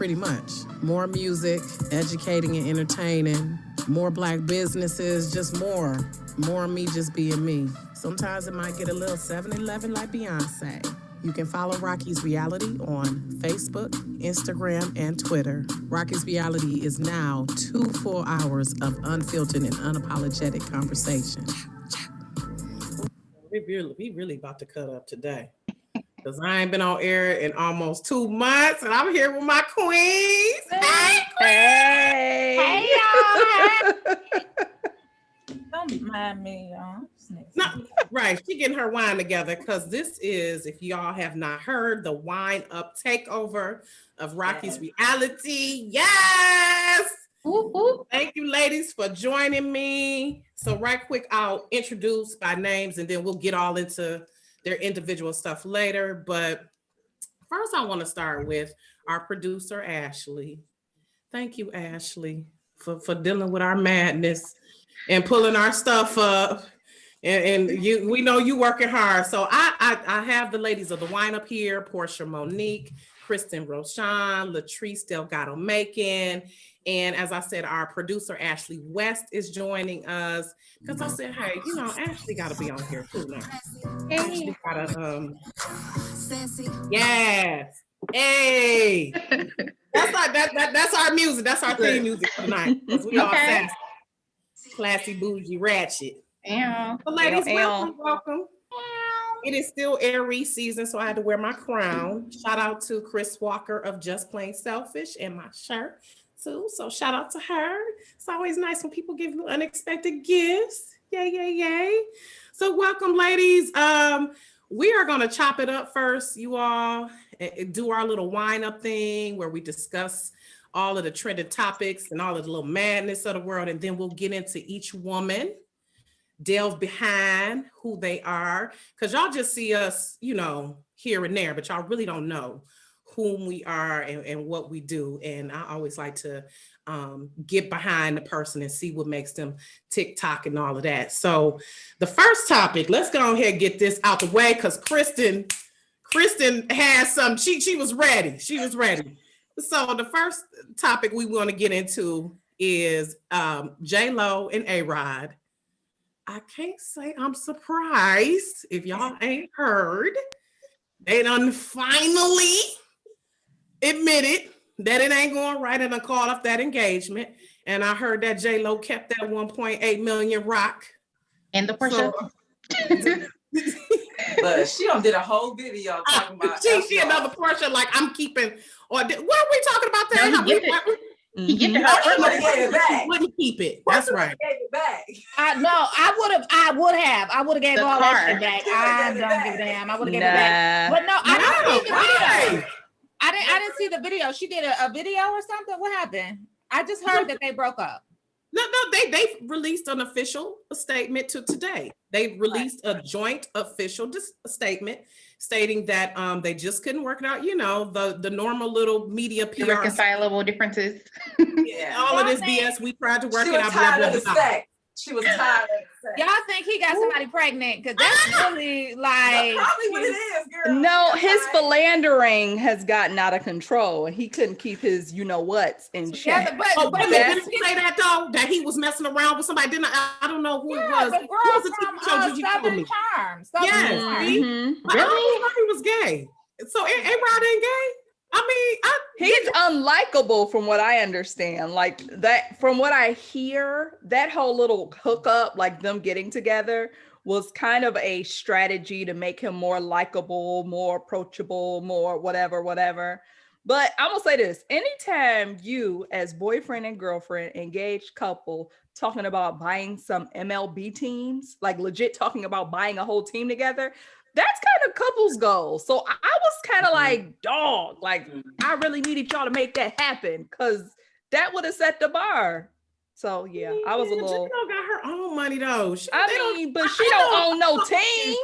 Pretty much. More music, educating and entertaining, more Black businesses, just more. More of me just being me. Sometimes it might get a little 7-Eleven like Beyonce. You can follow Rocki's Reality on Facebook, Instagram, and Twitter. Rocki's Reality is now 2 full hours of unfiltered and unapologetic conversation. We really about to cut up today. Because I ain't been on air in almost 2 months, and I'm here with my queens. Hey, y'all. Don't mind me, y'all. No, right, she getting her wine together because this is, if y'all have not heard, the Wine Up Takeover of Rocki's Reality. Yes! Thank you, ladies, for joining me. So right quick, I'll introduce by names, and then we'll get all into their individual stuff later. But first, I want to start with our producer, Ashley. Thank you, Ashley, for dealing with our madness and pulling our stuff up. And we know you working hard. So I have the ladies of the Wine Up here: Porsha Monique, Christen Rochon, Latrice Delgado-Macon. And as I said, our producer, Ashley West, is joining us because I said, hey, Ashley got to be on here too now. Ashley got to, yes. Hey. That's our music. That's our theme music for tonight. Because we all sassy, classy, bougie, ratchet. Yeah. So ladies, welcome. It is still Aries season, so I had to wear my crown. Shout out to Chris Walker of Just Plain Selfish and my shirt too. So shout out to her. It's always nice when people give you unexpected gifts. Yay. So welcome, ladies. We are going to chop it up first, you all, and do our little wine up thing where we discuss all of the trending topics and all of the little madness of the world. And then we'll get into each woman, delve behind who they are, because y'all just see us, here and there, but y'all really don't know whom we are and what we do. And I always like to get behind the person and see what makes them tick-tock and all of that. So the first topic, let's go ahead and get this out the way, because Christen has some, she was ready. She was ready. So the first topic we want to get into is J-Lo and A-Rod. I can't say I'm surprised if y'all ain't heard. They done finally admitted that it ain't going right and I called off that engagement. And I heard that J-Lo kept that 1.8 million rock. And the Porsha. But she did a whole video talking about she another Porsha, like I'm keeping, or what are we talking about that? No, he gifted her. Wouldn't keep it. That's right. Gave it back. I would have gave all that shit back. I don't give a damn. I would have gave it back. But no, I didn't see the video. I didn't see the video. She did a video or something. What happened? I just heard that they broke up. No, they released an official statement today. They released a joint official statement stating that they just couldn't work it out. The normal little media PR. Irreconcilable differences. Yeah, all of this BS. We tried to work it out. She was tired of the sex. Y'all think he got somebody pregnant? Because that's really like... That's probably what it is, girl. No, his philandering has gotten out of control and he couldn't keep his whats in check. But didn't he say that though? That he was messing around with somebody? I don't know who it was. The girl who was the from TV show? Southern Charm. Yes. Mm-hmm. Really? I thought he was gay. So A-Rod ain't gay? He's unlikable from what I understand. Like that, from what I hear, that whole little hookup, like them getting together, was kind of a strategy to make him more likable, more approachable, more whatever. But I'm gonna say this: anytime you, as boyfriend and girlfriend, engaged couple, talking about buying some MLB teams, like legit talking about buying a whole team together, that's kind of couples goals. So I was kind of like, dog, like I really needed y'all to make that happen because that would have set the bar. So yeah, I was a little. She got her own money though. She don't own no team.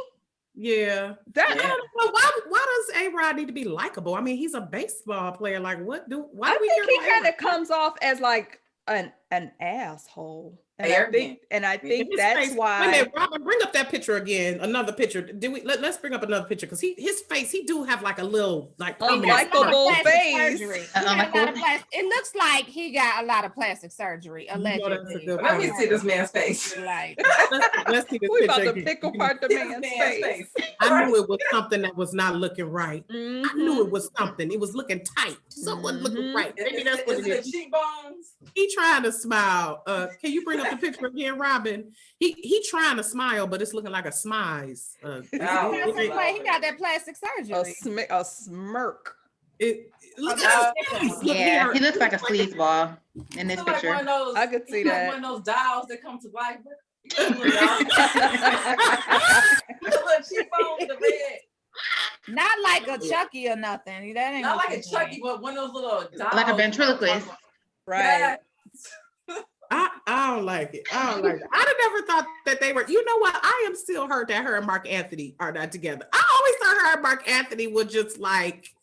Yeah. I don't know. Why does A-Rod need to be likable? I mean, he's a baseball player. Like, why do we? I think he kind of comes off as like an an asshole. Arrogant. And I think His that's face, why. wait a minute, Robin, bring up that picture again. Another picture. Did we let's bring up another picture because his face, he do have like a little like Unlikable face. It looks like he got a lot of plastic surgery, allegedly. Let me see this man's face. Like, let's see this We picture about to again. pick apart the man's face. I knew it was something that was not looking right. Mhm. I knew it was something. It was looking tight. Something wasn't looking right. Maybe that's what it is. The cheekbones. He trying to smile. Can you bring up the picture again, Robin? He trying to smile, but it's looking like a smize. he got that plastic surgery. A smirk. Look at his face. Look here. He looks like a sleazeball in this picture. Like one of those, I could see that. One of those dolls that come to life. Little cheekbones, the red. Not like a Chucky or nothing. That ain't Not like a Chucky, but one of those little dolls. Like a ventriloquist. Right. I don't like it. I don't like it. I'd have never thought that they were. You know what? I am still hurt that her and Mark Anthony are not together. I always thought her and Mark Anthony were just like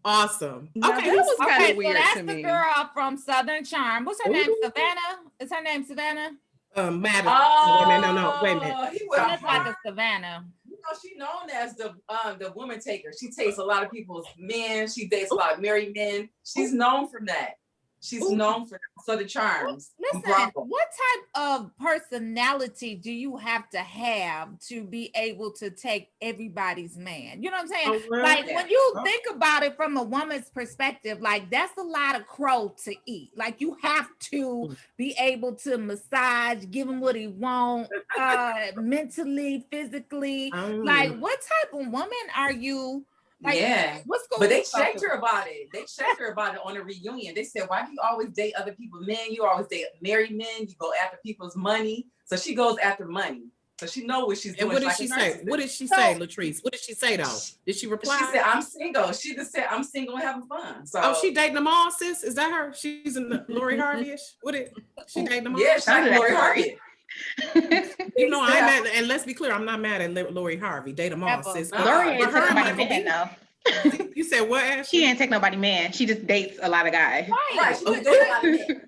awesome. Now, Okay, that was kind Okay, of weird so that's to the me. girl from Southern Charm. What's her name? Ooh. Savannah? Is her name Savannah? Madison. Oh, No, wait a minute. He She was looks like a Savannah. You know, she's known as the woman taker. She takes a lot of people's men. She dates a lot of married men. She's known for that. She's known for Southern Charms. Listen, Bronco. what type of personality do you have to be able to take everybody's man? You know what I'm saying? Oh, well, like yeah. when you think about it from a woman's perspective, like that's a lot of crow to eat. Like you have to be able to massage, give him what he wants, mentally, physically. Like what type of woman are you? Like, yeah, what's going but they checked her about it. They checked her about it on a reunion. They said, "Why do you always date other people's men? You always date married men. You go after people's money." So she goes after money. So she knows what she's doing. And what did she say? What did she say, Latrice? What did she say though? Did she reply? She said, "I'm single." She just said, "I'm single and having fun." So oh, she dating them all, sis? Is that her? She's in the Lori Harvey-ish? She dating them all? yeah, she's like Lori Harvey. You know, I'm mad, and let's be clear, I'm not mad at Lori Harvey. Date them all, sis. Lori ain't But her take and nobody Michael man though. You said what, Ashley? She ain't take nobody man. She just dates a lot of guys. Right. She dates a lot of men.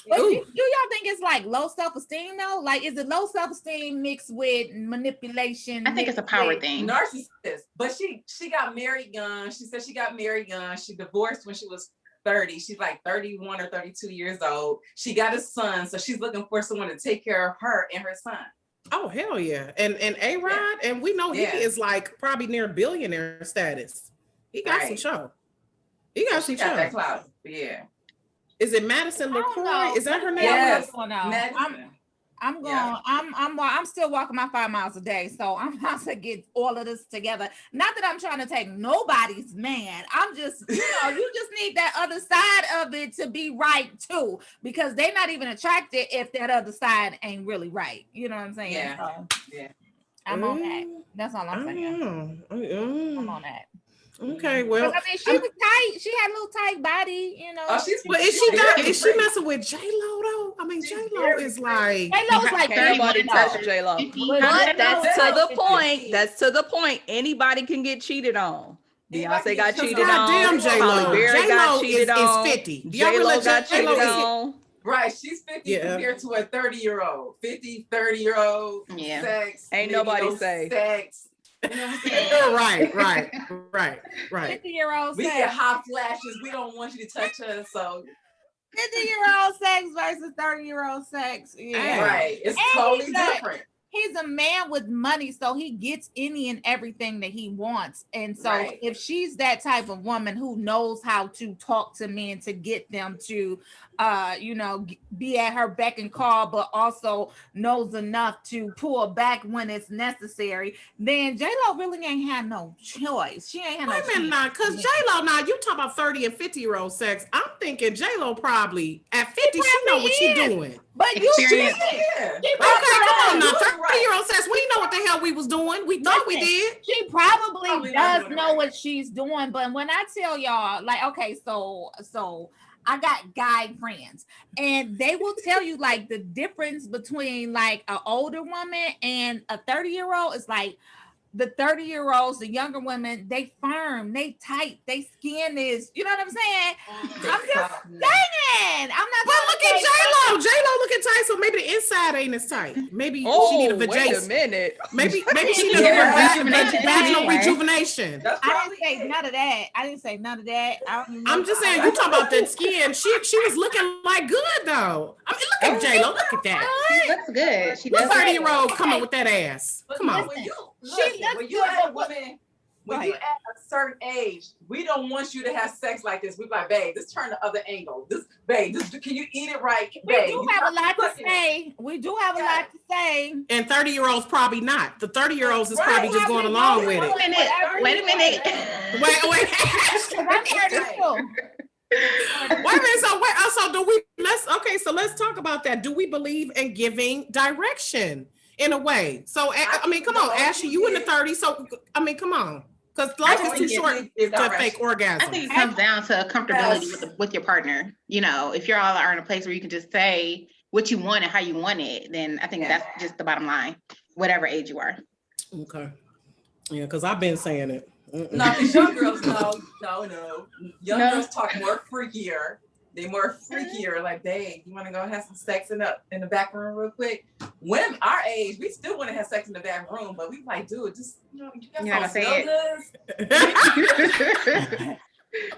But do y'all think it's like low self-esteem though? Like, is it low self-esteem mixed with manipulation? I think it's a power thing. Narcissist. But she got married young. She said she got married young. She divorced when she was 30. She's like 31 or 32 years old. She got a son, so she's looking for someone to take care of her and her son. Oh, hell yeah. And A-Rod, and we know he is like probably near billionaire status. He got some show. He got some show. That clout. Yeah. Is it Madison LaCroix? Is that her name? Yes. I'm still walking my 5 miles a day, so I'm about to get all of this together. Not that I'm trying to take nobody's man. I'm just, you just need that other side of it to be right too, because they're not even attracted if that other side ain't really right. You know what I'm saying? Yeah. So, yeah. I'm on that. That's all I'm saying. I'm on that. Okay, well, I mean, she was tight. She had a little tight body, you know. Oh, is she messing with J-Lo though? I mean, J-Lo is like J-Lo is like Nobody touch J-Lo. But that's to the point. That's to the point. Anybody can get cheated on. Beyonce got cheated on. Damn, J-Lo. J-Lo got cheated on. Is 50. J-Lo got cheated on. Right, she's 50 compared to a 30-year-old. 50-30-year-old. Yeah. Sex. Ain't nobody say. Sex. Right. 50-year-old we sex. get hot flashes. We don't want you to touch us. So 50-year-old sex versus 30-year-old sex. Yeah. Right. It's totally different. He's a man with money, so he gets any and everything that he wants. And so if she's that type of woman who knows how to talk to men to get them to be at her beck and call, but also knows enough to pull back when it's necessary, then J-Lo really ain't had no choice. She ain't had no choice. Now, because J-Lo, now you talk about 30 and 50-year-old sex. I'm thinking J-Lo probably at 50, she know what she's doing. But you Experience. Okay, come on now. 30-year-old sex, we know what the hell we was doing. We thought we did. She probably does know what she's doing. But when I tell y'all, like, okay, so I got guy friends, and they will tell you like the difference between like an older woman and a 30-year-old is like the 30-year-olds, the younger women, they firm, they tight, they skin is, you know what I'm saying? I'm just saying. I'm not. But look at J-Lo. maybe the inside ain't as tight. Maybe she Oh, need a wait a vacation. minute. Maybe she need Yeah, a vaginal rejuvenation. That's I probably didn't say it. none of that. I didn't say none of that. I don't even I'm know. just saying, you talking about that skin. She was looking like good though. I mean, look at J-Lo. Look at that. She looks good. She What does. 30-year-old coming with that ass? But Come on. when you She listen, looks when you good, at a but what- woman, when you at a certain age, we don't want you to have sex like this. We like, babe, let's turn the other angle. Can you eat it right? We Babe, do you have a gotta lot to cook it. say. We do have a lot to say. And 30-year-olds probably not. The 30-year-olds is Right. probably just going along with it. Wait a minute. Wait. I'm 32. So do we? Let's talk about that. Do we believe in giving direction in a way? So I mean, come on, Ashley, you in the 30s. So I mean, come on, because life is too short to fake orgasm. I think it comes down to comfortability with your partner. You know, if you're all are in a place where you can just say what you want and how you want it, then I think that's just the bottom line, whatever age you are. Okay. Yeah, because I've been saying it. No, because young girls, no. Young girls talk more freakier. They more freakier. Like, babe, you want to go have some sex in the back room real quick? Women our age, we still want to have sex in the back room, but we like, dude, just you got some snugglers.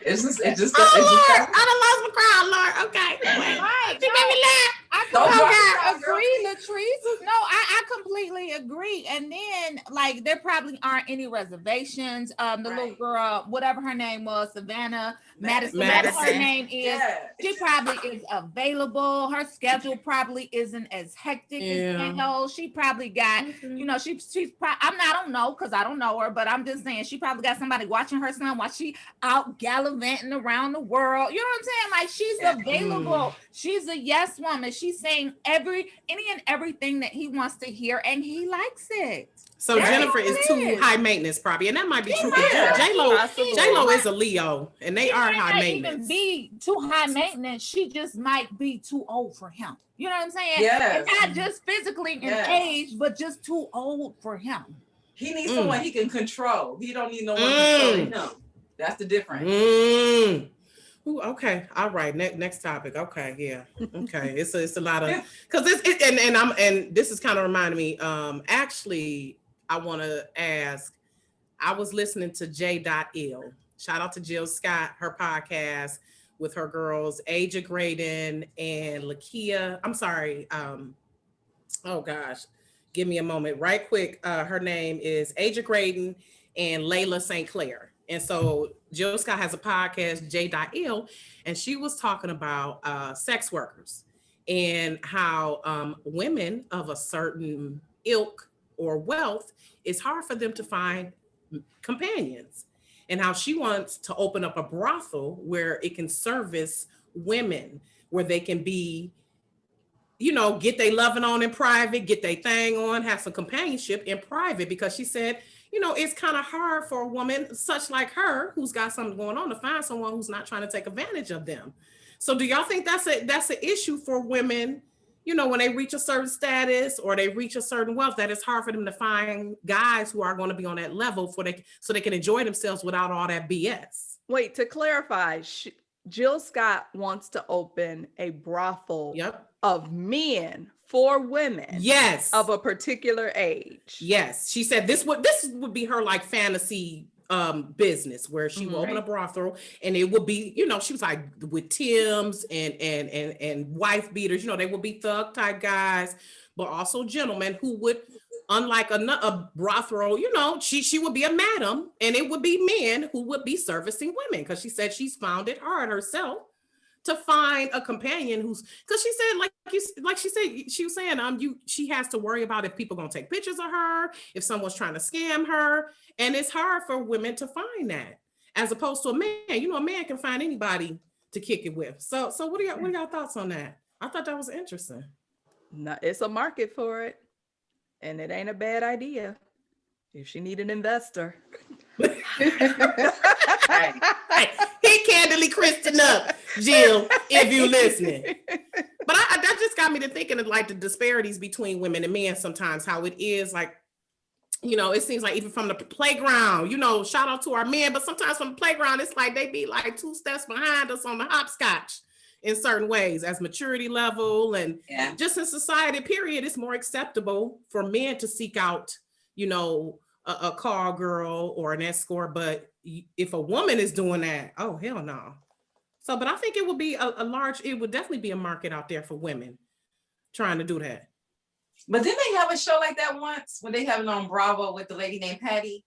It's just. I done lost my crowd, Lord. Okay. Right. She made me laugh. I agree, Latrice. No, I completely agree. And then, like, there probably aren't any reservations. The little girl, whatever her name was, Savannah Madison, whatever her name is, she probably is available. Her schedule probably isn't as hectic as Danielle. She probably got, you know, she's I don't know because I don't know her, but I'm just saying she probably got somebody watching her son while she out gallivanting around the world. You know what I'm saying? Like, she's available. She's a yes woman. She's saying any and everything that he wants to hear, and he likes it. So Jennifer is too high maintenance, probably, and that might be true. J-Lo is a Leo, and they are high maintenance. Even be too high maintenance. She just might be too old for him. You know what I'm saying? Yes. It's not just physically in age, but just too old for him. He needs someone he can control. He don't need no one controlling him. That's the difference. Ooh, okay, all right. Next topic. Okay, yeah. Okay, it's a lot of because and this is kind of reminding me. Actually, I want to ask. I was listening to J.Ill. Shout out to Jill Scott, her podcast with her girls Aja Graydon and Lakia. I'm sorry. Oh gosh, give me a moment, right quick. Her name is Aja Graydon and Layla St. Clair. And so Jill Scott has a podcast, J.Ill, and she was talking about sex workers and how women of a certain ilk or wealth, it's hard for them to find companions, and how she wants to open up a brothel where it can service women, where they can be, you know, get their loving on in private, get their thing on, have some companionship in private, because she said, you know, it's kind of hard for a woman such like her who's got something going on to find someone who's not trying to take advantage of them. So do y'all think that's an issue for women, you know, when they reach a certain status or they reach a certain wealth, that it's hard for them to find guys who are going to be on that level so they can enjoy themselves without all that BS? Wait, to clarify, Jill Scott wants to open a brothel of men for women, yes, of a particular age. Yes, she said this would be her like fantasy business, where she will open a brothel, and it would be, you know, she was like with Timbs and wife beaters, you know, they would be thug type guys, but also gentlemen who would, unlike a brothel, you know, she would be a madam, and it would be men who would be servicing women, because she said she's found it hard herself to find a companion because she said, she was saying, she has to worry about if people gonna take pictures of her, if someone's trying to scam her, and it's hard for women to find that, as opposed to a man. You know, a man can find anybody to kick it with. So what are y'all thoughts on that? I thought that was interesting. No, it's a market for it, and it ain't a bad idea if she need an investor. Hey, he candidly Christen up, Jill, if you listening. But that just got me to thinking of like the disparities between women and men sometimes, how it is like, you know, it seems like even from the playground, you know, shout out to our men, but sometimes from the playground, it's like they be like 2 steps behind us on the hopscotch. in certain ways as maturity level and just in society, period. It's more acceptable for men to seek out, you know, a call girl or an escort. But if a woman is doing that, oh, hell no. So, but I think it would be it would definitely be a market out there for women trying to do that. But didn't they have a show like that once when they have it on Bravo with the lady named Patty?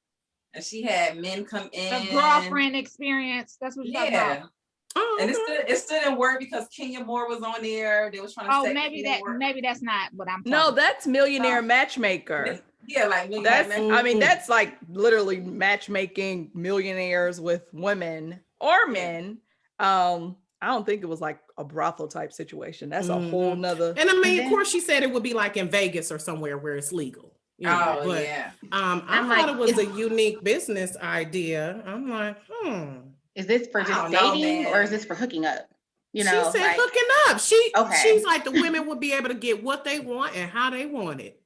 And she had men come in. The girlfriend experience. That's what you're talking about. Oh, and it still didn't work because Kenya Moore was on there. They was trying to say maybe that's not what I'm talking No, about. that's Millionaire Matchmaker. Yeah, like I mean, that's like literally matchmaking millionaires with women or men. I don't think it was like a brothel type situation. That's a whole nother. And I mean, of course, she said it would be like in Vegas or somewhere where it's legal. You know, but I thought it was a unique business idea. I'm like, is this for just dating or is this for hooking up? You know, she said like, hooking up. She's like, the women would be able to get what they want and how they want it.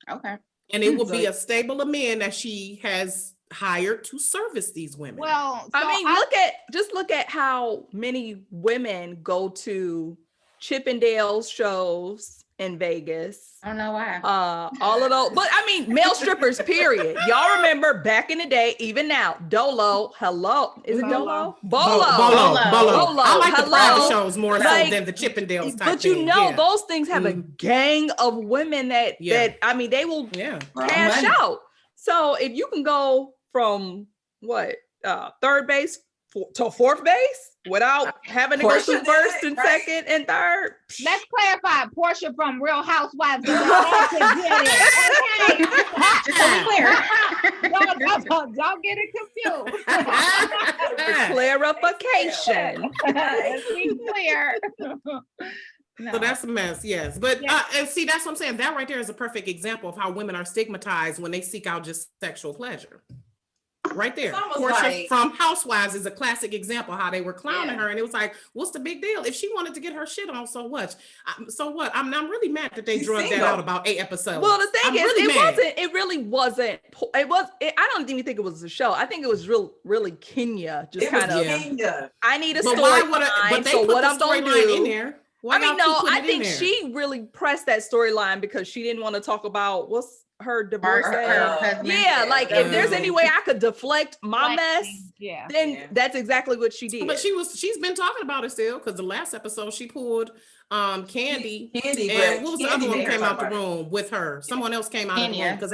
Okay. And it would be a stable of men that she has hired to service these women. Well, so I mean, look at how many women go to Chippendales shows in Vegas. I don't know why. All of those, but I mean, male strippers, period. Y'all remember back in the day, even now, Dolo, hello. Is it Dolo? Bolo. I like the private shows more so than the Chippendales type. But you know, those things have a gang of women that I mean, they will cash out. So if you can go from third base to fourth base without having to go through first and second and third. Let's clarify. Porsha from Real Housewives. Don't get it confused. Clarification. Let's be clear. No. So that's a mess, yes. But and see, that's what I'm saying. That right there is a perfect example of how women are stigmatized when they seek out just sexual pleasure. Right there. Porsha from Housewives is a classic example how they were clowning her, and it was like, what's the big deal? If she wanted to get her shit on, so what? So what? I'm really mad that they drugged that out about 8 episodes. Well, the thing is, it really wasn't. I don't even think it was a show. I think it was really Kenya just kind of. Kenya. I need a storyline. So what I'm going to do in there. I think she really pressed that storyline because she didn't want to talk about what's her divorce. Like if there's any way I could deflect my mess, then that's exactly what she did. But she's been talking about it still because the last episode she pulled Candy, and what was the other one came out the room with her? Someone else came out of the room because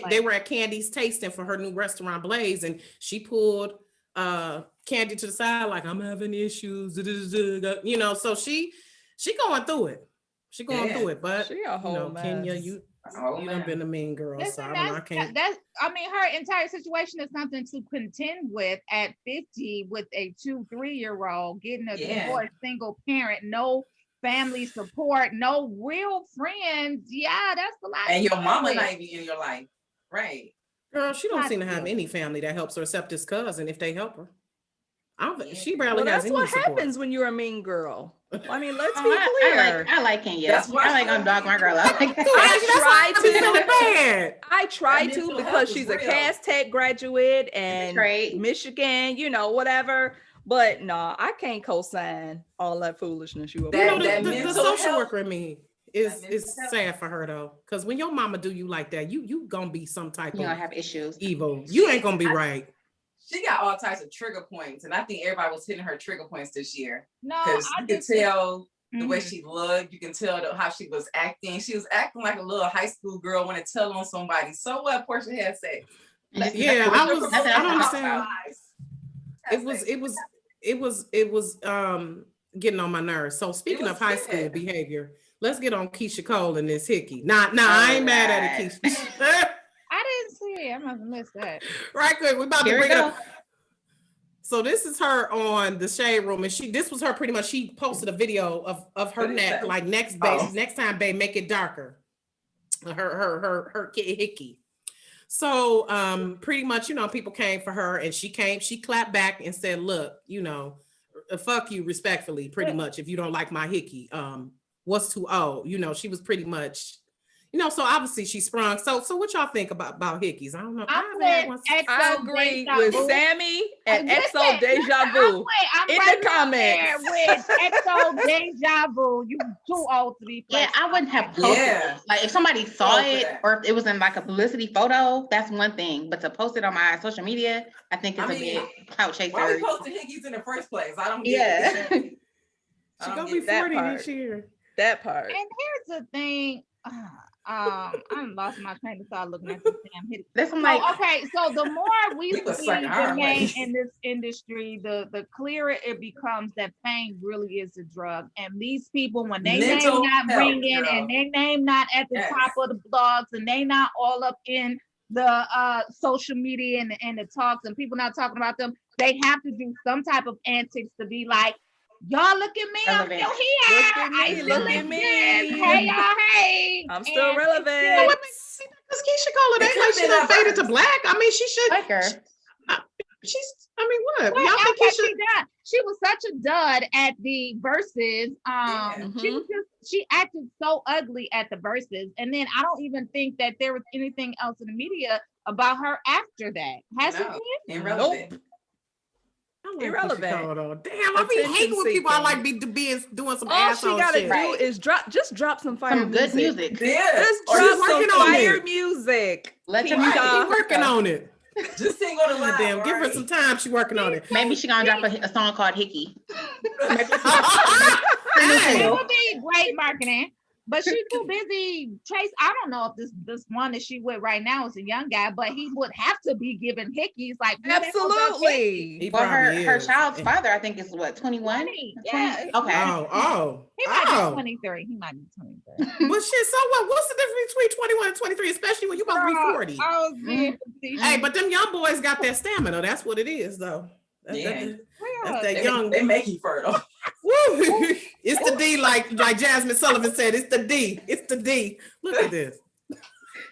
they were at Candy's tasting for her new restaurant Blaze, and she pulled Candy to the side like, I'm having issues, you know. So she going through it. She going through it, but she a whole mess. Kenya, you done been a mean girl. Listen, so I can't. I mean, her entire situation is something to contend with at 50 with a 2-3-year-old getting a divorced single parent, no family support, no real friends. Yeah, that's a lot. And your mama not even in your life, right? Girl, she don't seem to have any family that helps her except his cousin if they help her. She barely has any support. That's what happens when you're a mean girl. I mean, let's be clear. I like Kenya. I like undog my girl. I try to because she's a Cass Tech graduate and Michigan, you know, whatever. But no, I can't co-sign all that foolishness. The social worker in me is sad for her though, because when your mama do you like that, you gonna be some type of have issues. Evil. You ain't gonna be right. She got all types of trigger points, and I think everybody was hitting her trigger points this year. No, because you can tell the way she looked. You can tell how she was acting. She was acting like a little high school girl want to tell on somebody. So what? Porsha had sex. Yeah, I don't understand. It was getting on my nerves. So speaking of high school behavior, let's get on Keisha Cole and this hickey. I ain't mad at it, Keisha. I didn't see it. I must have missed that. Right quick, we're about to bring it up. So this is her on the Shade Room, and this was her pretty much. She posted a video of her neck, like next time, babe, make it darker. Her hickey. So pretty much, you know, people came for her, and she clapped back and said, "Look, you know, fuck you respectfully, pretty much. If you don't like my hickey, what's too old?" You know, she was pretty much. so obviously she sprung. So what y'all think about hickeys? I don't know. I agree with Sammy and XO Deja Vu I'm in right the comments. with XO Deja Vu. You too old to be. Yeah, I wouldn't have posted it. Like if somebody saw it or if it was in like a publicity photo, that's one thing. But to post it on my social media, I think it's a bit clout chaser. Why we posting hickeys in the first place? I don't get it. She's gonna be 40 this year. That part. And here's the thing. I lost my train of thought looking at this damn hit. Okay, so the more we see women in this industry, the clearer it becomes that fame really is a drug. And these people, when they name not ringing and they name not at the top of the blogs and they not all up in the social media and the talks and people not talking about them, they have to do some type of antics to be like, y'all look at me, relevant. I'm still here. Look at me. Hey, y'all, hey. I'm still relevant. Because Keisha Cole, they like she done faded to black. I mean, she should. Like her. What? Well, Y'all think she was such a dud at the verses. She acted so ugly at the verses. And then I don't even think that there was anything else in the media about her after that. Has it been? Irrelevant. Nope. Irrelevant. Damn, I be hating when people are like be doing some asshole all she gotta shit. do is drop some fire some good music. Yeah. Just drop some fire music. Let her keep working on it. Just sing on the line. Damn, give her some time. She working on it. Maybe she gonna drop a song called Hickey. It would be great marketing. But she's too busy. Chase, I don't know if this one that she with right now is a young guy, but he would have to be giving hickeys like absolutely. Well, her child's father, I think, is what, 21? Yeah. Okay. He might be 23. He might be 23. Well, shit. So what? What's the difference between 21 and 23, especially when you about to be 40? Hey, but them young boys got that stamina. That's what it is, though. That's that young. They make you fertile. Woo! It's the D, like Jasmine Sullivan said. It's the D. It's the D. Look at this.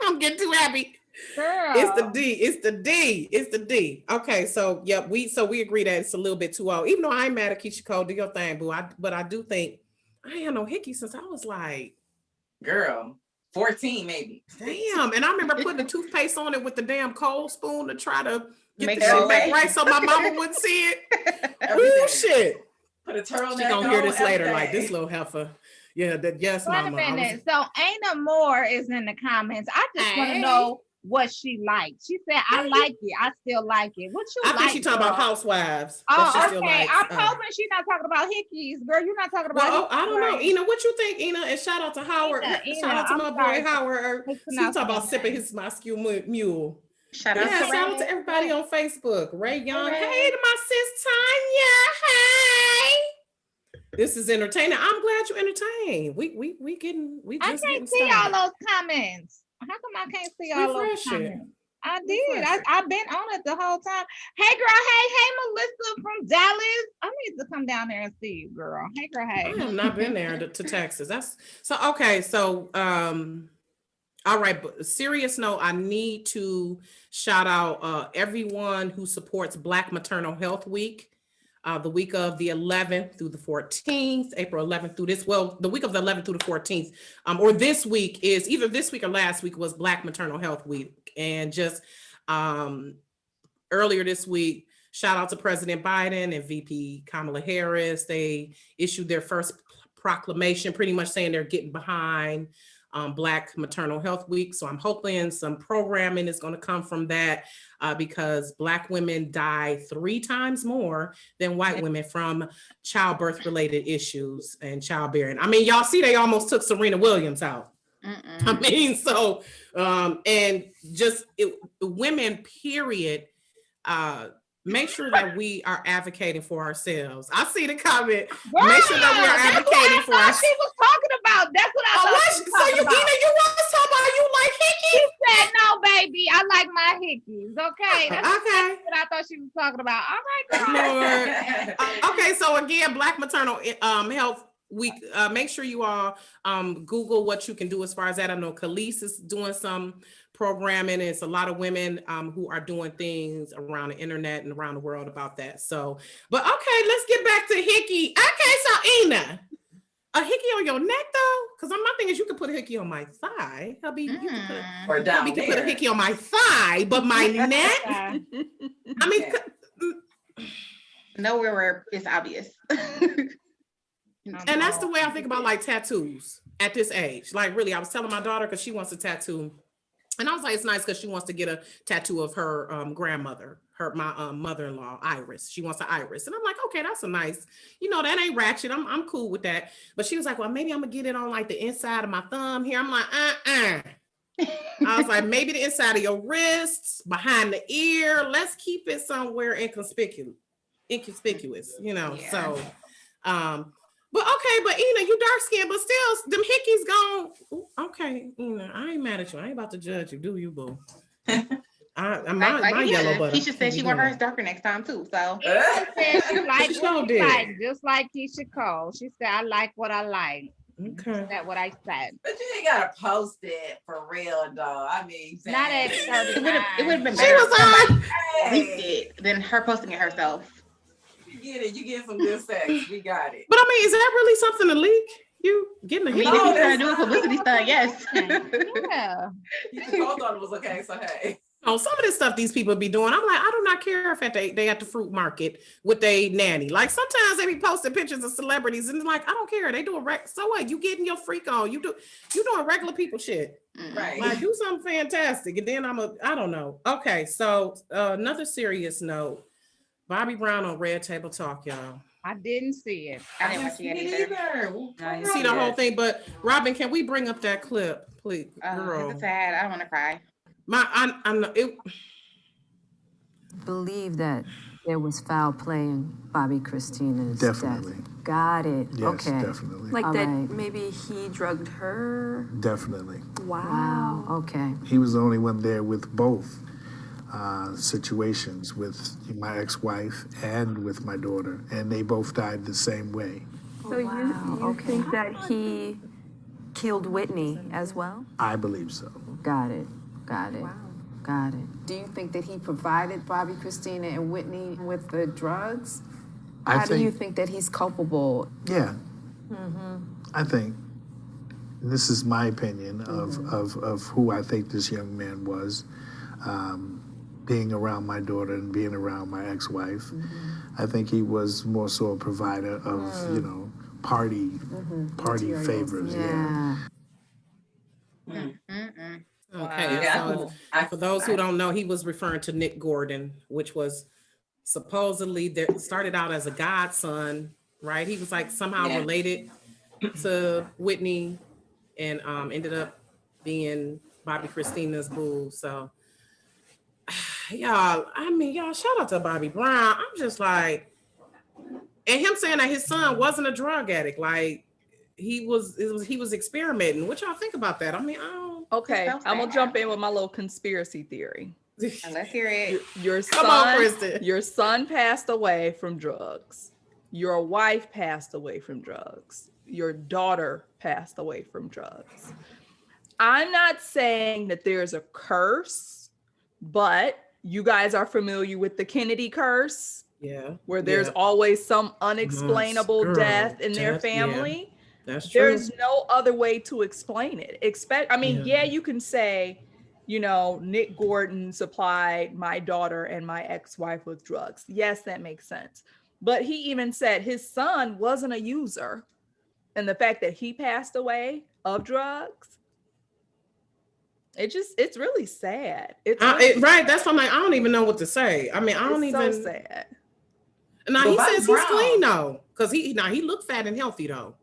I'm getting too happy. Girl. It's the D. It's the D. It's the D. Okay, so yeah, we agree that it's a little bit too old. Even though I ain't mad at Keisha Cole, do your thing, boo. But I do think I ain't had no hickey since I was like, girl, 14 maybe. Damn. And I remember putting the toothpaste on it with the damn cold spoon to try to get the shit back right so my mama wouldn't see it. Ooh, shit. Put a turtleneck. She gonna hear this later, like this little heifer. Yeah, yes, mama. Wait a minute. So Aina Moore is in the comments. I just want to know what she liked. She said, I like it. I still like it. What you like? I think she talking about housewives. Oh, okay. I'm hoping she's not talking about hickeys. Girl, you're not talking about I don't know. Ina, what you think, Ina? And shout out to Howard. Shout out to my boy Howard. She talking about sipping his musky mule. Shout out to everybody on Facebook. Ray Young. Hey to my sis Tanya. Hey. This is entertaining. I'm glad you entertained. We I can't see all those comments. How come I can't see all those comments? I did. I've been on it the whole time. Hey girl, hey Melissa from Dallas. I need to come down there and see you, girl. Hey girl, hey. I have not been there to Texas. That's so okay. So all right, but serious note, I need to shout out everyone who supports Black Maternal Health Week. The week of the 11th through the 14th, April 11th through the week of the 11th through the 14th, or this week is either this week or last week was Black Maternal Health Week. And just earlier this week, shout out to President Biden and VP Kamala Harris. They issued their first proclamation, pretty much saying they're getting behind Black Maternal Health Week. So I'm hoping some programming is going to come from that because Black women die 3 times more than white women from childbirth related issues and childbearing. I mean, y'all see, they almost took Serena Williams out. I mean, so, and just women, period, make sure that we are advocating for ourselves. I see the comment. Girl, make sure that we are advocating for ourselves. She was talking about. That's what I thought. So you was talking about you like hickeys? She said, no, baby, I like my hickeys. Okay. That's what I thought she was talking about. All right, girl. Okay, so again, Black Maternal Health Week. Make sure you all Google what you can do as far as that. I know Khalees is doing some programming. It's a lot of women who are doing things around the internet and around the world about that. So, but okay, let's get back to hickey. Okay, so Ina, a hickey on your neck though, because my thing is you could put a hickey on my thigh. Hubby, you can put Or down hubby can there. put a hickey on my thigh, but my neck. I mean, Nowhere where it's obvious. and that's the way I think about like tattoos at this age. Like really, I was telling my daughter because she wants a tattoo. And I was like, it's nice because she wants to get a tattoo of her grandmother, my mother-in-law, Iris. She wants an Iris. And I'm like, okay, that's a nice, that ain't ratchet. I'm cool with that. But she was like, well, maybe I'm gonna get it on like the inside of my thumb here. I'm like, I was like, maybe the inside of your wrists, behind the ear. Let's keep it somewhere inconspicuous, Yeah. So but okay, but you dark skinned, but still them hickeys gone. Okay, I ain't mad at you. I ain't about to judge you, do you, boo? My yellow butter. Keisha said she want hers darker next time too. So She sure did. just like Keisha Cole. She said, I like what I like. Okay. That's what I said. But you ain't gotta post it for real, though. I mean, Not at 39. it would have been She better was if somebody Hey, leaked it than her posting it herself. you get some good sex. We got it. But I mean, is that really something to leak? You getting a I mean, hickey? if you're that's trying to do a not- publicity stunt, yes. Yeah. Keisha Cole thought it was okay, so hey. Some of this stuff these people be doing, I'm like, I do not care if they at the fruit market with they nanny. Like sometimes they be posting pictures of celebrities and it's like, I don't care. They doing so what? You getting your freak on. You doing regular people shit. Right. Like do something fantastic. And then I don't know. Okay, so another serious note. Bobby Brown on Red Table Talk, y'all. I didn't see it. I didn't watch it either. I See the whole thing, but Robin, can we bring up that clip, please, girl? It's sad. I don't want to cry. Believe that there was foul play in Bobby Christina's Definitely. death. Got it. Yes, Okay. definitely. Like All that right. maybe he drugged her. Definitely. Wow. Okay. He was the only one there with both situations, with my ex-wife and with my daughter, and they both died the same way. So you think that he killed Whitney as well? I believe so. Got it. Got it. Wow. Got it. Do you think that he provided Bobby, Christina, and Whitney with the drugs? I How do you think that he's culpable? Yeah. I think this is my opinion of who I think this young man was. Being around my daughter and being around my ex-wife, I think he was more so a provider of, party Materials. favors. Yeah. Okay, Yeah. so for those who don't know, he was referring to Nick Gordon, which was supposedly that started out as a godson, right? He was like somehow related to Whitney and ended up being Bobby Christina's boo. So y'all, shout out to Bobby Brown. I'm just like, and him saying that his son wasn't a drug addict, like he was experimenting. What y'all think about that? I mean, I don't. Okay, so I'm gonna sad. jump in with my little conspiracy theory. Let's hear it. Your Come on, son, Kristen. your son passed away from drugs. Your wife passed away from drugs. Your daughter passed away from drugs. I'm not saying that there's a curse, but you guys are familiar with the Kennedy curse, where there's always some unexplainable death in their family. That's true. There's no other way to explain it. You can say, Nick Gordon supplied my daughter and my ex-wife with drugs. Yes, that makes sense. But he even said his son wasn't a user. And the fact that he passed away of drugs, it's really sad. Right. That's why I'm like, I don't even know what to say. I mean, so sad. Now he says he's Brown. clean though. Because he looked fat and healthy though.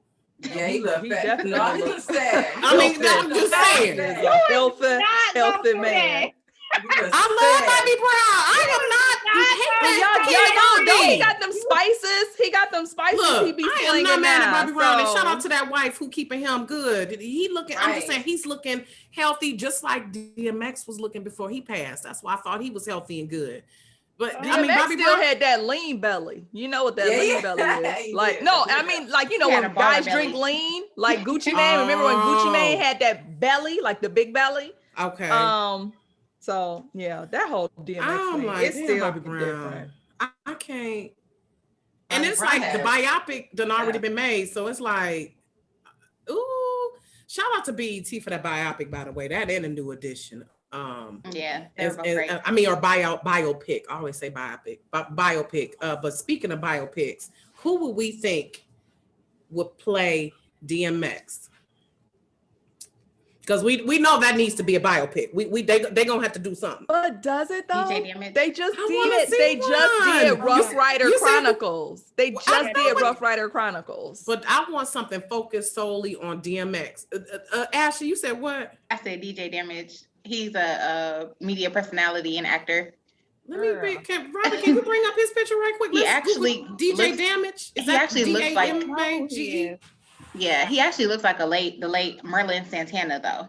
Yeah, he looked He fat. definitely No, he looked was sad. I mean, I'm just saying. He's a healthy man. I love Bobby Brown. I am not. He got them spices. He got them spices. Look, He be I am slinging not mad at now, Bobby Brown. And so- shout out to that wife who keeping him good. He looking. I'm just Right. saying he's looking healthy, just like DMX was looking before he passed. That's why I thought he was healthy and good. But I mean, DMX Bobby still Brown had that lean belly. You know what that lean belly is? He Like, did. no, I mean, like, He had when a baller guys belly. drink lean, like Gucci Mane. Remember when Gucci Mane had that belly, like the big belly? Okay. So yeah, that whole DMX I'm thing, like, it's damn, still Bobby Brown. different. I can't. And Bobby it's Brown like the biopic done already been made, so it's like, ooh. Shout out to BET for that biopic, by the way. That and a new edition. Yeah, they're both great. I mean, or biopic. I always say biopic, biopic. But speaking of biopics, who would we think would play DMX? Because we know that needs to be a biopic. They gonna have to do something. But does it though? DJ Damage. They just I did wanna it. see They just did one. Rough Rider you said- Chronicles. They Well, just I know, did but- Rough Rider Chronicles. But I want something focused solely on DMX. Ashley, you said what? I said DJ Damage. He's a media personality and actor. Let me bring. Robert, can you bring up his picture right quick? He Let's actually Google DJ looks- Damage. Is he that actually looks like- DAMAGE? Yeah, he actually looks like the late Merlin Santana though.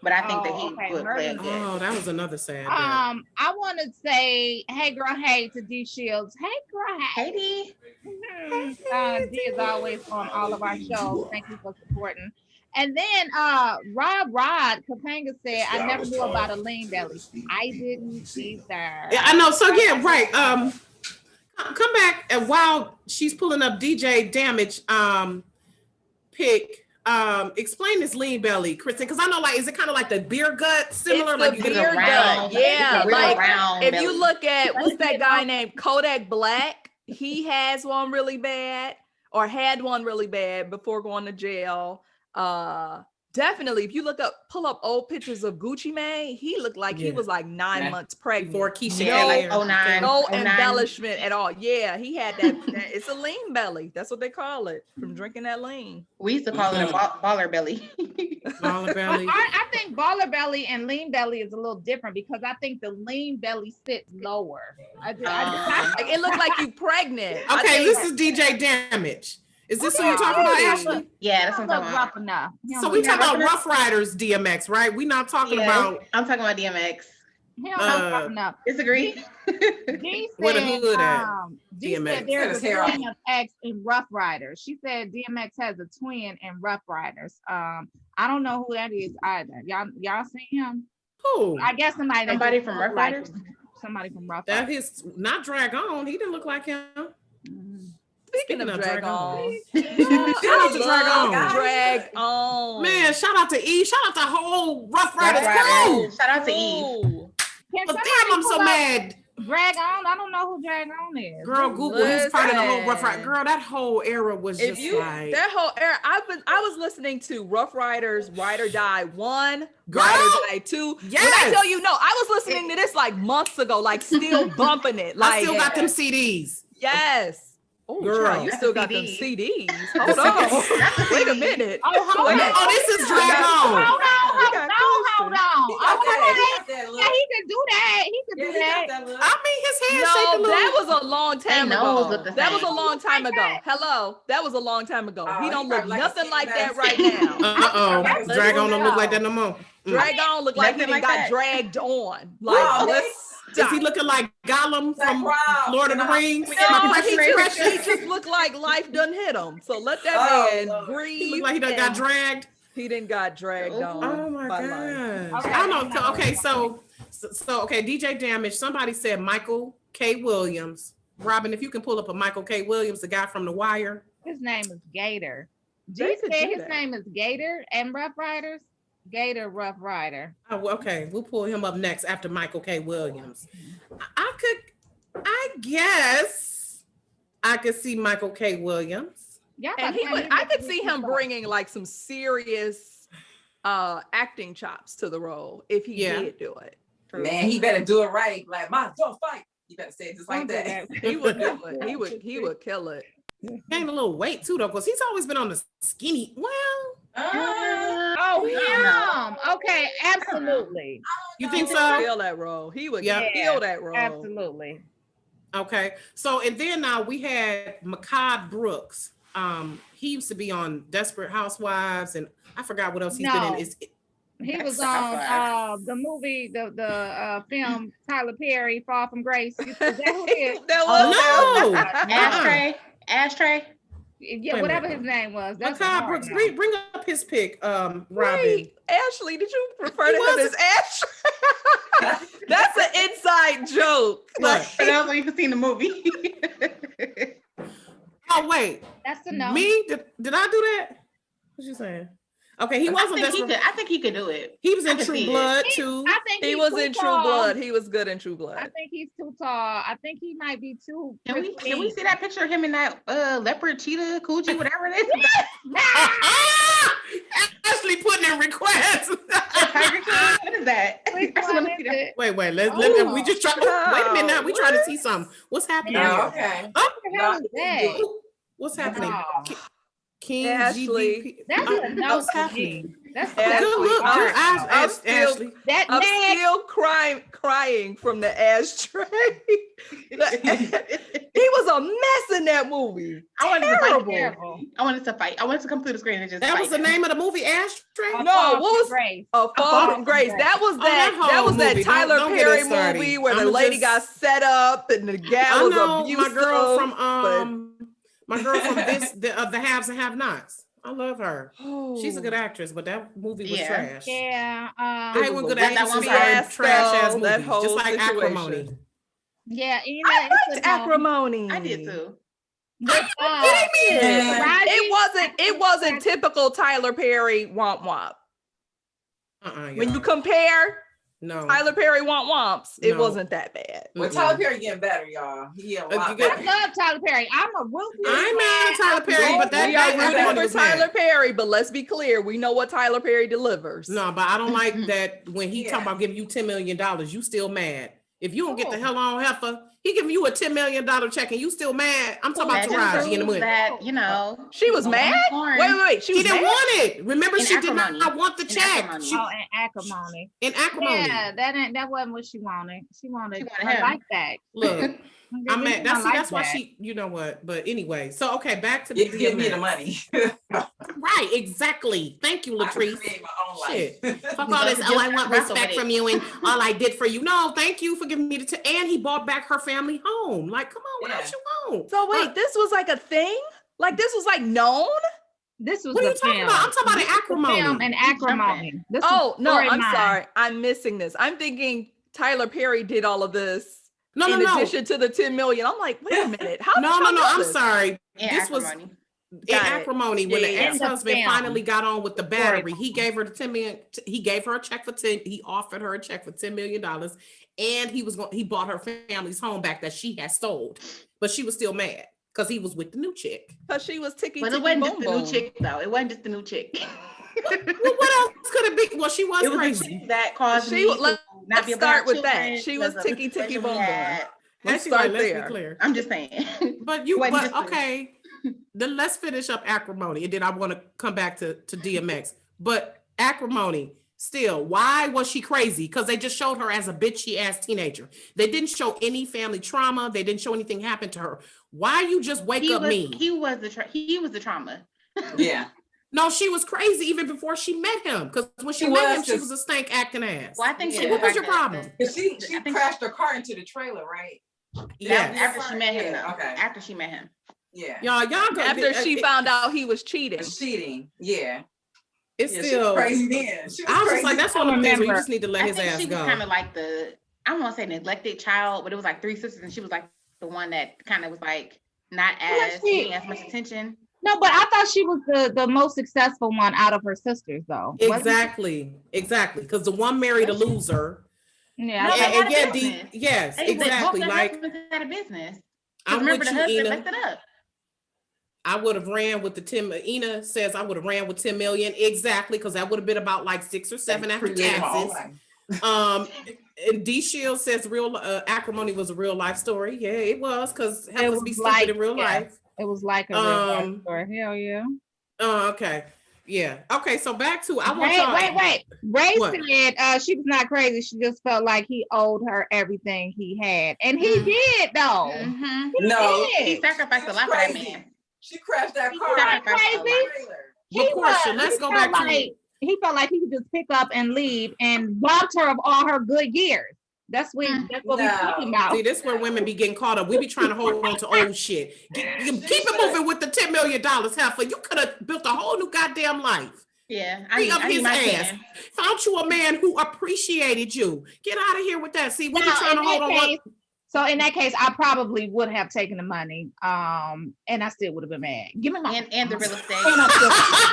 But I think that he would play a good. Oh, that was another sad. death. I want to say, hey girl, hey to D Shields. Hey girl, hey. Hey D. D is always on all of our shows. Thank you for supporting. And then Rod Kapanga said, I never knew about a lean belly. I didn't either. Yeah, I know. So yeah, right. Come back, and while she's pulling up DJ Damage pick. Explain this lean belly, Christen, because I know, like, is it kind of like the beer gut, similar? It's like the you beer gut, yeah. Like if belly. you look at what's that guy named Kodak Black, he has one really bad, or had one really bad before going to jail. Definitely, if you pull up old pictures of Gucci Mane, he looked like he was like 9 months pregnant. Before Keisha Yeah, like Cole. 09. No 09. embellishment at all. Yeah, he had that. It's a lean belly. That's what they call it from drinking that lean. We used to call it a baller belly. Baller belly. I think baller belly and lean belly is a little different because I think the lean belly sits lower. Like, it looked like you pregnant. Okay, this is DJ Damage. Is this who you're talking about, Ashley? Yeah, that's what I'm talking about. Rough enough. So we talking about Rough Riders DMX, right? We're not talking about. I'm talking about DMX. Rough enough. Disagree? D Where the said, hood at? D DMX. said there's His a hair twin of X in Rough Riders. She said DMX has a twin in Rough Riders. I don't know who that is either. Y'all seen him? Who? I guess somebody from Rough Riders? Somebody from Rough That Riders. his not drag on. He didn't look like him. Speaking of drag on, Shout out to Drag On. Drag on. Man, shout out to E. Shout out to whole Rough Riders crew. Shout out to Eve. Ooh. Can But somebody damn, I'm so pull up mad. Drag On? I don't know who Drag On is. Girl, Google. He's part of the whole Rough Rider. Listen. Girl, that whole era was If just you like. that whole era, I was listening to Rough Riders Ride or Die 1, Girl! Ride or Die 2. When I Yes! tell you, no, I was listening to this like months ago, like still bumping it. Like I still got them CDs. yes. Oh, Girl. girl, you still got them CDs. CDs. Hold on. Wait a minute. Oh, this is Drag On. Hold on. He Yeah, he can do that. He can do that. I mean, his hair shaped a No, little. that was a long time They nose ago. look the That was a same. long time ago. Hello, that was a long time ago. Oh, He don't he look probably nothing like like that 69 right now. Uh-oh. Drag On don't look like that no more. Drag On look like he Nothing done like got that. dragged on. Like Wow. let's Is he looking like Gollum from Lord of the Rings? No, My he precious. just looked like life done hit him. So let that man Lord. breathe. He looked like he done got dragged. He didn't got dragged on. Oh my by god! life. I don't know. Okay, so okay, DJ Damage. Somebody said Michael K. Williams. Robin, if you can pull up a Michael K. Williams, the guy from The Wire. His name is Gator. They G could said do his that. name is Gator and Rough Riders. Gator Rough Rider. Oh, well, okay, we'll pull him up next after Michael K. Williams. I guess I could see Michael K. Williams. Yeah, And I could see him bringing like some serious acting chops to the role if he Yeah. did do it. Man, he better do it right. Like, Ma, don't fight. You better say it just like that. He would do it. He would kill it. Gained a little weight too, though, because he's always been on the skinny. Well, Oh, him. Okay, absolutely. you think He so? would kill that role. He would Yeah. kill that role. Absolutely. Okay. So, and then we had Makad Brooks. He used to be on Desperate Housewives, and I forgot what else he's been No. in. He was That's on the movie, the film Tyler Perry, Fall from Grace. Is that who it is? That Oh, was no. Ashtray. Yeah, Wait a whatever minute. his name was. That's Makad Brooks. Bring up his pick, Robin. Wait, Ashley, did you refer to him as Ash? That's an inside joke. What? For those of you who've seen the movie. Oh, wait. That's the no. Me? Did I do that? What you saying? Okay, he wasn't desperate. I think he could do it. He was in True Blood too. I think He was in True Blood. He was good in True Blood. I think he's too tall. I think he might be too. Can we see that picture of him in that leopard, cheetah, coochie, whatever it is? Ashley putting in requests. What is that? Wait. Let's we just try. Wait a minute. Now we trying to see something. What's happening? Oh, okay. What's happening? King Ashley. GDP. That's what's happening. That's good look. Ashley. I'm still crying from the ashtray. He was a mess in that movie. I wanted to fight. I wanted to come through the screen and just. That was the name of the movie, Ashtray. No, what was A Fall from Grace? That was that Tyler Perry movie where the lady got set up and the guy was abusive. My girl from the Haves and Have Nots. I love her. She's a good actress, but that movie was trash. Yeah. I hate when good actresses are trash ass movies, just like Acrimony. Yeah, I liked Acrimony. I did too. It wasn't typical Tyler Perry womp womp. When you compare Tyler Perry womps, it wasn't that bad. Well, Tyler Perry getting better, y'all. I love Tyler Perry. I'm mad at Tyler Perry, but that we are rooting for Tyler Perry. But let's be clear, we know what Tyler Perry delivers. No, but I don't like that when he talking about giving you $10 million, you still mad. If you don't get the hell on, heifer, he giving you a $10 million check and you still mad. I'm talking about Taraji in the movie. That, she was mad. Wait. She didn't want it. Remember, she did not want the check. In Acrimony. In Acrimony. Yeah, that wasn't what she wanted. She wanted her like that. Look. I'm mad. That's why she, you know what? But anyway, so okay, back to the give me the money. Right, exactly. Thank you, Latrice. Shit. Fuck all this. Oh, I want respect from you and all I did for you. No, thank you for giving me the and he bought back her family home. Like, come on, what else you want? So wait, this was like a thing? Like this was like known? This was what are you talking about? I'm talking about an Acrimony. An Acrimony. No, I'm sorry. I'm missing this. I'm thinking Tyler Perry did all of this. In addition to the 10 million. I'm like, wait a minute. How No, I'm sorry. This was in Acrimony when the ex-husband finally got on with the battery. He gave her the 10 million. He gave her a check for 10. He offered her a check for $10 million. And he bought her family's home back that she had sold. But she was still mad because he was with the new chick. Because she was ticky. But it wasn't just the new chick though. It wasn't just the new chick. Well, what else could it be? Well, she was crazy. That caused let's start with that. She was ticky boom boom. Let's start there. Be clear. I'm just saying. But okay. Then let's finish up Acrimony, and then I want to come back to DMX. But Acrimony, still, why was she crazy? Because they just showed her as a bitchy ass teenager. They didn't show any family trauma. They didn't show anything happen to her. Why you just wake up mean? He was the trauma. Yeah. No, she was crazy even before she met him. Because when she met him, she was a stank acting ass. Well, I think what was your problem? She crashed her car into the trailer, right? Yeah. After she met him. Okay. After she met him. Yeah. Y'all go. After she found out he was cheating. Yeah. It's still crazy then. I was just like, that's one of the things where you just need to let his ass go. She was kind of like I don't want to say neglected child, but it was like 3 sisters, and she was like the one that kind of was like not getting as much attention. No, but I thought she was the most successful one out of her sisters, though. Exactly. Because the one married a loser. Yeah. Yes, exactly. Like had a business. I remember the husband messed it up. I would have ran with the 10. Ina says I would have ran with 10 million exactly because that would have been about like 6 or 7 after taxes. And D Shield says Acrimony was a real life story. Yeah, it was because heifers be stupid in real life. It was like a real life story. Hell yeah. Okay. Yeah. Okay. So back to wait. Ray said she was not crazy. She just felt like he owed her everything he had, and he did though. Mm-hmm. He sacrificed a lot for that man. She crashed that car. Crazy. Porsha, let's go back to he felt like he could just pick up and leave and robbed her of all her good years. That's what we're talking about. See, this is where women be getting caught up. We be trying to hold on to old shit. Keep it moving with the $10 million, heifer. You could have built a whole new goddamn life. Yeah, his ass. Found you a man who appreciated you. Get out of here with that. See, we be trying to hold on. So in that case, I probably would have taken the money, and I still would have been mad. Give me my and the real estate.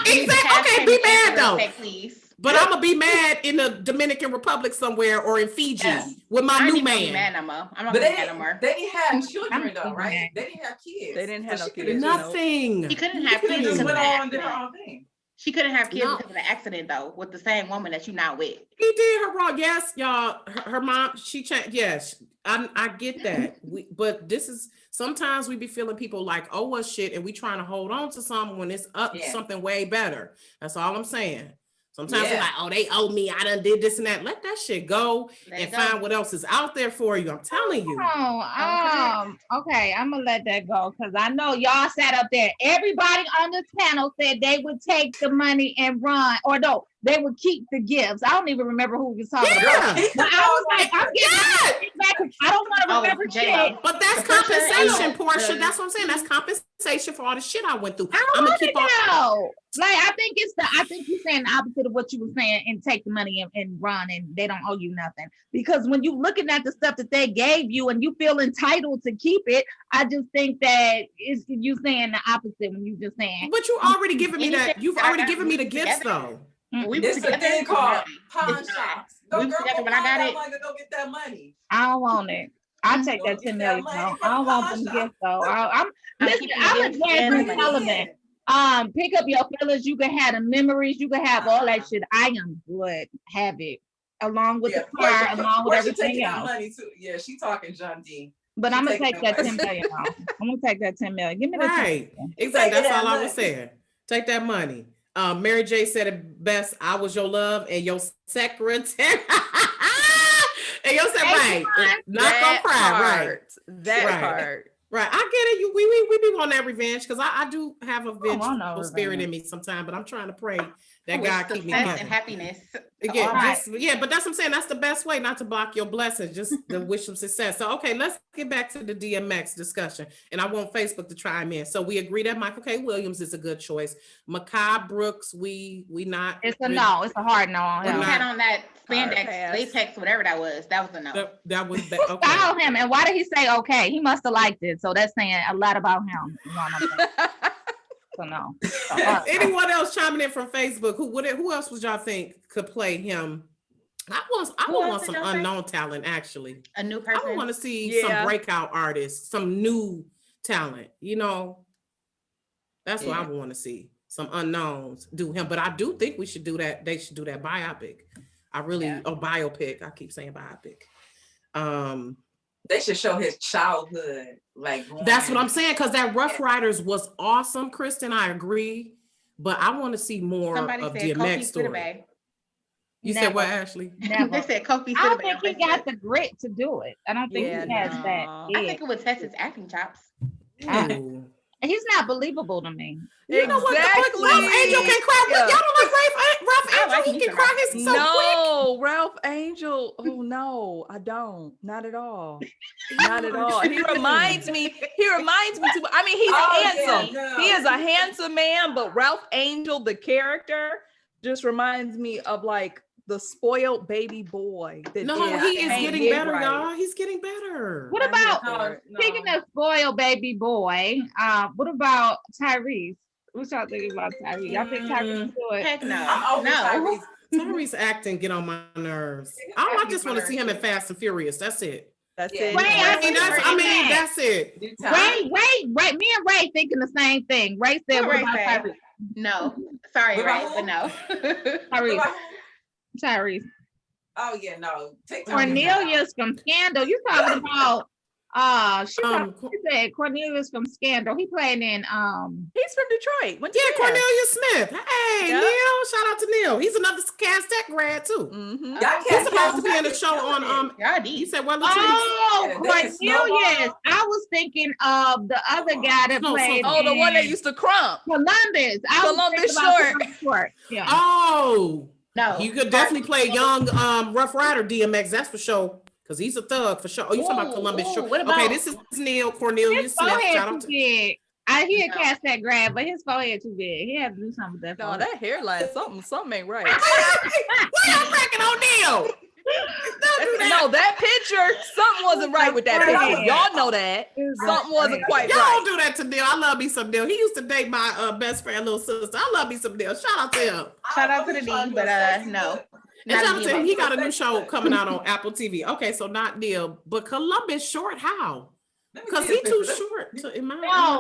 Exactly. Okay, be mad though. Please. But I'm gonna be mad in the Dominican Republic somewhere or in Fiji with my new man. Be mad no more. I'm not But gonna be mad no more. they didn't have children though, right? They didn't have kids. They didn't have no kids. Nothing. She couldn't have kids. Just went on their own thing. She couldn't have kids because of the accident though, with the same woman that you're not with. He did her wrong. Yes, y'all. Her mom, she changed. Yes, I get that. But this is sometimes we be feeling people like, oh, well, shit, and we trying to hold on to something when it's up something way better. That's all I'm saying. Sometimes we're like, oh, they owe me. I done did this and that. Let that shit go and find what else is out there for you. I'm telling you. Okay, I'm gonna let that go because I know y'all sat up there. Everybody on this panel said they would take the money and run, or no, they would keep the gifts. I don't even remember who was talking about. But I was like, I'm getting back. I don't want to remember shit. But that's compensation, Porsha. That's what I'm saying. That's compensation for all the shit I went through. I'm gonna keep on. Like I think you're saying the opposite of what you were saying and take the money and run and they don't owe you nothing. Because when you're looking at the stuff that they gave you and you feel entitled to keep it, I just think that it's you saying the opposite when you just saying. But you already given me that. You've already given me the gifts though. It's a thing called pawn shops. Go girl, when I got it. Go get that money. I don't want it. I'll take that 10 million. I don't want them gifts though. I'm Jasmine Sullivan. Pick up your feelings. You can have the memories. You can have all that shit. I am good. Have it along with the car, along with everything else. Money too. Yeah, she talking John D. But I'm gonna take that 10 million. I'm gonna take that 10 million. Give me the 10 million. Exactly. That's all I was saying. Take that money. Mary J said it best. I was your love and your secretary. And you said right. Not gonna cry. Right. That part. Right, I get it. We be on that revenge because I do have a vengeful spirit in me sometimes, but I'm trying to pray that God keep me together. And happiness. Yeah, but that's what I'm saying. That's the best way not to block your blessings, just to wish them success. So okay, let's get back to the DMX discussion, and I want Facebook to chime in. So we agree that Michael K. Williams is a good choice. Makai Brooks, we not. It's a no. It's a hard no on him. He had on that spandex, latex, whatever that was. That was a no. That was okay. Style him, and why did he say okay? He must have liked it, so that's saying a lot about him. You know what I'm saying? So no. Anyone else chiming in from Facebook? Who else would y'all think could play him? I would want some unknown talent, actually. A new person. I want to see some breakout artists, some new talent. You know, that's what I want to see. Some unknowns do him, but I do think we should do that. They should do that biopic. Biopic. I keep saying biopic. They should show his childhood. That's what I'm saying, because that Rough Riders was awesome, Christen. I agree, but I want to see more of DMX story. You said what, Ashley? Never. They said Kofi. I don't think he got the grit to do it. I don't think he has that. I think it would test his acting chops. He's not believable to me. You know what? Ralph Angel can cry. Y'all don't like Ralph Angel? He can cry his so quick. Ralph Angel. Oh no, I don't. Not at all. Not at all. He reminds me too. I mean, he's handsome. He is a handsome man, but Ralph Angel, the character, just reminds me of like the spoiled baby boy. He is getting better, y'all. He's getting better. What about speaking of spoiled baby boy? What about Tyrese? What y'all think about Tyrese? Y'all think Tyrese do it? Heck no. Tyrese acting get on my nerves. I just want to see him in Fast and Furious. That's it. That's it. That's it. Ray. Me and Ray thinking the same thing. Ray said, "What about Tyrese?" No, sorry, Ray, but no. Tyrese. Oh yeah, no. Cornelius from Scandal. You talking about? She said Cornelius from Scandal. He playing in He's from Detroit. Cornelius Smith. Hey, Neil. Shout out to Neil. He's another Cass Tech grad too. Mm-hmm. He's supposed to be in the show on You said what? Cornelius. I was thinking of the other guy that played. The one that used to crump. Columbus. Columbus Short. Yeah. Oh. No. You could definitely play young Rough Rider DMX. That's for sure. Because he's a thug for sure. Oh, you talking about Columbus Short? Okay, this is Neil Cornelius Smith. Shout out to I hear Cass that grab, but his forehead too big. He had to do something with that. No, that hairline, something ain't right. What y'all cracking on Neil? No, that picture, something wasn't right with that picture. Y'all know that. Something wasn't quite Y'all right. don't do that to Neil. I love me some Neil. He used to date my best friend, little sister. I love me some Neil. Shout out to him. Shout out to the D, but no. And shout out to him. He got a new show coming out on Apple TV. Okay, so not Neil, but Columbus Short. How? Because he too short. No,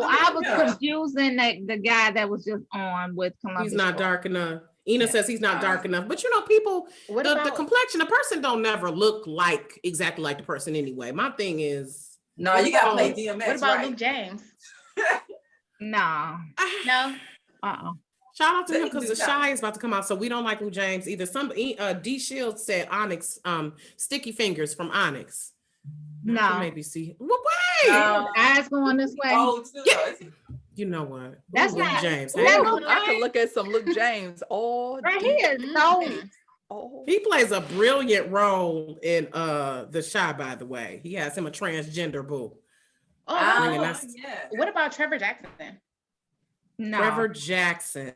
I was confusing the guy that was just on with Columbus. He's not dark enough. Ina says he's not dark enough. But you know, people, the complexion, the person don't never look like exactly like the person anyway. My thing is, no, you gotta play DMX. What about Luke James? No. No. Shout out to him because The Shy is about to come out, so we don't like Luke James either. Some D Shields said Onyx, Sticky Fingers from Onyx. No. Maybe see. Well, wait. Eyes going this way. Oh, you know what? That's Luke not James. I could look at some Luke James all right here. No. He plays a brilliant role in The Shy, by the way. He has him a transgender boo. What about Trevor Jackson? No. Trevor Jackson.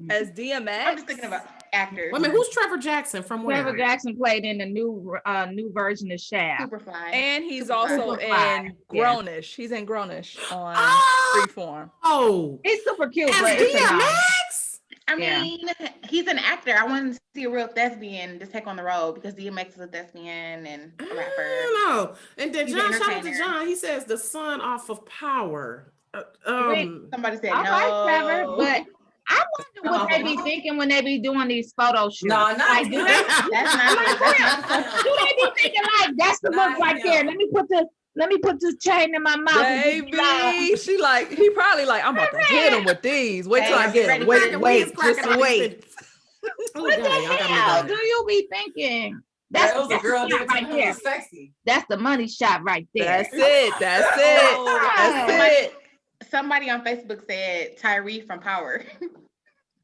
As DMX? I'm just thinking about actors. Wait a minute, who's Trevor Jackson from where? Trevor Jackson played in the new version of Shaft. Superfly. And he's also in Grownish. He's in Grownish on Freeform. Oh. He's super cute. As but DMX? I mean, he's an actor. I wanted to see a real thespian just take on the role because DMX is a thespian and a rapper. No. And then John, shout out to John. He says the son off of Power. Somebody said all no. right, Trevor, but I wonder what they be thinking when they be doing these photo shoots. No, not like, do they, that's not do they be thinking like that's the look right there? Let me put this chain in my mouth. Baby, she like, he probably like, I'm about to hit him with these. Wait till I get him. Wait, just wait. What the hell do you be thinking? That's the girl right there. Sexy. That's the money shot right there. That's it. That's it. Somebody on Facebook said Tyree from Power.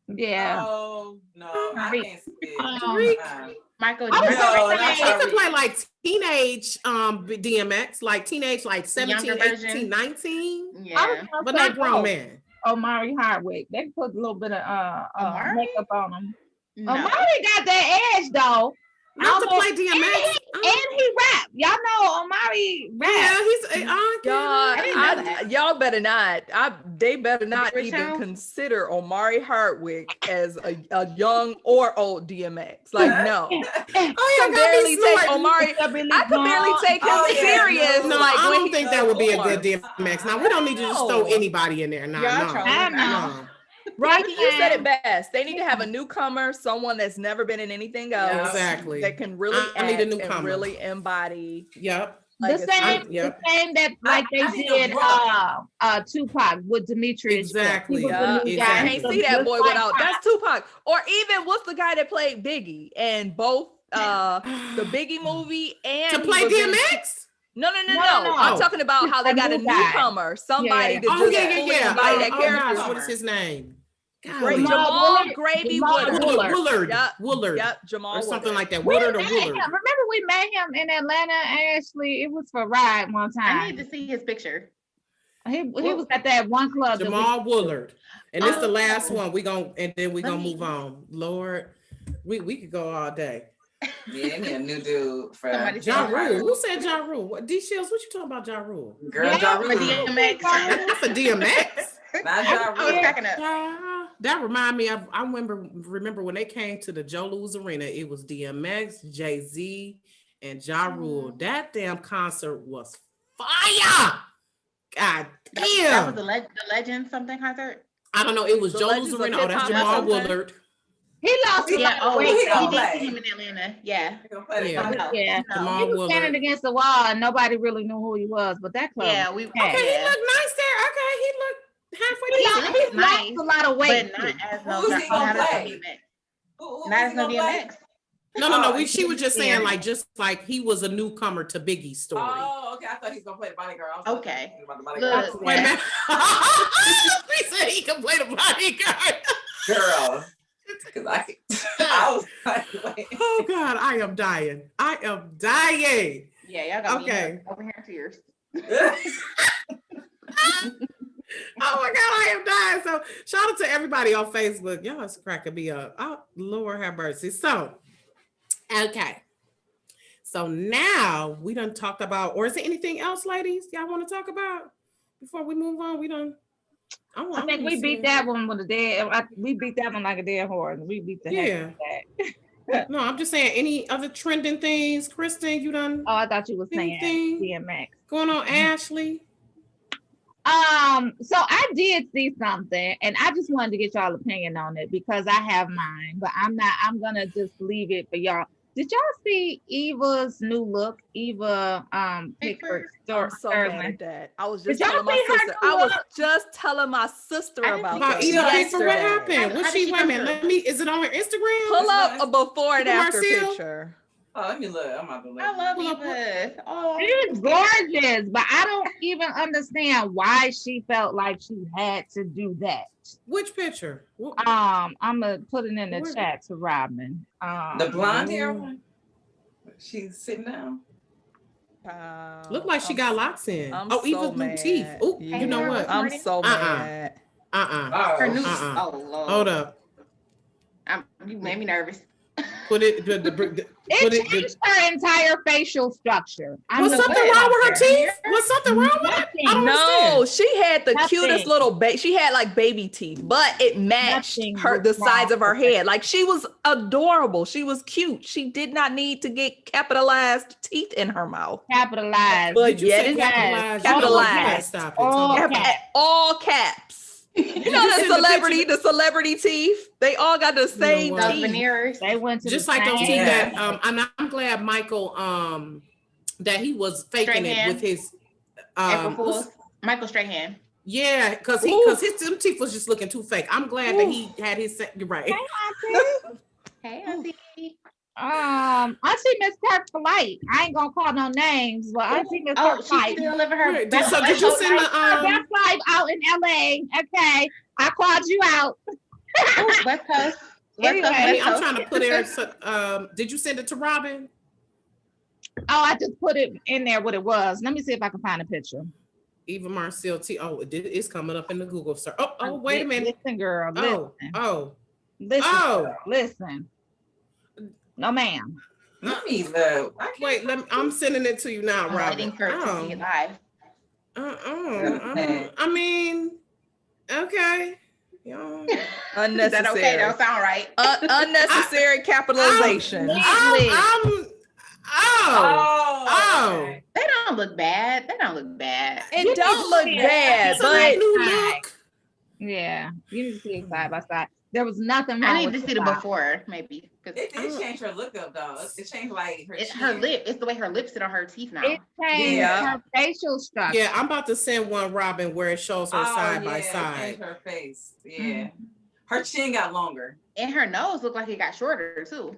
Yeah. Oh no, I can't see it. Michael. He could play like teenage DMX, like teenage, like 17, 18, 19. Yeah, but not grown man. Omari Hardwick. They put a little bit of makeup on him. No. Omari got that edge though. Not to play DMX. And he rap. Y'all know Omari rap. Yeah, he's y'all better not. They better not even consider Omari Hardwick as a young or old DMX. Like no. I can barely take Omari. I can barely take him serious. No, like, I don't think that would be a good DMX. Now we don't need to just throw anybody in there. No. Right, you said it best. They need to have a newcomer, someone that's never been in anything else. Exactly. That can really need a newcomer. and really embody. Yep. The same that like they did Tupac with Demetrius. Exactly. I can't see that boy without that's Tupac. Or even what's the guy that played Biggie and both the Biggie movie and to play DMX? No. I'm talking about how they got a newcomer, somebody to just embody that character. What is his name? Jamal Gravy Woolard. Yep, Jamal or something Woolard. like that. Woolard or Woolard. Remember we met him in Atlanta, Ashley. It was for Ride one time. I need to see his picture. He was at that one club. Jamal Woolard. And this is the last one. We're gonna move on. Lord, we could go all day. Yeah, he a new dude for Ja Rule. Who said Ja Rule? What D Shields? What you talking about Ja Rule? Girl, Ja Rule. DMX. That's a DMX. Not Ja Rule. That remind me of I remember when they came to the Joe Louis Arena, it was DMX, Jay-Z, and Ja Rule. That damn concert was fire. God damn. That was the Legend something concert. I don't know. It was Joe Louis Arena. Oh, that's Jamal Woolard. He lost a lot of weight. He did see him in Atlanta. Yeah. He was standing against the wall and nobody really knew who he was, but that club. Yeah, he looked nice there. Okay, he looked halfway decent. He lost a lot of weight. But not as no DMX. No. She was just saying like he was a newcomer to Biggie's story. Oh, okay. I thought he was gonna play the bodyguard. Okay. Look, wait a minute. He said he can play the bodyguard. Girl. Because I was like, wait. Oh God, I am dying. Yeah, y'all got me over here in tears. Oh my God, I am dying. So shout out to everybody on Facebook. Y'all is cracking me up. Oh, Lord have mercy. So, okay. So now we done talked about, or is there anything else, ladies, y'all want to talk about before we move on? I think we beat that one with a dead. We beat that one like a dead horse. We beat the heck out of that. No, I'm just saying, any other trending things, Christen? You done? Oh, I thought you were saying DMX. Going on, Ashley? So I did see something, and I just wanted to get y'all opinion on it because I have mine, but I'm gonna just leave it for y'all. Did y'all see Eva's new look? Eva Pickford. I'm so mad at that. I was just Did y'all telling my see her sister. new I was look? just telling my sister about that. Eva Pickford, what happened? How What's did she she wait a come minute? through? Is it on her Instagram? Pull up a before and after Marcel? picture. Oh, let me look. I'm about to look. I love Eva. Oh, She's gorgeous, but I don't even understand why she felt like she had to do that. Which picture? I'm gonna put it in the Where? chat to Robin. The blonde hair one. She's sitting down. Look like she got locks in. I'm Eva's new teeth. Oh, Yeah. you know what? I'm so mad. her new. Oh. Oh Lord. Hold up. You made me nervous. Put it. It changed her entire facial structure. Was something wrong with her teeth? Was something wrong with it? I don't No, understand. she had the Nothing. cutest little baby. She had like baby teeth, but it matched Nothing the was size wrong of her with it. head. Like she was adorable. She was cute. She did not need to get capitalized teeth in her mouth. Capitalized. But Did you yet say it's capitalized? capitalized. Stop it. All Tell me. caps. All caps. You know the celebrity teeth. They all got the same what? teeth. Veneers. They went to Just the like those same- teeth that I'm glad Michael that he was faking it with his April Fools. Michael Strahan. yeah, because his them teeth was just looking too fake. I'm glad that he had his you're right. Hey, Auntie. Auntie Miss Kirk Polite. I ain't gonna call no names, but Auntie Miss Kirk She's Polite. still living her Did best you life. send the Her best life out in LA. Okay, I called you out. West Coast. Anyway, I'm trying to put it. Did you send it to Robin? Oh, I just put it in there what it was. Let me see if I can find a picture. Eva Marcel T. Oh, it's coming up in the Google search. Oh, wait a minute. Listen, girl. Listen. Listen. No, ma'am. Let me look. Wait, I'm sending it to you now, I'm Robin. waiting for it to see it live. I mean, okay. Unnecessary. Is that okay? That don't sound right. Unnecessary capitalization. Okay. They don't look bad. It don't look bad, It's a but new look. Yeah, you need to see it side by side. There was nothing wrong I need with to see the side. before, maybe. It did change her look up though. It changed like her. It's her lip. It's the way her lips sit on her teeth now. It changed Yeah. her facial structure. Yeah, I'm about to send one, Robin, where it shows her side by It side. changed her face. Yeah. Her chin got longer. And her nose looked like it got shorter too.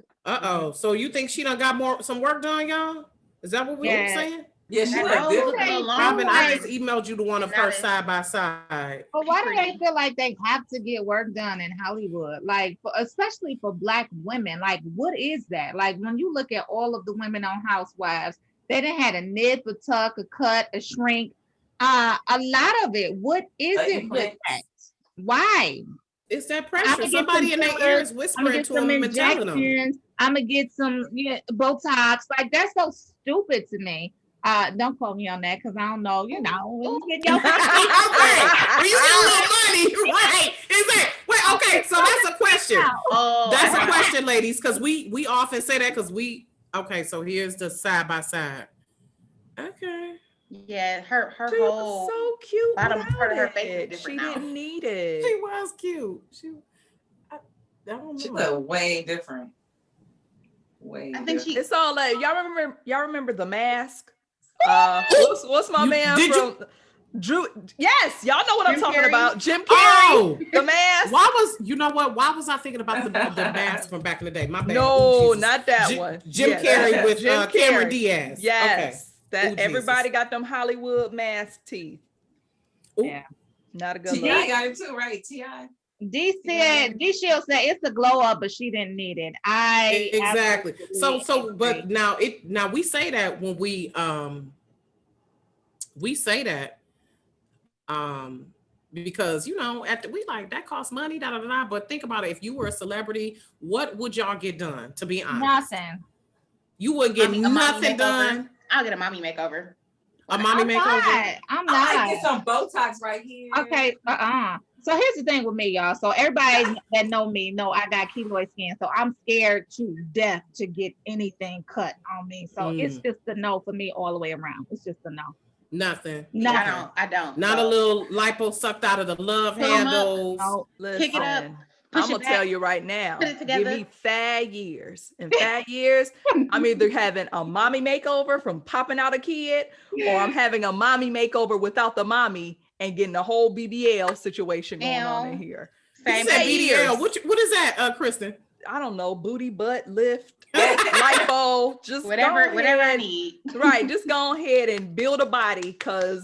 So you think she done got some work done, y'all? Is that what we were saying? Yeah, she That looked nose different. looked a long Robin, I way. just emailed you the one of her side by side. But why do they feel like they have to get work done in Hollywood? Like, especially for Black women, like, what is that? Like, when you look at all of the women on Housewives, they done had a knit, a tuck, a cut, a shrink. A lot of it. What is it with that? Why? It's that pressure. Somebody in their ear is whispering to them and telling them. I'm gonna get some Botox. Like, that's so stupid to me. Don't quote me on that because I don't know. You know, when you get your When you get a little money, right? Wait, okay. So that's a question. That's a question, ladies, because we often say that because okay. So here's the side by side. Okay. Yeah, her she whole was so cute. bottom part of her without face is it. different She now. didn't need it. She was cute. I don't know. She looked way different. Way I think different. It's all like y'all remember The Mask? What's my man from Drew? Yes, y'all know what I'm talking about. Jim Carrey. The Mask. Why was I thinking about the mask from back in the day? My bad. No, not that one. Jim Carrey with Cameron Diaz. Yes. Okay. Everybody got them Hollywood mask teeth. Yeah. Not a good look. T.I. got it too, right? T.I. D Shield said it's a glow up, but she didn't need it. Exactly. But now we say that when we say that because we like that costs money, but think about it. If you were a celebrity, what would y'all get done? To be honest, nothing. You wouldn't get nothing done. I'll get a mommy makeover. A mommy makeover? I'm I not. might get some Botox right here. Okay, So here's the thing with me, y'all. So everybody that know me know I got keloid skin. So I'm scared to death to get anything cut on me. So it's just a no for me all the way around. It's just a no. Nothing. I don't. Not a little lipo sucked out of the love handles. No. Pick it up. I'm gonna tell you right now. Give me 5 years. In 5 years, I'm either having a mommy makeover from popping out a kid, or I'm having a mommy makeover without the mommy and getting the whole BBL situation going on in here. You said BBL. What is that, Christen? I don't know. Booty, butt, lift, lipo, just whatever I need. Right, just go ahead and build a body, because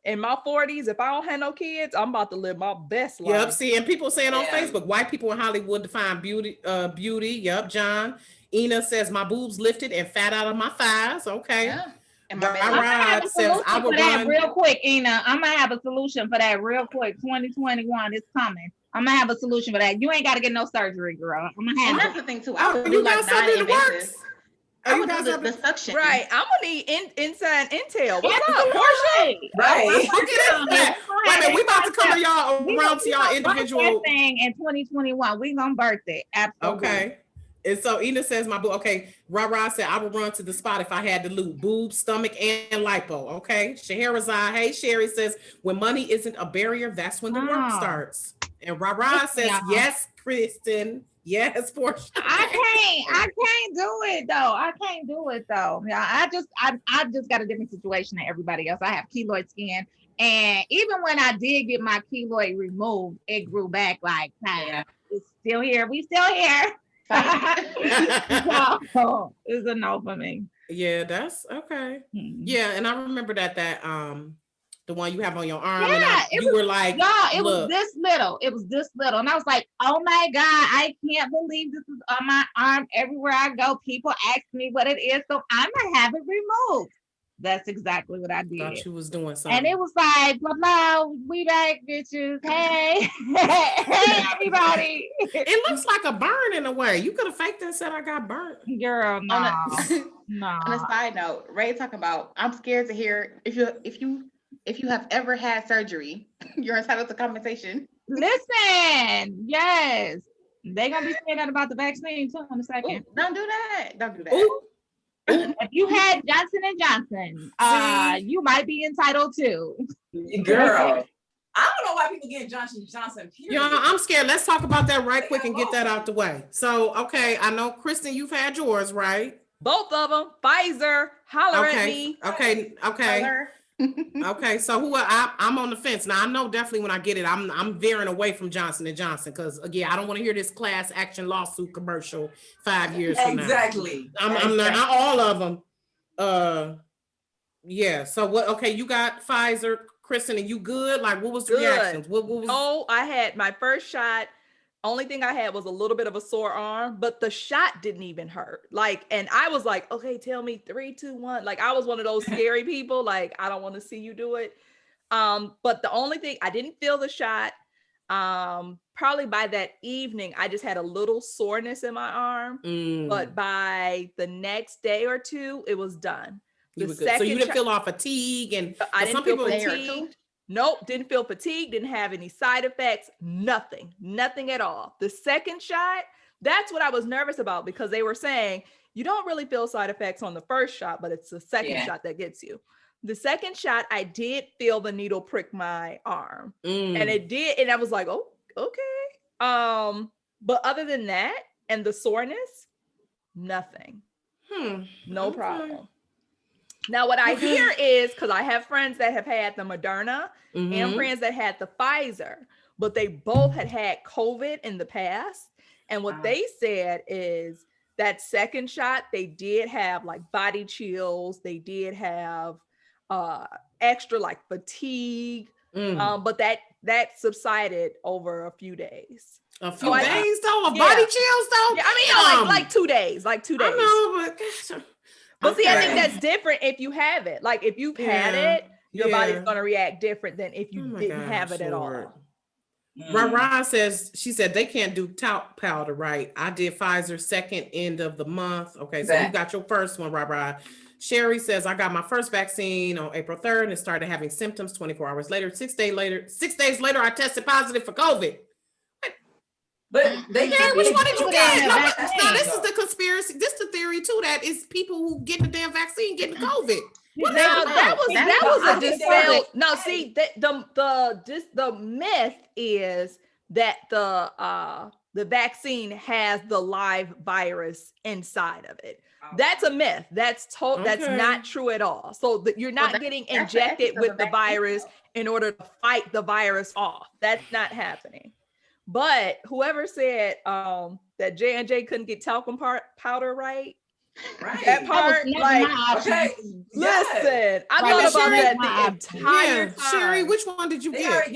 in my 40s, if I don't have no kids, I'm about to live my best life. Yep. See, and people saying on Facebook, white people in Hollywood define beauty. Yep. John. Ina says my boobs lifted and fat out of my thighs. Okay. Yeah. And my rod says I will run real quick, Ina. I'm gonna have a solution for that real quick. 2021 is coming. I'm gonna have a solution for that. You ain't gotta get no surgery, girl. I'm gonna have. And that's the thing too. I would do like non-invasive. I would do the suction. Right. I'm gonna need inside intel. What's up, Porsha? Right. Wait a minute, we about to come to y'all around to y'all individual thing in 2021. We gonna birth it. Absolutely. Okay. And so Ina says my boob. Okay. Ra said I would run to the spot if I had to loot boob, stomach, and lipo. Okay. Scheherazade, hey Sherry says when money isn't a barrier, that's when the work starts. And Ra says yes, Christen. Yes, Porsha. I can't do it though. Yeah, I just got a different situation than everybody else. I have keloid skin, and even when I did get my keloid removed, it grew back like it's still here. We still here. So, it's a no for me. Yeah, that's okay. Yeah, and I remember that the one you have on your arm, and were like, it was this little. It was this little. And I was like, oh my God, I can't believe this is on my arm. Everywhere I go, people ask me what it is. So I'm going to have it removed. That's exactly what I did. Thought you was doing something. And it was like, blah, blah, we back, bitches. Hey, hey, everybody. It looks like a burn in a way. You could have faked and said I got burnt. Girl, no. No. On a side note, Ray talking about, I'm scared to hear if you have ever had surgery, you're entitled to compensation. Listen, yes. They're going to be saying that about the vaccine too in a second. Ooh, don't do that. Ooh. If you had Johnson & Johnson, you might be entitled to. Girl, I don't know why people get Johnson & Johnson. Yeah, I'm scared. Let's talk about that right quick and get that out the way. So, okay, I know, Christen, you've had yours, right? Both of them. Pfizer. Holler at me. Okay. Okay, so I'm on the fence now. I know definitely when I get it, I'm veering away from Johnson & Johnson because again, I don't want to hear this class action lawsuit commercial 5 years from now. Exactly. I'm not all of them. Yeah. So what? Okay, you got Pfizer, Christen, and you good? Like, what was the reactions? What was? Oh, I had my first shot. Only thing I had was a little bit of a sore arm, but the shot didn't even hurt. Like, and I was like, okay, tell me 3, 2, 1. Like, I was one of those scary people. Like, I don't want to see you do it. But the only thing, I didn't feel the shot. Probably by that evening, I just had a little soreness in my arm. But by the next day or two, it was done. So you didn't feel all fatigue and I didn't feel fatigued. Nope, didn't feel fatigued, didn't have any side effects, nothing at all. The second shot, that's what I was nervous about because they were saying, you don't really feel side effects on the first shot, but it's the second shot that gets you. The second shot, I did feel the needle prick my arm and it did. And I was like, oh, okay. But other than that and the soreness, nothing, no problem. Now, what I hear is, because I have friends that have had the Moderna and friends that had the Pfizer, but they both had COVID in the past. And what they said is that second shot, they did have like body chills. They did have extra like fatigue, but that subsided over a few days. A few days though? Body chills though? Yeah, I mean, like 2 days, I know, but... But see, I think that's different if you have it. Like if you've had it, your body's going to react different than if you didn't have it at all. Rara says, she said they can't do talc powder right. I did Pfizer second end of the month. Okay, so you got your first one, Rara. Sherry says, I got my first vaccine on April 3rd and started having symptoms 24 hours later. 6 days later, I tested positive for COVID. But they which one did you get? No, this is the conspiracy. This is the theory too, that is people who get the damn vaccine getting COVID. Now that was a dispel. No, see, the myth is that the vaccine has the live virus inside of it. That's a myth. That's not true at all. So you're not getting injected with the virus in order to fight the virus off. That's not happening. But whoever said that J&J couldn't get talcum powder right, that part, listen, I thought about that the entire time. Sherry, which one did you get?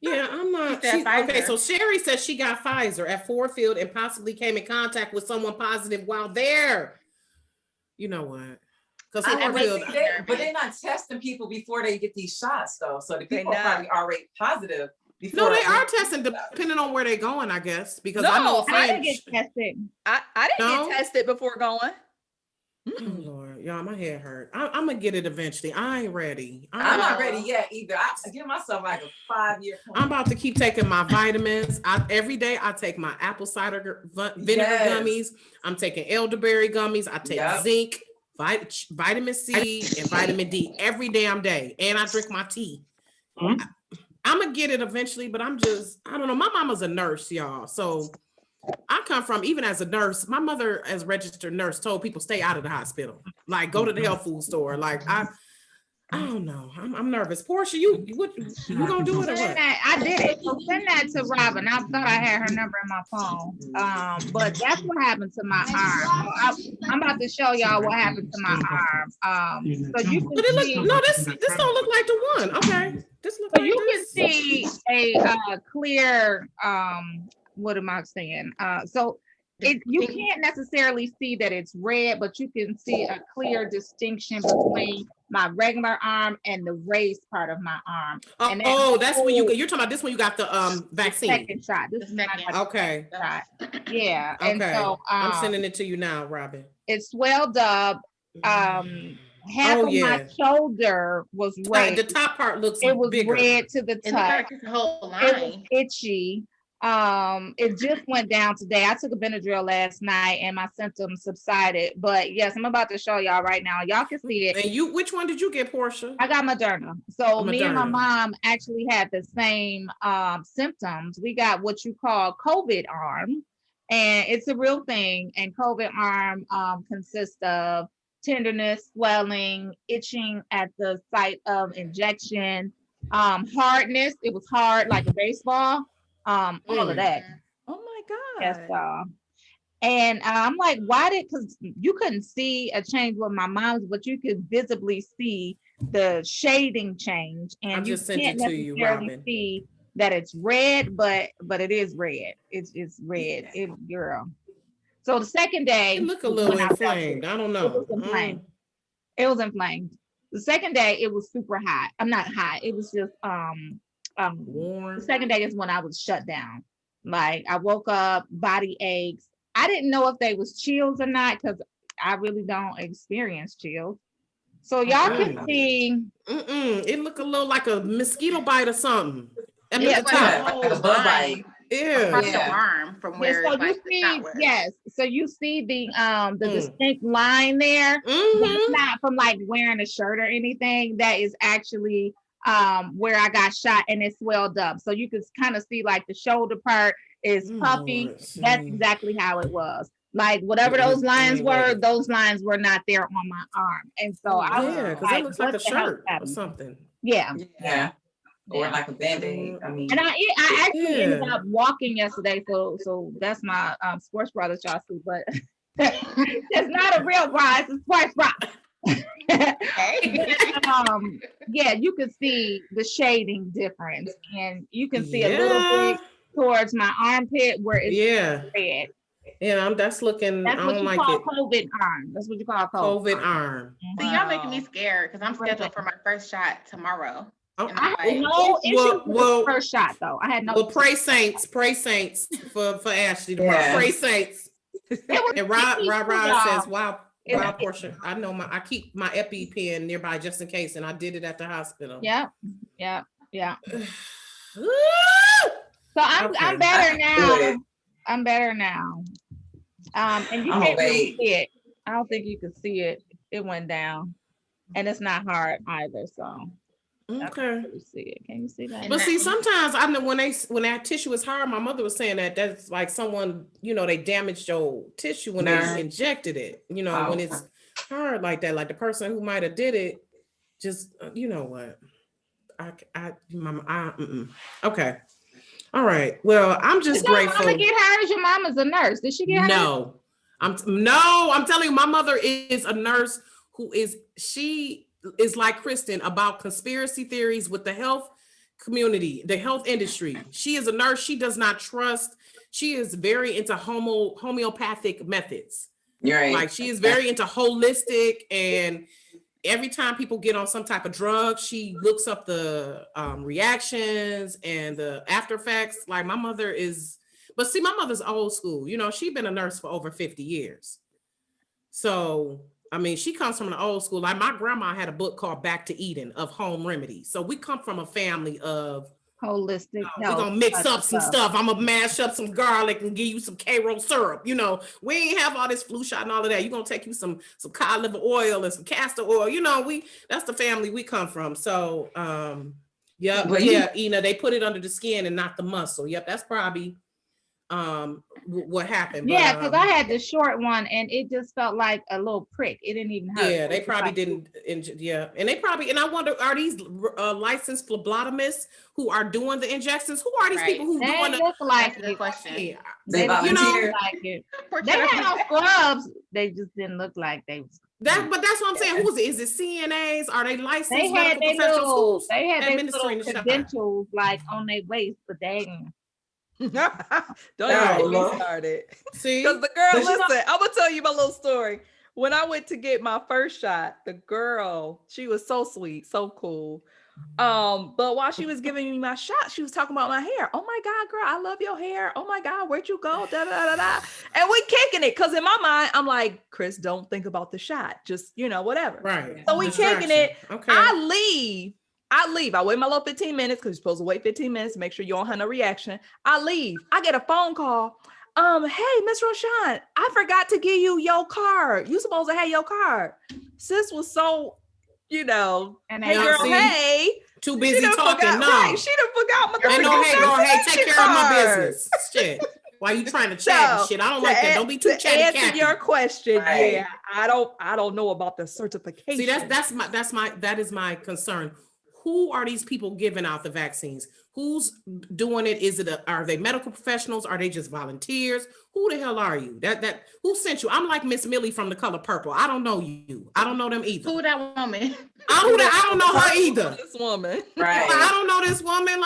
I'm not. Okay, so Sherry says she got Pfizer at Ford Field and possibly came in contact with someone positive while there. You know what? But they're not testing people before they get these shots, though. So the people are probably already positive. No, they are testing depending on where they're going, I guess. Because I didn't get tested. I didn't get tested before going. Oh Lord, y'all, my head hurt. I'm gonna get it eventually. I ain't ready. I'm not ready yet either. I give myself like a 5-year plan. I'm about to keep taking my vitamins. Every day I take my apple cider vinegar gummies. I'm taking elderberry gummies. I take zinc, vitamin C, and vitamin D every damn day. And I drink my tea. I'm gonna get it eventually, but I don't know. My mama's a nurse, y'all. So I come from, even as a nurse, my mother as a registered nurse told people stay out of the hospital. Like go to the health food store. Like I don't know. I'm nervous. Porsha, you gonna do it or what? I did it. So send that to Robin. I thought I had her number in my phone. But that's what happened to my arm. I'm about to show y'all what happened to my arm. So you can see. This don't look like the one. Okay. So you can see a clear. What am I saying? So you can't necessarily see that it's red, but you can see a clear distinction between my regular arm and the raised part of my arm. That's when you're talking about this one. You got the vaccine. Second shot. This is my okay. Shot. Yeah. Okay. And so I'm sending it to you now, Robin. It swelled up. Half of my shoulder was red. The top part looks bigger. Red to the top. The whole line. It was itchy. It just went down today. I took a Benadryl last night and my symptoms subsided. But yes, I'm about to show y'all right now. Y'all can see it. And which one did you get, Porsha? I got Moderna. So me and my mom actually had the same symptoms. We got what you call COVID arm, and it's a real thing. And COVID arm consists of tenderness, swelling, itching at the site of injection, hardness. It was hard like a baseball. All of that. Oh my God. Yes, and I'm like, because you couldn't see a change with my mom's, but you could visibly see the shading change. And you can't necessarily see that it's red, but it is red. It's red. Girl. So the second day, it looked a little inflamed. I don't know. It was inflamed. It was inflamed. The second day, it was super hot. I'm not hot. It was just warm. The second day is when I was shut down. Like I woke up, body aches. I didn't know if they was chills or not because I really don't experience chills. So y'all can see. It looked a little like a mosquito bite or something. Like a bug bite. Across the arm from where so you see, so you see the distinct line there. That's not from like wearing a shirt or anything. That is actually where I got shot and it swelled up. So you can kind of see like the shoulder part is puffy. That's exactly how it was. Like whatever those lines were not there on my arm. And so I was because it looks like a shirt or something. Yeah. Or like a band-aid. I mean, and I actually ended up walking yesterday, so that's my sports bra that y'all see, but it's not a real bra, it's a sports bra. You can see the shading difference, and you can see a little bit towards my armpit where it's red. Yeah, that's looking. That's what you call COVID arm. That's what you call COVID arm. So y'all making me scared because I'm scheduled for my first shot tomorrow. Oh, I had no issue with the first shot though. I had no. Well, pray saints for Ashley tomorrow. Pray saints. And Rod says, "Wow, Porsha. I know I keep my EpiPen nearby just in case, and I did it at the hospital." Yeah. So I'm better now. I'm better now. And you can't really see it. I don't think you can see it. It went down, and it's not hard either. So. Okay. See it. Can you see that? But see, sometimes I know when that tissue is hard, my mother was saying that's like someone, they damaged your tissue when they injected it. When it's hard like that, like the person who might have did it, just you know what? Okay. All right. Well, I'm just grateful. Did your mama get hired? Your mama's a nurse. Did she get hired? No. I'm telling you, my mother is a nurse she is like Christen about conspiracy theories with the health community, the health industry. She is a nurse. She does not trust. She is very into homeopathic methods. Right. Like she is very into holistic, and every time people get on some type of drug, she looks up the reactions and the after effects. Like my mother is, but see, my mother's old school. She's been a nurse for over 50 years. So I mean, she comes from an old school. Like my grandma had a book called Back to Eden of home remedies. So we come from a family of holistic. We're gonna mix up some stuff. I'm gonna mash up some garlic and give you some K-roll syrup. We ain't have all this flu shot and all of that. You're gonna take you some cod liver oil and some castor oil. That's the family we come from. So Ina, they put it under the skin and not the muscle. Yep, that's probably what happened. Yeah, because I had the short one and it just felt like a little prick. It didn't even hurt. Yeah, they probably didn't. And they probably, and I wonder, are these licensed phlebotomists who are doing the injections? Who are these people who doing the? Look like That's a good question. Yeah. They volunteer. Like it. They had on scrubs. They just didn't look like they was. But that's what I'm saying. Who is it? Is it CNAs? Are they licensed? They had their little credentials like on their waist, but they ain't. Don't even get me started. See, because the girl, listen, I'm gonna tell you my little story. When I went to get my first shot, the girl, she was so sweet, so cool. But while she was giving me my shot, she was talking about my hair. Oh my God, girl, I love your hair. Oh my God, where'd you go? Da, da, da, da. And we kicking it because in my mind, I'm like, Chris, don't think about the shot. Just, whatever. Right. So we kicking it. Okay. I leave. I wait my little 15 minutes because you're supposed to wait 15 minutes to make sure you don't have no reaction. I leave. I get a phone call. Hey, Miss Rochon, I forgot to give you your card. You supposed to have your card. Sis was so, and hey girl, hey. Too busy talking. Right. She done forgot my hey, take care of my business. Shit. Why you trying to chat and shit? I don't like that. Don't be too chatty. To answer your question, yeah, I don't know about the certification. See, that is my concern. Who are these people giving out the vaccines? Who's doing it? Are they medical professionals? Are they just volunteers? Who the hell are you? Who sent you? I'm like Miss Millie from The Color Purple. I don't know you. I don't know them either. Who that woman? I don't know her either. This woman, right? I don't know this woman.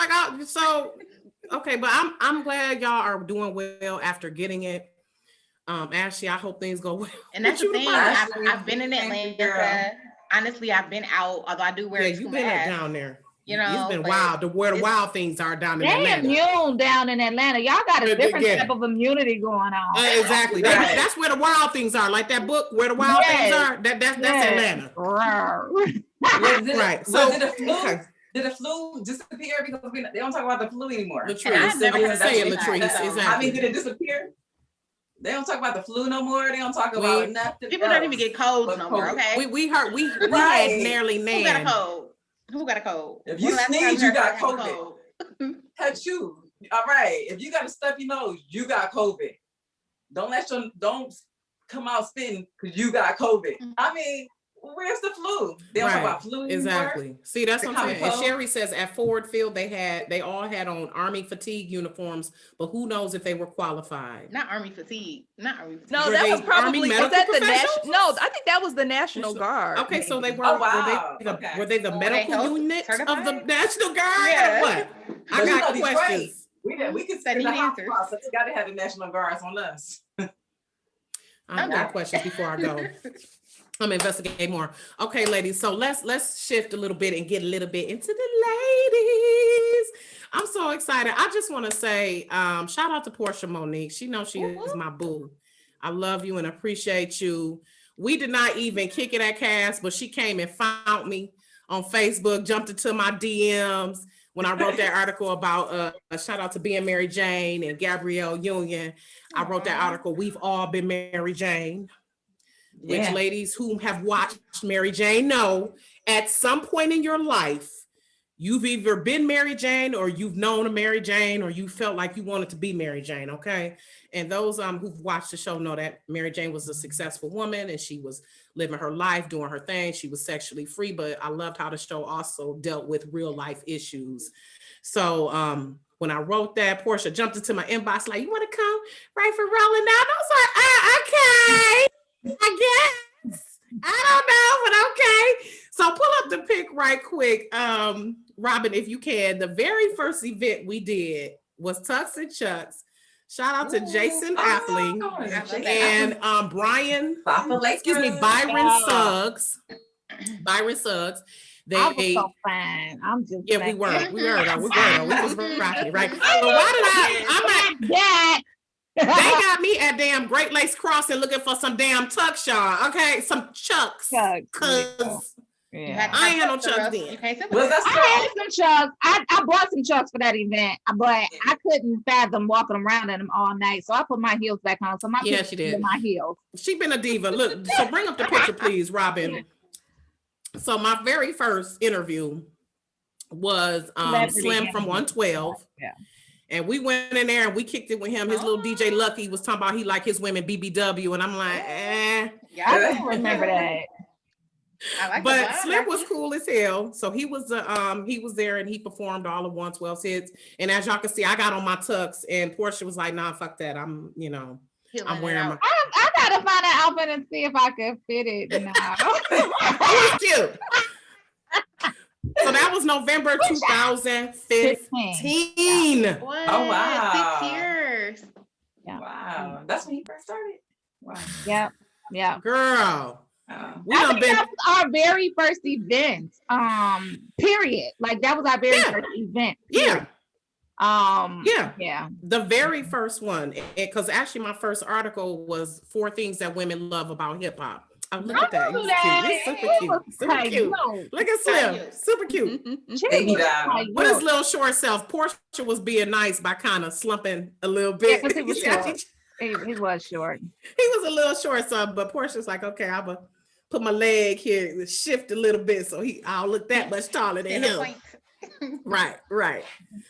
Okay, but I'm glad y'all are doing well after getting it. Ashley, I hope things go well. And that's the thing. I've been in Atlanta. Honestly, I've been out, although I do wear a you've been down there. It's been wild. Where the wild things are down in Atlanta. They immune down in Atlanta. Y'all got a different type of immunity going on. Exactly. That's where the wild things are. Like that book, Where the Wild Things Are. That's Atlanta. Right. So did the flu? Okay. Did the flu disappear because they don't talk about the flu anymore? Latrice, say it, Latrice. Exactly. I mean, did it disappear? They don't talk about the flu no more. They don't talk about nothing. People don't even get colds no more. Okay. We had nearly Nan. Who got a cold? Who got a cold? If you sneeze, you got COVID. Touch you. All right. If you got to stuff your nose, you got COVID. Don't come out spitting because you got COVID. I mean, where's the flu? They don't talk about flu anymore. Exactly. See, that's what I'm saying. And Sherry says at Ford Field they all had on Army fatigue uniforms, but who knows if they were qualified? Not Army fatigue. No, that was probably the national. No, I think that was the National Guard. Okay, so they were. Oh, wow. Were they the medical unit of the National Guard? Yeah. Or what? I got questions. We could send the hospital, so they got to have the National Guards on us. I got questions before I go. I'm gonna investigate more. Okay, ladies. So let's shift a little bit and get a little bit into the ladies. I'm so excited. I just want to say, shout out to Porsha Monique. She knows she is my boo. I love you and appreciate you. We did not even kick it at Cass, but she came and found me on Facebook, jumped into my DMs when I wrote that article about a shout out to being Mary Jane and Gabrielle Union. I wrote that article, We've All Been Mary Jane, which ladies who have watched Mary Jane know at some point in your life, you've either been Mary Jane or you've known a Mary Jane or you felt like you wanted to be Mary Jane, okay? And those who've watched the show know that Mary Jane was a successful woman and she was living her life, doing her thing. She was sexually free, but I loved how the show also dealt with real life issues. So when I wrote that, Porsha jumped into my inbox like, you want to come right for Rolling Out? I was like, okay, I guess. I don't know, but okay. So pull up the pic right quick. Robin, if you can, the very first event we did was Tux and Chucks. Shout out to Jason Appling and Byron Suggs. Byron Suggs. I was so fine. I'm just we were. We was rocking, right? So why did they got me at damn Great Lakes Crossing looking for some damn Tux, y'all. Okay, some Chucks. Cause I ain't had no Chucks then. I had some Chucks. I bought some Chucks for that event, but I couldn't fathom walking around in them all night. So I put my heels back on. So she did. My heels. She been a diva. Look, so bring up the picture, please, Robin. So my very first interview was Slim from 112. Yeah. And we went in there and we kicked it with him. His little DJ Lucky was talking about he like his women BBW. And I'm like, Yeah, I don't remember that. But Slim was cool as hell. So he was there and he performed all of 112's hits. And as y'all can see, I got on my tux and Porsha was like, nah, fuck that. I'm wearing my I gotta find that outfit and see if I can fit it now. It was cute. So that was November 2015. Oh wow. 6 years. Yeah. Wow. That's when you first started. Wow. Yeah. Girl. That was our very first event. Period. Like that was our very first event. Period. The very first one, because actually my first article was 4 things that women love about hip hop. Oh, look at that. He's super cute. Look at Slim. Super cute. With his little short self, Porsha was being nice by kind of slumping a little bit. Yeah, he was short. He was short. He was a little short, so but Portia's like, okay, I'm gonna put my leg here, shift a little bit, so I'll look that much taller than him. Right.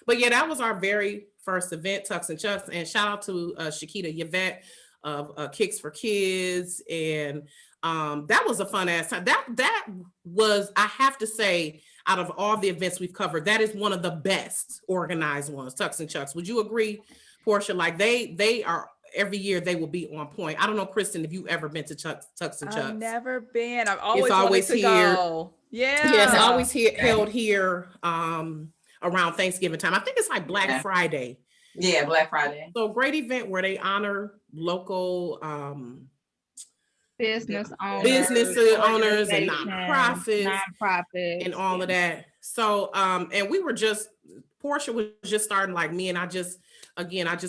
But yeah, that was our very first event, Tux and Chucks, and shout out to Shakita Yvette of Kicks for Kids, and that was a fun ass time. That was, I have to say, out of all the events we've covered, that is one of the best organized ones, Tux and Chucks. Would you agree, Porsha? Like they are. Every year they will be on point. I don't know, Christen, if you've ever been to Tux and Chucks. I've never been. I've always here. Go. Yeah, it's always held here around Thanksgiving time. I think it's like Black Friday. Yeah, Black Friday. So great event where they honor local business owners and nonprofits and all of that. So and we were Porsha was just starting like me, and I just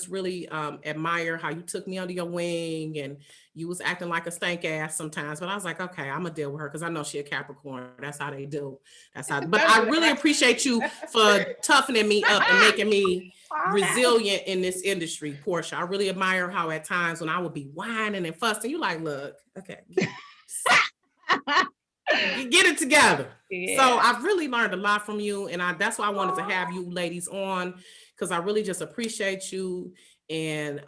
really admire how you took me under your wing, and you was acting like a stank ass sometimes, but I was like, okay, I'm gonna deal with her because I know she a Capricorn. That's how they do. But I really appreciate you for toughening me up and making me resilient in this industry, Porsha. I really admire how at times when I would be whining and fussing, you like, look, okay, get it together. Yeah. So I've really learned a lot from you, and that's why I wanted to have you ladies on, because I really just appreciate you. And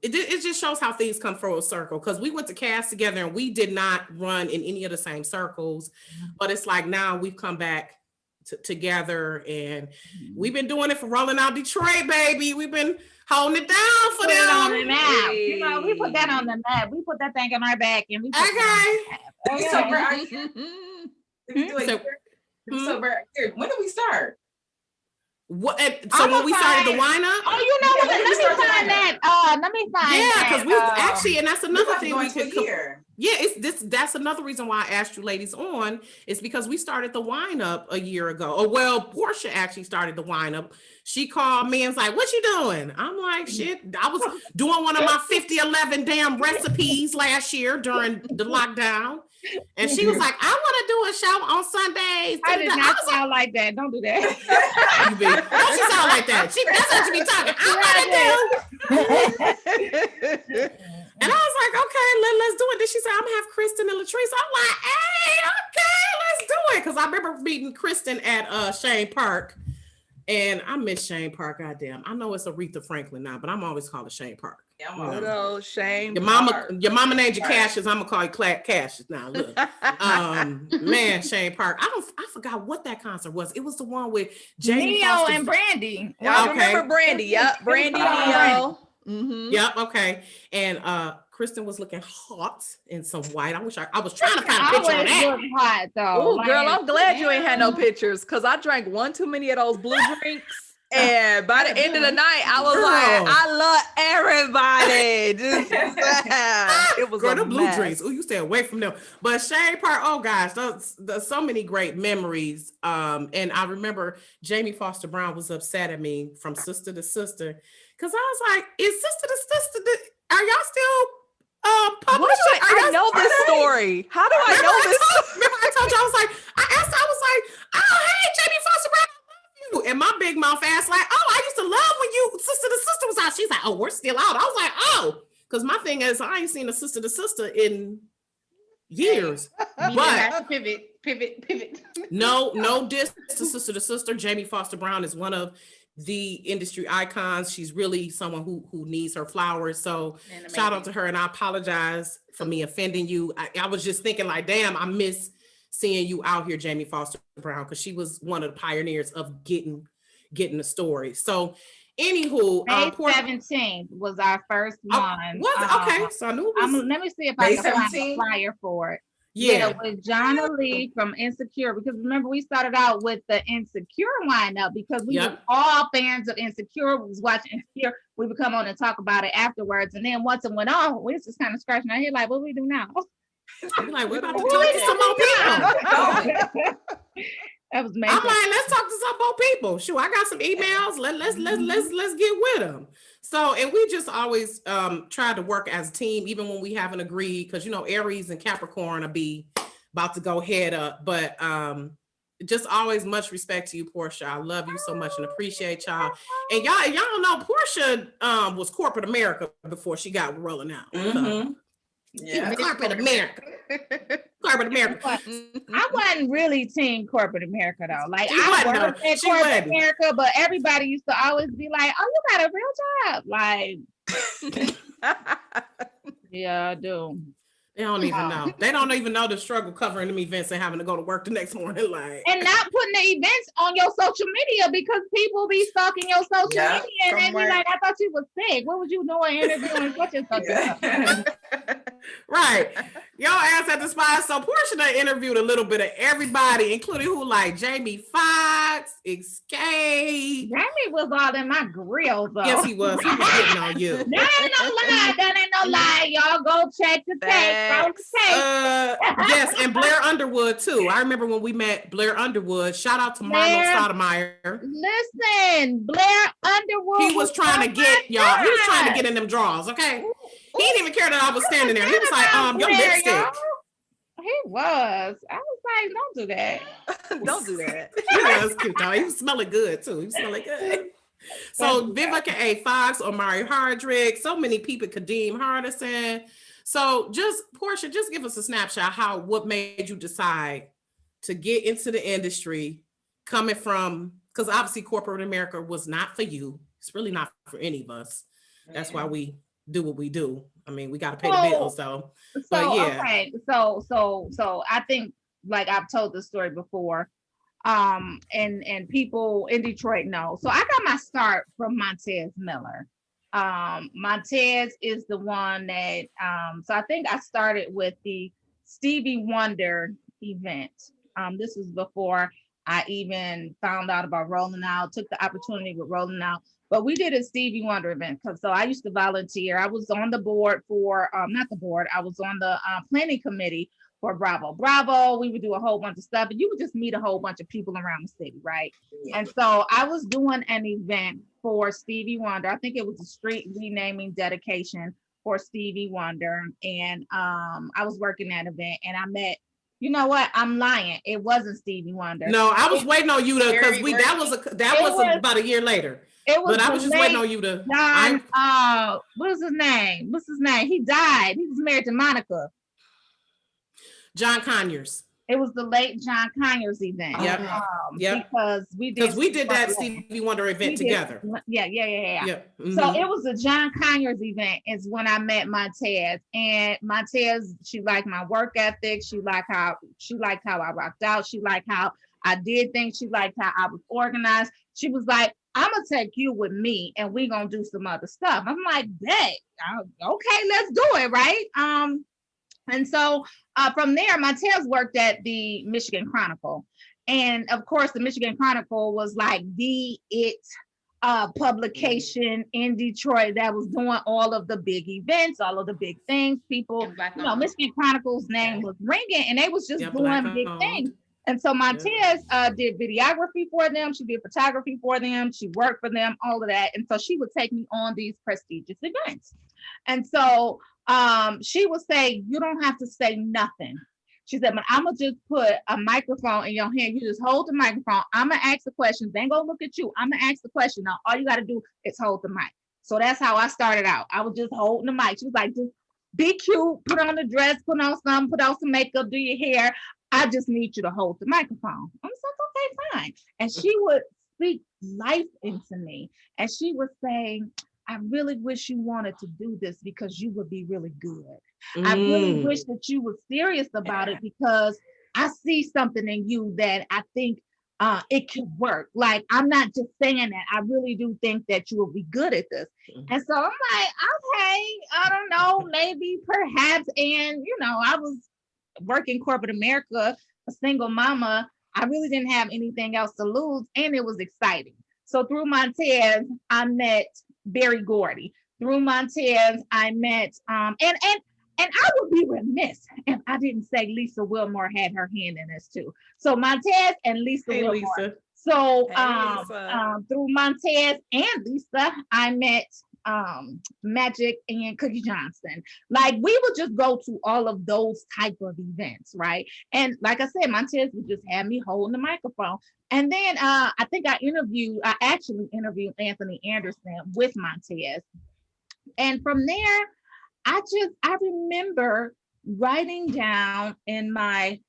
it just shows how things come full circle, because we went to Cass together and we did not run in any of the same circles, but it's like now we've come back together, and we've been doing it for Rolling Out Detroit, baby. We've been holding it down for them. On the map. You know, we put that on the map. We put that thing on our back, and we put okay. So when do we start? What? So when we started the wine up? Oh, you know what? Let me find that. Let me find Yeah, that. because we actually, and that's another thing we could. Yeah, that's another reason why I asked you ladies on, is because we started the wine up a year ago. Oh, well, Porsha actually started the wine up. She called me and was like, "What you doing?" I'm like, "Shit, I was doing one of my 50-11 damn recipes last year during the lockdown." And she was like, "I want to do a show on Sundays." I did not sound like that. Don't do that. Don't she sound like that? That's how she be talking. I want to do. And I was like, "Okay, let's do it." Then she said, "I'm gonna have Christen and Latrice." I'm like, "Hey, okay, let's do it." Because I remember meeting Christen at Shane Park, and I miss Shane Park. Goddamn, I know it's Aretha Franklin now, but I'm always calling Shane Park. Good old Shane. Your mama named you Cassius. I'm gonna call you Cassius now. Look, man, Shane Park. I forgot what that concert was. It was the one with Jamie Neo Foster and Brandy. I remember Brandy. Yep, Brandy Neo. Yep. Okay. And Christen was looking hot in some white. I wish I was trying to find a picture of that. Hot though. Oh, girl, I'm glad you ain't had no pictures, because I drank one too many of those blue drinks. And by the end of the night, I was like, I love everybody. It was the blue drinks. Oh, you stay away from them. But Shane Park, oh gosh, there's so many great memories. And I remember Jamie Foster Brown was upset at me from Sister to Sister, because I was like, is Sister to Sister, are y'all still publishing? I know this story. How do I know this? Remember I told you, I was like, oh, hey, Jamie Foster Brown, I love you. And my big mouth ass like, oh, I used to love when you Sister to Sister was out. She's like, oh, we're still out. I was like, oh, because my thing is, I ain't seen a Sister to Sister in years. But pivot. No diss to Sister. Jamie Foster Brown is one of the industry icons. She's really someone who needs her flowers. So shout out to her, and I apologize for me offending you. I was just thinking like, damn, I miss seeing you out here, Jamie Foster Brown, because she was one of the pioneers of getting the story. So anywho, May 17th was our first one. Okay, so I knew it was, let me see if I can find a flyer for it. Yeah, with Jonna Lee from Insecure, because remember we started out with the Insecure lineup because we were all fans of Insecure. We was watching Insecure. We would come on and talk about it afterwards, and then once it went on, we was just kind of scratching our head like, what do we do now? Like, we're about to talk to some more people. That was amazing. I'm like, let's talk to some more people. Sure, I got some emails. Let's get with them. So, and we just always try to work as a team, even when we haven't agreed, because Aries and Capricorn will be about to go head up. But just always much respect to you, Porsha. I love you so much and appreciate y'all. And y'all know Porsha was corporate America before she got rolling out. So. Yeah, corporate America. Corporate America. I wasn't really team corporate America though. Like I worked at corporate America, but everybody used to always be like, "Oh, you got a real job." Like, yeah, I do. They don't even know. They don't even know the struggle covering them events and having to go to work the next morning, like, and not putting the events on your social media because people be stalking your social media and they be like, "I thought you was sick. What was you doing interviewing such and such?" Right, your ass at the spot. So Porsha done interviewed a little bit of everybody, including who, like Jamie Foxx, Escape. Jamie was all in my grill though. Yes, he was. He was getting on you. That ain't no lie. Y'all go check the tape. Yes, and Blair Underwood too. I remember when we met Blair Underwood. Shout out to Marlo Stoudemire. Listen, Blair Underwood. He was trying to get y'all. He was trying to get in them draws. Okay, he didn't even care that I was standing there. He was like, your lipstick. He was. I was like, don't do that. Don't do that. He was cute though. He was smelling good too. He was smelling good. So Vivica A. Fox, Omari Hardrick, so many people, Kadeem Hardison. So just Porsha, just give us a snapshot what made you decide to get into the industry, coming from, because obviously corporate America was not for you. It's really not for any of us. That's why we do what we do. I mean, we got to pay the bills. So yeah. Okay. So I think, like I've told this story before, and people in Detroit know. So I got my start from Montez Miller. Montez is the one that, so I think I started with the Stevie Wonder event. This was before I even found out about Rolling Out, took the opportunity with Rolling Out. But we did a Stevie Wonder event because so I used to volunteer. I was on the board for not the board. I was on the planning committee for Bravo. Bravo. We would do a whole bunch of stuff, and you would just meet a whole bunch of people around the city, right? And so I was doing an event for Stevie Wonder. I think it was a street renaming dedication for Stevie Wonder, and I was working that event, and I met. You know what? I'm lying. It wasn't Stevie Wonder. No, I was waiting on you to because that was about a year later. But I was just waiting on you to. John, what's his name? He died. He was married to Monica. John Conyers. It was the late John Conyers event. Because we did that Stevie Wonder event together. Yeah. Mm-hmm. So it was the John Conyers event is when I met Montez. And Montez, she liked my work ethic. She liked how I rocked out. She liked how I did things. She liked how I was organized. She was like, I'm gonna take you with me and we're gonna do some other stuff. I'm like, bet. Okay, let's do it, right? And so from there, Montez worked at the Michigan Chronicle. And of course, the Michigan Chronicle was like the publication in Detroit that was doing all of the big events, all of the big things. People, Michigan Chronicle's name was ringing and they was just doing big things. And so Montez did videography for them. She did photography for them. She worked for them, all of that. And so she would take me on these prestigious events. And so she would say, you don't have to say nothing. She said, but I'm going to just put a microphone in your hand. You just hold the microphone. I'm going to ask the questions. They ain't going to look at you. I'm going to ask the question. Now, all you got to do is hold the mic. So that's how I started out. I was just holding the mic. She was like, just be cute, put on the dress, put on some makeup, do your hair. I just need you to hold the microphone. I was like, okay, fine. And she would speak life into me. And she would say, I really wish you wanted to do this because you would be really good. I really wish that you were serious about it because I see something in you that I think it could work. Like, I'm not just saying that. I really do think that you will be good at this. And so I'm like, okay, I don't know, maybe, perhaps. And, I was working corporate America, a single mama. I really didn't have anything else to lose. And it was exciting. So through Montez, I met Barry Gordy. Through Montez, I met, and I would be remiss if I didn't say Lisa Wilmore had her hand in this too. So Montez and Lisa Wilmore. Lisa. So through Montez and Lisa, I met Magic and Cookie Johnson. Like, we would just go to all of those type of events, right? And like I said, Montez would just have me holding the microphone. And then I think I actually interviewed Anthony Anderson with Montez. And from there, I remember writing down in my,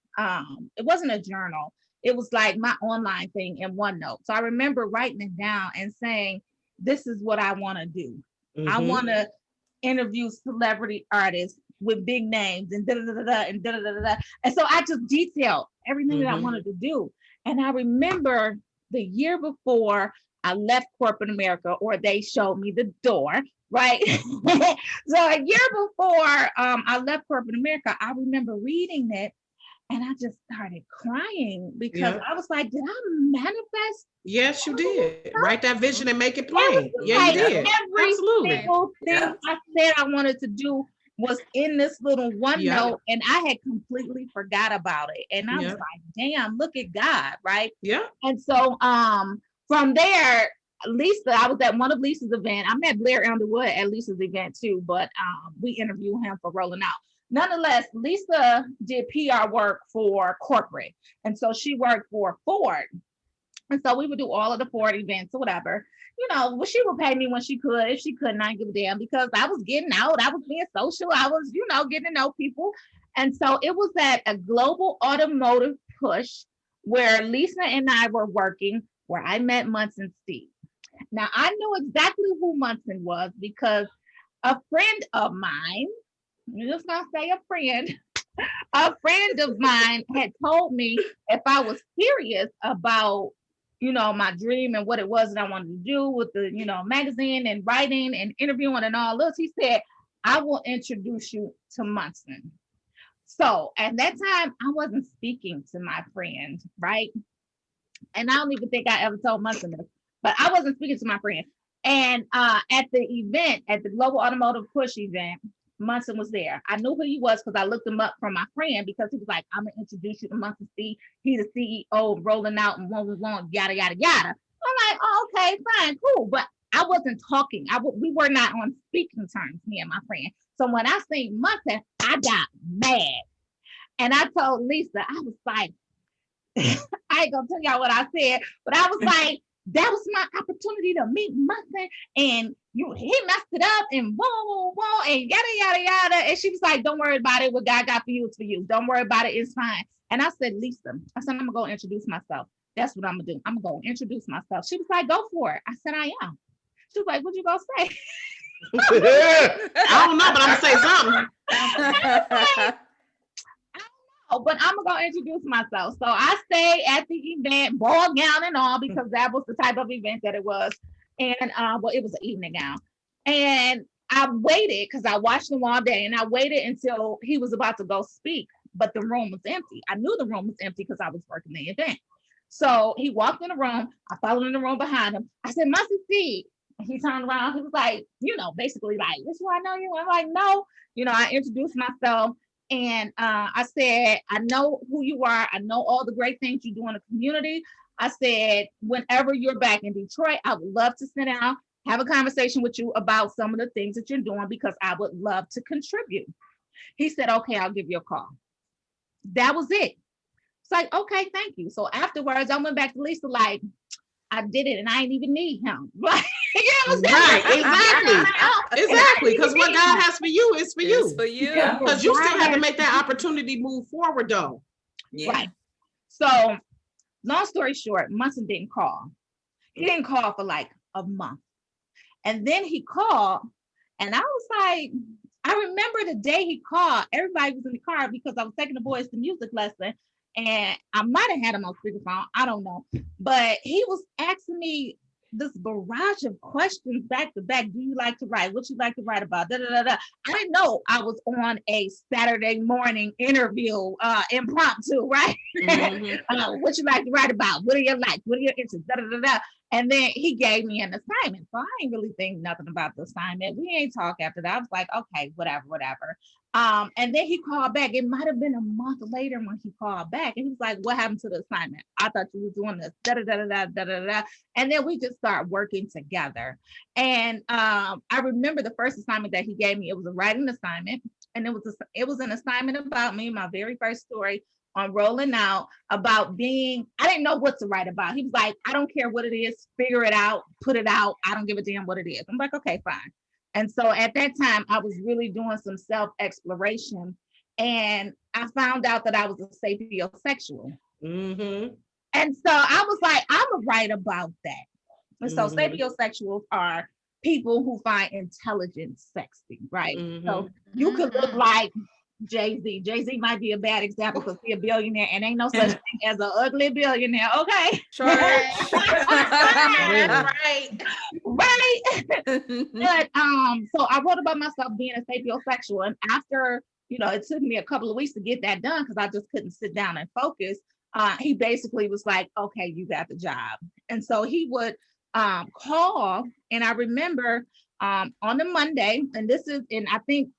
it wasn't a journal, it was like my online thing in OneNote. So I remember writing it down and saying, this is what I want to do. I want to interview celebrity artists with big names and and And so I just detailed everything that I wanted to do. And I remember the year before I left corporate America, or they showed me the door, right? So a year before I left corporate America, I remember reading it and I just started crying because I was like, did I manifest? Yes, you did. Write that vision and make it plain. Yeah, you did. Every single thing I said I wanted to do was in this little OneNote, and I had completely forgot about it. And I was like, damn, look at God, right? Yeah. And so from there, Lisa, I was at one of Lisa's events. I met Blair Underwood at Lisa's event too, but we interviewed him for Rolling Out. Nonetheless, Lisa did PR work for corporate. And so she worked for Ford. And so we would do all of the Ford events or whatever. She would pay me when she could. If she couldn't, I didn't give a damn because I was getting out. I was being social. I was, getting to know people. And so it was at a global automotive push where Lisa and I were working, where I met Munson Steve. Now, I knew exactly who Munson was because a friend of mine, I'm just going to say a friend of mine had told me if I was serious about, my dream and what it was that I wanted to do with the, magazine and writing and interviewing and all this, he said, I will introduce you to Munson. So at that time, I wasn't speaking to my friend, right? And I don't even think I ever told Munson this, but I wasn't speaking to my friend. And at the event, at the Global Automotive Push event, Munson was there. I knew who he was because I looked him up from my friend because he was like, I'm gonna introduce you to Munson C. He's the CEO of Rolling Out and one, yada, yada, yada. I'm like, oh, okay, fine, cool. But I wasn't talking. We were not on speaking terms, me and my friend. So when I seen Munson, I got mad. And I told Lisa, I was like, I ain't gonna tell y'all what I said, but I was like, that was my opportunity to meet Munson, and he messed it up, and whoa, and yada, yada, yada. And she was like, don't worry about it. What God got for you is for you. Don't worry about it. It's fine. And I said, Lisa, I said, I'm gonna go introduce myself. That's what I'm gonna do. I'm gonna go introduce myself. She was like, go for it. I said, I am. She was like, what you gonna say? I don't know, but I'm gonna say something. But I'm gonna go introduce myself. So I stayed at the event, ball gown and all, because that was the type of event that it was. And well, it was an evening gown. And I waited because I watched him all day, and I waited until he was about to go speak, but the room was empty. I knew the room was empty because I was working the event. So he walked in the room. I followed in the room behind him. I said, Munson C. He turned around. He was like, basically like, this is who I know you. I'm like, no. I introduced myself. And I said, I know who you are. I know all the great things you do in the community. I said, whenever you're back in Detroit, I would love to sit down, have a conversation with you about some of the things that you're doing because I would love to contribute. He said, okay, I'll give you a call. That was it. It's like, okay, thank you. So afterwards, I went back to Lisa like, I did it and I didn't even need him. Right, exactly. Because what God has for you is for you. It's for you. Because you still have to make that opportunity move forward, though. Yeah. Right. So, long story short, Munson didn't call. He didn't call for like a month. And then he called, and I was like, I remember the day he called, everybody was in the car because I was taking the boys to music lesson. And I might have had him on speakerphone, I don't know. But he was asking me this barrage of questions back to back. Do you like to write? What you like to write about? Da, da, da, da. I didn't know I was on a Saturday morning interview, impromptu, right? Mm-hmm. What you like to write about? What are your likes? What are your interests? Da, da, da, da. And then he gave me an assignment. So I ain't really think nothing about the assignment. We ain't talk after that. I was like, okay, whatever. And then he called back. It might have been a month later when he called back. And he was like, what happened to the assignment? I thought you was doing this. Da, da, da, da, da, da, da. And then we just started working together. And I remember the first assignment that he gave me, it was a writing assignment. And it was an assignment about me, my very first story on Rolling Out, about being, I didn't know what to write about. He was like, I don't care what it is, figure it out, put it out. I don't give a damn what it is. I'm like, okay, fine. And so at that time, I was really doing some self-exploration, and I found out that I was a sapiosexual. Mm-hmm. And so I was like, I'm gonna write about that. And so sapiosexuals are people who find intelligence sexy, right? Mm-hmm. So you could look like Jay-Z. Jay-Z might be a bad example because he's a billionaire and ain't no such thing as an ugly billionaire, okay? Sure. Right. But so I wrote about myself being a sapiosexual, and after, it took me a couple of weeks to get that done because I just couldn't sit down and focus. He basically was like, okay, you got the job. And so he would call, and I remember on the Monday, and this is, and I think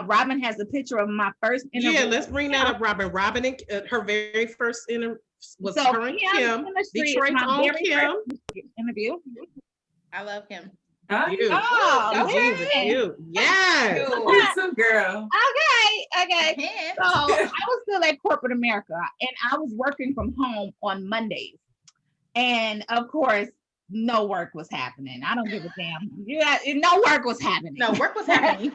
Robin has a picture of my first interview. Yeah, let's bring that up, Robin. Robin, and her very first interview was her and Kim. Detroit's own Kim. Interview. I love him. You. Oh, you. Yes. Awesome girl. Okay. So I was still at corporate America, and I was working from home on Mondays. And of course, no work was happening. I don't give a damn. Yeah, no work was happening. No work was happening.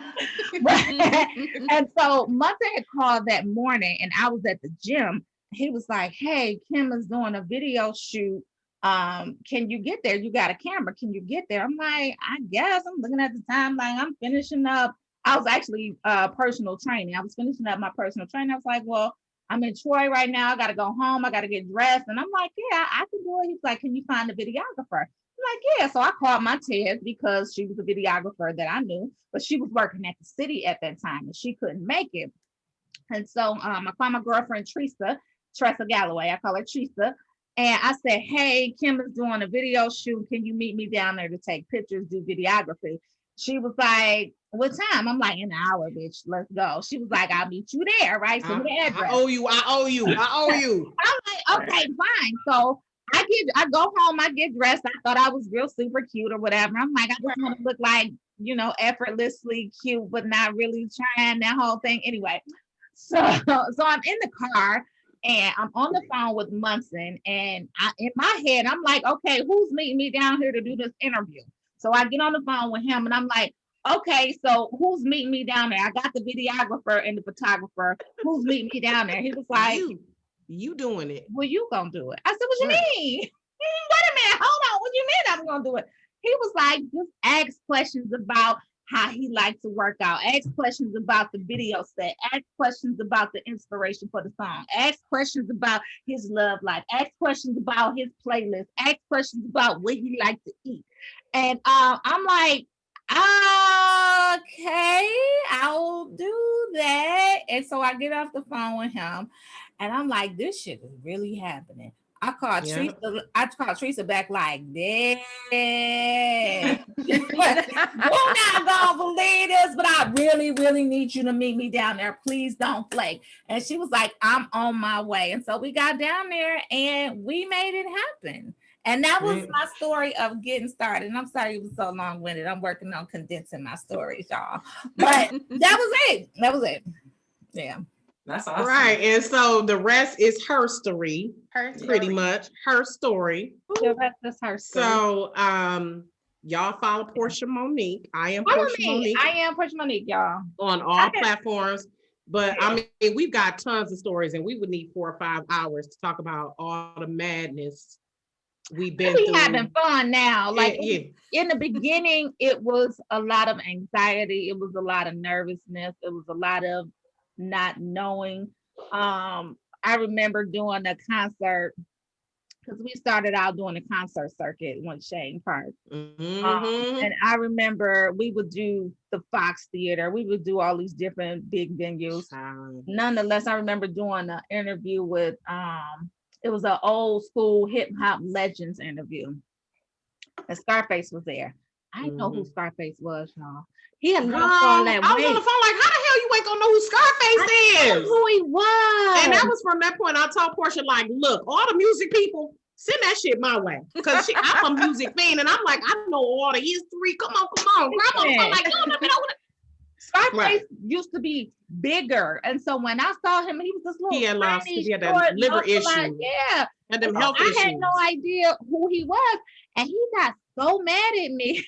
And so Munson had called that morning, and I was at the gym. He was like, hey, Kim is doing a video shoot. Can you get there? You got a camera. Can you get there? I'm like, I guess. I'm looking at the timeline. I'm finishing up. I was actually personal training. I was finishing up my personal training. I was like, well, I'm in Troy right now. I got to go home. I got to get dressed. And I'm like, yeah, I can do it. He's like, can you find a videographer? I'm like, yeah. So I called my Ted because she was a videographer that I knew, but she was working at the city at that time and she couldn't make it. And so I called my girlfriend, Tressa Galloway. I call her Tressa. And I said, hey, Kim is doing a video shoot. Can you meet me down there to take pictures, do videography? She was like, what time? I'm like, an hour, bitch. Let's go. She was like, I'll meet you there, right? So the address. I owe you. I'm like, okay, fine. So I go home, I get dressed. I thought I was real super cute or whatever. I'm like, I just want to look like, effortlessly cute, but not really trying that whole thing. Anyway, so I'm in the car and I'm on the phone with Munson, and in my head, I'm like, okay, who's meeting me down here to do this interview? So I get on the phone with him and I'm like, okay, so who's meeting me down there? I got the videographer and the photographer. Who's meeting me down there? He was like, you doing it. Well, you gonna do it. I said, what you mean? Wait a minute, hold on. What do you mean I'm gonna do it? He was like, just ask questions about how he likes to work out. Ask questions about the video set. Ask questions about the inspiration for the song. Ask questions about his love life. Ask questions about his playlist. Ask questions about what he likes to eat. And I'm like, okay, I'll do that. And so I get off the phone with him and I'm like, this shit is really happening. I called Teresa back like, damn. You're not gonna believe this, but I really, really need you to meet me down there. Please don't flake. And she was like, I'm on my way. And so we got down there and we made it happen. And that was my story of getting started. And I'm sorry it was so long-winded. I'm working on condensing my stories, y'all. But that was it. That was it. Yeah. That's awesome. Right. And so the rest is her story. Pretty much her story. The rest is her story. So y'all follow Porsha Monique. I am Porsha Monique. I am Porsha Monique, y'all. On all platforms. But I mean, we've got tons of stories and we would need 4 or 5 hours to talk about all the madness we've been through. Having fun now. Like in the beginning, it was a lot of anxiety. It was a lot of nervousness. It was a lot of not knowing. I remember doing a concert because we started out doing a concert circuit in Shane Park. And I remember we would do the Fox Theater. We would do all these different big venues. Nonetheless, I remember doing an interview with, it was an old school hip hop legends interview. And Scarface was there. I didn't know who Scarface was, y'all. He had lost all that weight. I was on the phone like, how the hell you ain't gonna know who Scarface is? Who he was. And that was from that point I told Porsha, like, look, all the music people, send that shit my way. Because I'm a music fan and I'm like, I know all the history. Come on. I'm on the phone like, you don't know what. Scarface used to be bigger. And so when I saw him, he was this little he had that liver issue. Yeah. And them health issues. I had no idea who he was. And he got so mad at me.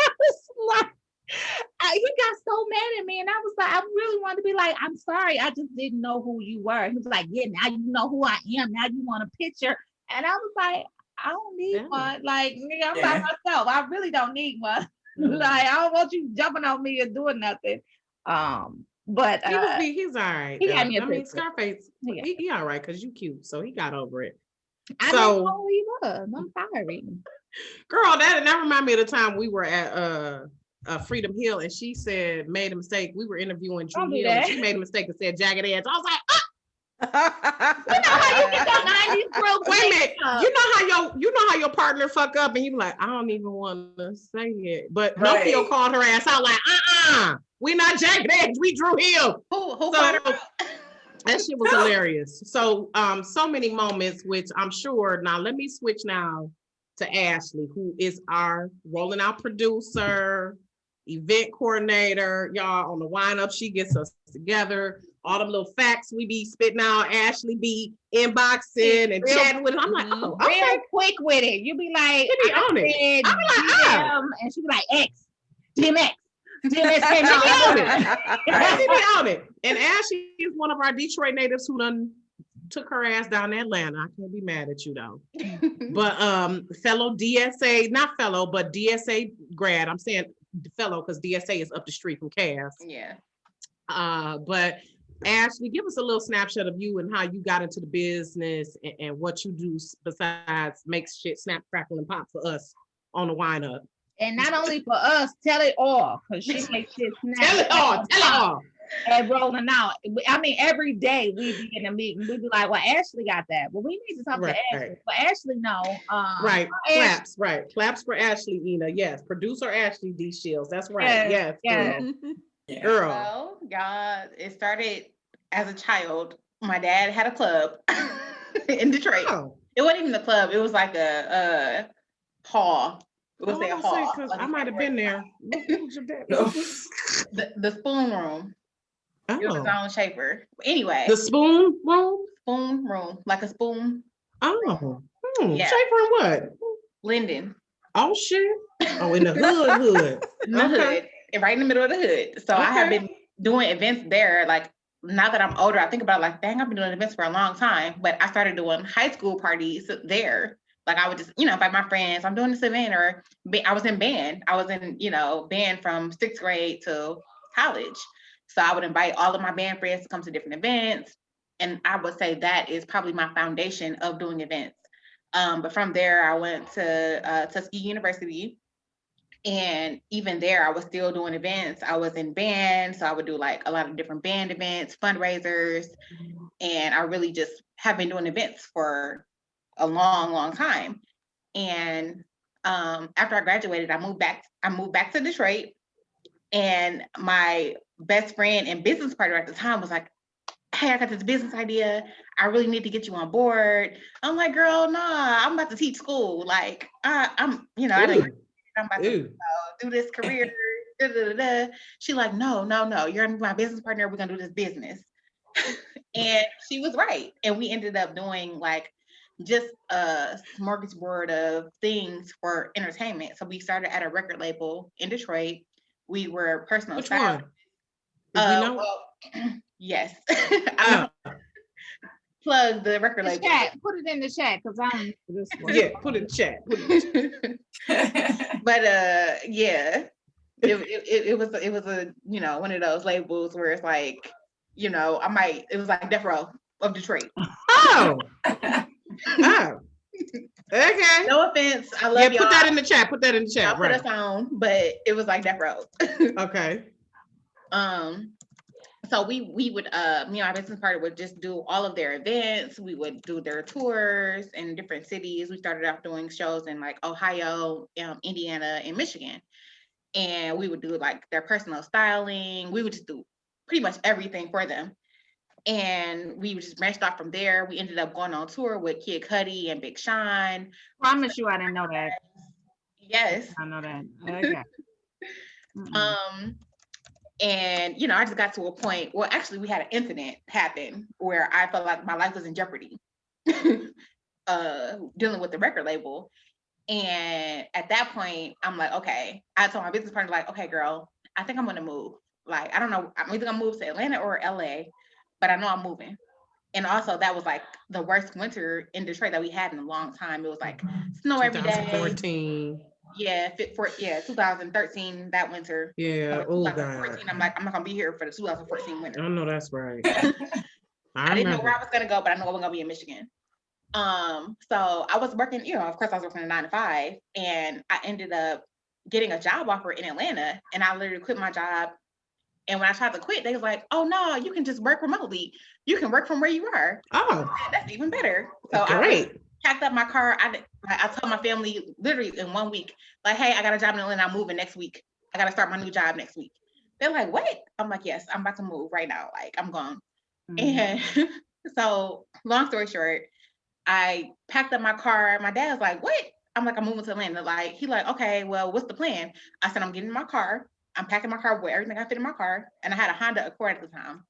I was like, he got so mad at me. And I was like, I really wanted to be like, I'm sorry. I just didn't know who you were. He was like, yeah, now you know who I am. Now you want a picture. And I was like, I don't need one. Like, me, I'm by myself. I really don't need one. Like, I don't want you jumping on me and doing nothing. But he's all right. He got me a picture. Scarface, he all right because you cute. So he got over it. I didn't know who he was. I'm sorry. Girl, that reminded me of the time we were at Freedom Hill and she made a mistake. We were interviewing Drew Hill and she made a mistake and said jagged edge. I was like, you know how you get your 90s real quick. Wait a minute. You know how your partner fuck up and you be like, I don't even want to say it. But Nokia called her ass out like, we not jagged edge, we Drew Hill. Who called her out? That shit was hilarious. So so many moments, which I'm sure now let me switch now to Ashley, who is our rolling out producer, event coordinator, y'all on the wind up. She gets us together. All the little facts we be spitting out, Ashley be inboxing and chatting with us. I'm like, oh, okay. Real quick with it. You be like, she be on it. I be like, and she be like, X, DMX. DMX came She be on it. And Ashley is one of our Detroit natives who done took her ass down to Atlanta. I can't be mad at you though. But fellow DSA, not fellow, but DSA grad. I'm saying fellow because DSA is up the street from Cass. Yeah. But Ashley, give us a little snapshot of you and how you got into the business and what you do besides make shit snap, crackle, and pop for us on the wind up. And not only for us, tell it all, because she makes shit snap. Tell it all. and rolling out. I mean, every day we be in a meeting. We be like, well, Ashley got that. Well, we need to talk to Ashley. But Ashley, no. Right. Claps. Right. Claps for Ashley, Ina. Yes. Producer Ashley D. Shields. That's right. Yes. Girl. Yeah. Girl. Well, y'all, it started as a child. My dad had a club in Detroit. Oh. It wasn't even a club. It was like a hall. It was a hall. I might have been there. The spoon room. It was its own shaper. Anyway. The spoon room? Spoon room. Like a spoon. Oh. Yeah. Shaper in what? Linden. Oh shit. Oh, in the hood. In the hood. Right in the middle of the hood. So I have been doing events there. Like now that I'm older, I think about like, dang, I've been doing events for a long time. But I started doing high school parties there. Like I would just, invite my friends, I'm doing this event, or I was in band. I was in, band from 6th grade to college. So I would invite all of my band friends to come to different events. And I would say that is probably my foundation of doing events. But from there, I went to Tuskegee University. And even there, I was still doing events. I was in band. So I would do like a lot of different band events, fundraisers. And I really just have been doing events for a long, long time. And after I graduated, I moved back to Detroit. And my best friend and business partner at the time was like, hey, I got this business idea. I really need to get you on board. I'm like, girl, nah, I'm about to teach school. Like, I'm about to do this career. She like, no, you're my business partner. We're gonna do this business. And she was right. And we ended up doing like just a smorgasbord of things for entertainment. So we started at a record label in Detroit. We were personal. Which stylists. one? We know? Well, yes. Plug the record label. Put it in the chat because I don't know this one. Yeah, put it in the chat. But yeah, it was a one of those labels where it's like, it was like Death Row of Detroit. Oh. Okay. No offense. I love y'all. Put that in the chat. Put that in the chat. I'll put us on, but it was like Death Row. Okay. So we would me and my business partner would just do all of their events. We would do their tours in different cities. We started off doing shows in like Ohio, Indiana, and Michigan. And we would do like their personal styling. We would just do pretty much everything for them. And we just branched off from there. We ended up going on tour with Kid Cudi and Big Sean. Promise you I didn't know that. Yes. I know that. Okay. And I just got to a point, well, actually we had an incident happen where I felt like my life was in jeopardy dealing with the record label. And at that point, I'm like, okay, I told my business partner, like, okay, girl, I think I'm gonna move. Like, I don't know, I'm either gonna move to Atlanta or LA, but I know I'm moving. And also that was like the worst winter in Detroit that we had in a long time. It was like snow every day. 2014. Yeah, 2013, that winter. Yeah, oh God. I'm like, I'm not gonna be here for the 2014 winter. I know that's right. I didn't know where I was gonna go, but I know I was gonna be in Michigan. So I was working, of course I was working a 9 to 5, and I ended up getting a job offer in Atlanta, and I literally quit my job. And when I tried to quit, they was like, oh no, you can just work remotely. You can work from where you are. Oh, that's even better. So great. I packed up my car. I told my family literally in 1 week, like, hey, I got a job in Atlanta. I'm moving next week. I got to start my new job next week. They're like, what? I'm like, yes, I'm about to move right now. Like, I'm gone. And so long story short, I packed up my car. My dad was like, what? I'm like, I'm moving to Atlanta. Like, he like, okay, well, what's the plan? I said, I'm getting in my car. I'm packing my car with everything I fit in my car. And I had a Honda Accord at the time.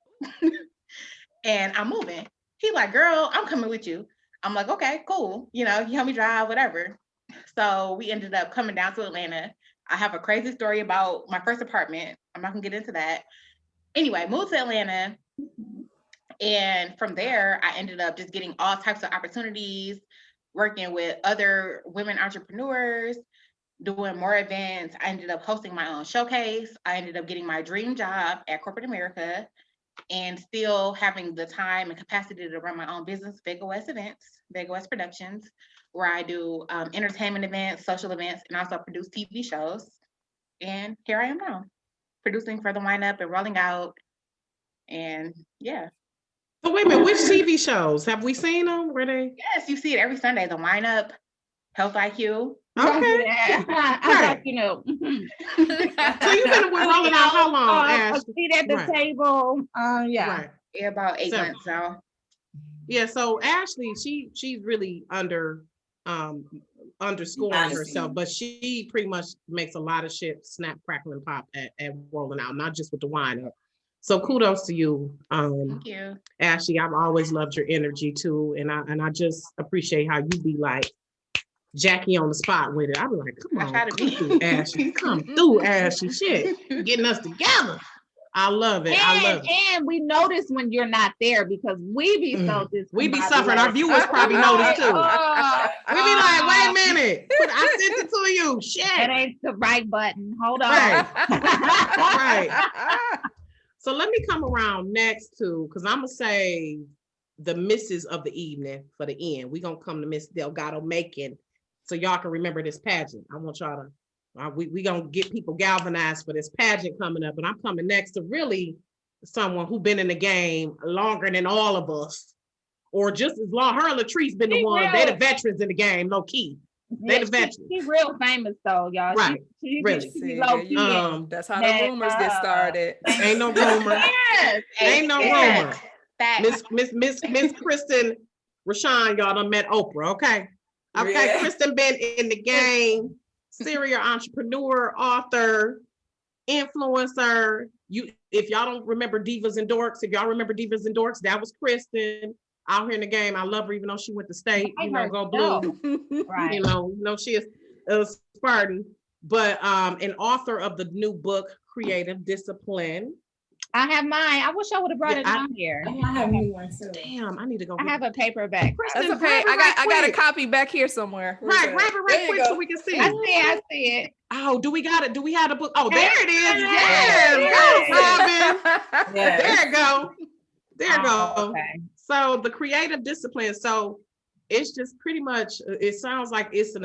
And I'm moving. He like, girl, I'm coming with you. I'm like, okay, cool. You help me drive, whatever. So we ended up coming down to Atlanta. I have a crazy story about my first apartment. I'm not gonna get into that. Anyway, moved to Atlanta. And from there, I ended up just getting all types of opportunities, working with other women entrepreneurs, doing more events. I ended up hosting my own showcase. I ended up getting my dream job at corporate America, and still having the time and capacity to run my own business, Vega West Productions, where I do entertainment events, social events, and also produce TV shows. And here I am now, producing for the lineup and rolling out And yeah. So wait a minute, which TV shows have we seen them? Were they? Yes, you see it every Sunday. The Lineup, Health IQ. Okay. I thought you know. So you've been with Rolling Out how long, Ash? A seat at the table. Yeah. Right. Yeah, about 8 months now. Yeah, so Ashley, she's really underscoring herself, but she pretty much makes a lot of shit snap, crackle, and pop at Rolling Out, not just with the wine up. So kudos to you. Thank you. Ashley, I've always loved your energy too. And I just appreciate how you be like Jackie on the spot with it. I be like, come on, come through, Ashley. Come through, Ashley. Shit. Getting us together. I love it. I love it. And we notice when you're not there because we be so we be suffering. Our viewers probably notice too. We be like, wait a minute. I sent it to you. Shit. That ain't the right button. Hold on. Right. So let me come around next to, because I'm going to say the misses of the evening for the end. We're going to come to Miss Delgado-Macon so y'all can remember this pageant. I want y'all to, we going to get people galvanized for this pageant coming up. And I'm coming next to really someone who's been in the game longer than all of us, or just as long. Her and Latrice been the one. They the veterans in the game, low key. They the veterans. She's real famous though, y'all. Right. She See, low key. that's how the rumors get started. Ain't no rumor. Yes. Ain't no rumor. Miss Christen Rochon, y'all done met Oprah, okay? Okay, yeah. Christen been in the game, serial entrepreneur, author, influencer. If y'all don't remember Divas and Dorks, if y'all remember Divas and Dorks, that was Christen. Out here in the game, I love her, even though she went to state. Go blue. Right. You know, she is a Spartan, but an author of the new book, Creative Discipline. I have mine. I wish I would have brought it down here. I have one too. Damn, I need to go. I have a paperback. That's okay. I got a copy back here somewhere. Right, grab it right quick so we can see it. I see it. Oh, do we got it? Do we have the book? Oh, there it is. Yes, Robin. Yes. There you go. There you go. Okay. So the creative discipline. So it's just pretty much. It sounds like it's an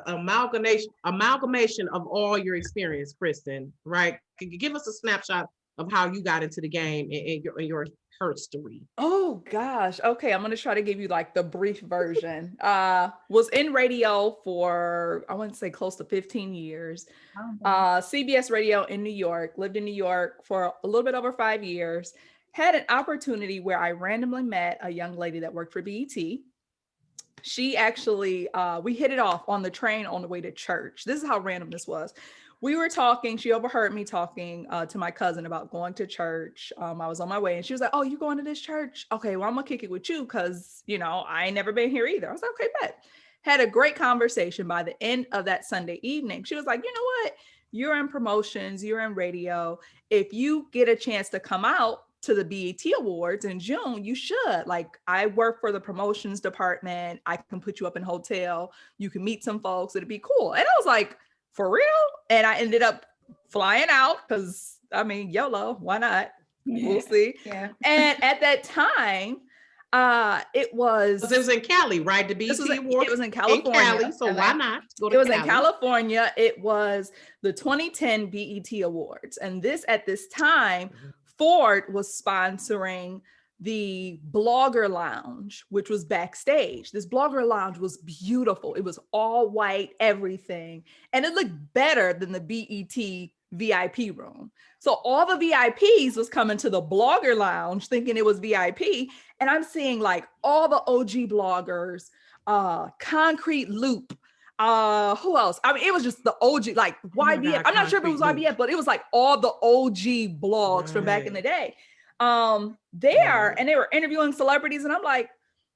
amalgamation of all your experience, Christen. Right? Can you give us a snapshot of how you got into the game and your HERstory? Oh gosh. Okay, I'm gonna try to give you like the brief version. Was in radio for I want to say close to 15 years. CBS Radio in New York. Lived in New York for a little bit over 5 years. Had an opportunity where I randomly met a young lady that worked for BET. She actually, we hit it off on the train on the way to church. This is how random this was. We were talking, she overheard me talking to my cousin about going to church. I was on my way and she was like, oh, you going to this church? Okay, well, I'm gonna kick it with you because, I ain't never been here either. I was like, okay, bet. Had a great conversation. By the end of that Sunday evening, she was like, you know what? You're in promotions, you're in radio. If you get a chance to come out to the BET Awards in June, you should. Like, I work for the promotions department. I can put you up in hotel. You can meet some folks. It'd be cool. And I was like, for real? And I ended up flying out because, YOLO, why not? Yeah. We'll see. Yeah. And at that time, it was in Cali, right? The BET Awards. It was in California. In Cali, so why not go to It was Cali? In California. It was the 2010 BET Awards. And at this time, Ford was sponsoring the Blogger Lounge, which was backstage. This Blogger Lounge was beautiful. It was all white, everything. And it looked better than the BET VIP room. So all the VIPs was coming to the Blogger Lounge thinking it was VIP. And I'm seeing like all the OG bloggers, Concrete Loop, who else? It was just the OG, like YBF. I'm not sure if it was YBF, but it was like all the OG blogs from back in the day. And they were interviewing celebrities, and I'm like,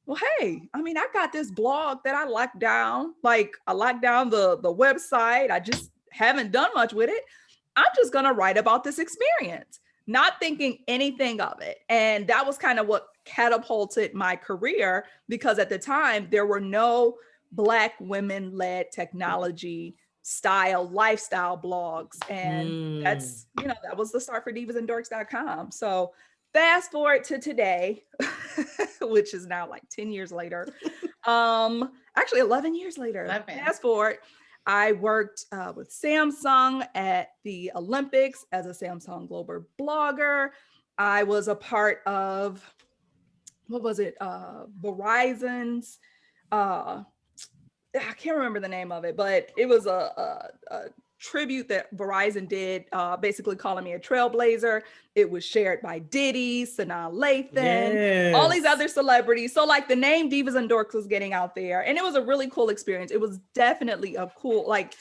well, hey, I got this blog that I locked down. Like, I locked down the website. I just haven't done much with it. I'm just gonna write about this experience, not thinking anything of it. And that was kind of what catapulted my career, because at the time there were no Black women-led technology style lifestyle blogs. And that's, that was the start for divasandorks.com. So fast forward to today, which is now like 10 years later. Actually 11 years later. Fast forward. I worked with Samsung at the Olympics as a Samsung Global blogger. I was a part of, what was it? Verizon's, I can't remember the name of it, but it was a tribute that Verizon did, basically calling me a trailblazer. It was shared by Diddy, Sanaa Lathan, all these other celebrities. So like the name Divas and Dorks was getting out there, and it was a really cool experience. It was definitely a cool, like,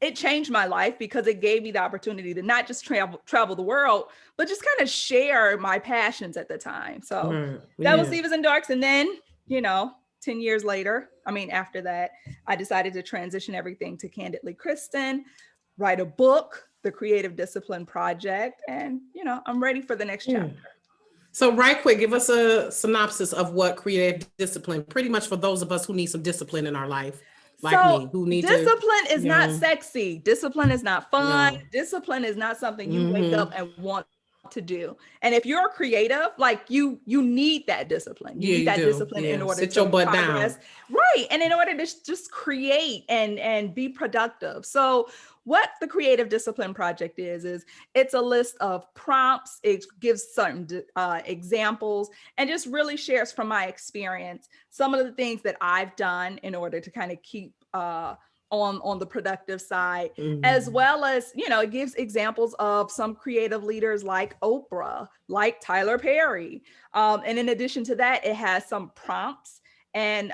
it changed my life because it gave me the opportunity to not just travel the world, but just kind of share my passions at the time. So that was Divas and Dorks. And then, 10 years later, after that, I decided to transition everything to Candidly Christen, write a book, The Creative Discipline Project, and, I'm ready for the next chapter. So right quick, give us a synopsis of what creative discipline, pretty much for those of us who need some discipline in our life. Like so me, who need discipline is not sexy. Discipline is not fun. Discipline is not something you wake up and want to do. And if you're creative, like you need that discipline. You need that discipline in order to progress. Right. And in order to just create and be productive. So what the Creative Discipline Project is it's a list of prompts. It gives certain examples and just really shares from my experience some of the things that I've done in order to kind of keep on the productive side, as well as, it gives examples of some creative leaders like Oprah, like Tyler Perry. And in addition to that, it has some prompts and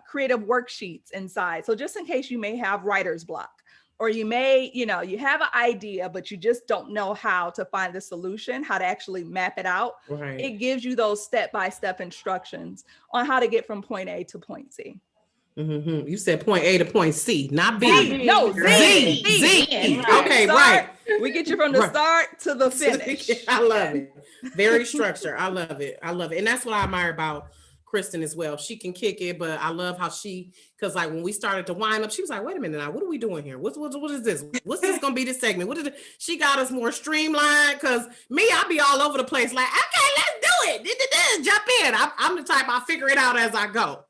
creative worksheets inside. So just in case you may have writer's block, or you may, you have an idea, but you just don't know how to find the solution, how to actually map it out. Right. It gives you those step-by-step instructions on how to get from point A to point C. Mm-hmm. You said point A to point C, not B. No, Z. Okay, right. We get you from the start to the finish. I love it. Very structured. I love it. And that's what I admire about Christen as well. She can kick it, but I love how because like when we started to wind up, she was like, wait a minute now, what are we doing here? What is this? What's this going to be this segment? What is it? She got us more streamlined, because me, I'll be all over the place like, okay, let's do it. Jump in. I'm the type, I'll figure it out as I go.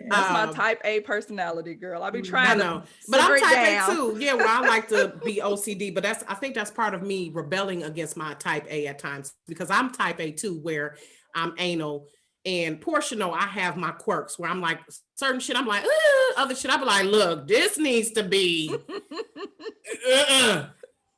That's my type A personality, girl. I'll be trying to but I'm type A too. Yeah, well, I like to be OCD, but I think that's part of me rebelling against my type A at times, because I'm type A too, where I'm anal. And Porsha know I have my quirks where I'm like, certain shit, I'm like, other shit, I'll be like, look, this needs to be.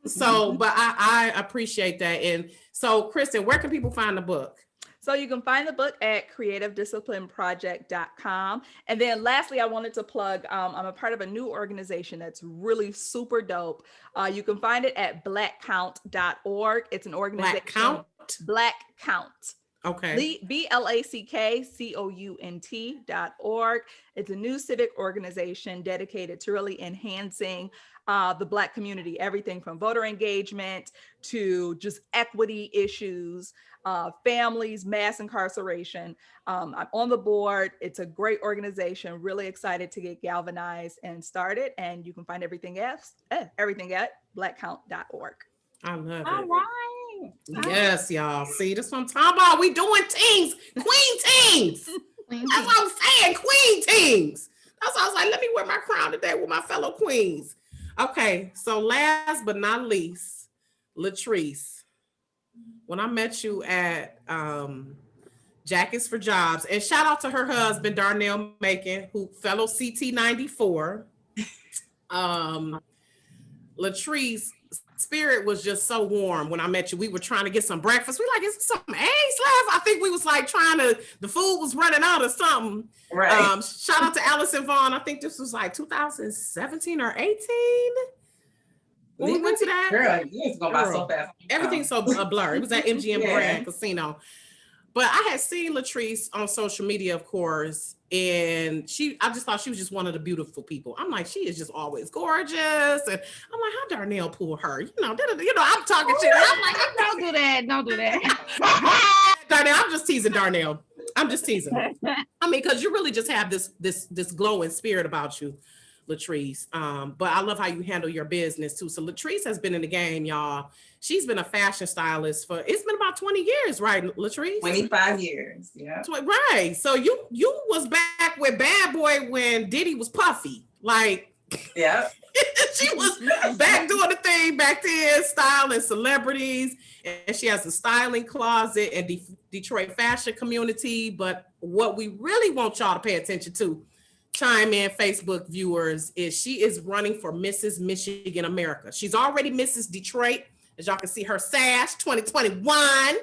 So, but I appreciate that. And so, Christen, where can people find the book? So you can find the book at creativedisciplineproject.com. And then lastly, I wanted to plug, I'm a part of a new organization that's really super dope. You can find it at blackcount.org. It's an organization. Black Count. Okay. BLACKCOUNT.org. It's a new civic organization dedicated to really enhancing the Black community, everything from voter engagement to just equity issues, families, mass incarceration. I'm on the board. It's a great organization, really excited to get galvanized and started. And you can find everything at blackcount.org. I love it. All right. Yes, y'all. See, this what I'm talking about. We doing Tings, Queen Tings. That's what I'm saying, Queen Tings. That's why I was like, let me wear my crown today with my fellow queens. Okay, so last but not least, Latrice. When I met you at Jackets for Jobs, and shout out to her husband, Darnell Macon, who fellow CT94. Latrice, spirit was just so warm when I met you. We were trying to get some breakfast. We like, is there some eggs left? I think we was like the food was running out or something. Right. Shout out to Allison Vaughn. I think this was like 2017 or 18. When we went to that. Girl, it's going by so fast. Everything's so blurred. It was at MGM Grand Casino. But I had seen Latrice on social media, of course, and I just thought she was just one of the beautiful people. I'm like, she is just always gorgeous. And I'm like, how Darnell pull her? I'm talking shit. I'm like, don't do that. Darnell, I'm just teasing Darnell. I'm just teasing. Because you really just have this glowing spirit about you, Latrice. But I love how you handle your business too. So Latrice has been in the game, y'all. She's been a fashion stylist it's been about 20 years, right, Latrice? 25 years, yeah. Right. So you was back with Bad Boy when Diddy was puffy. Like, yeah. She was back doing the thing back then, styling celebrities, and she has a styling closet and Detroit fashion community. But what we really want y'all to pay attention to, chime in, Facebook viewers, is she is running for Mrs. Michigan America. She's already Mrs. Detroit. As y'all can see, her sash 2021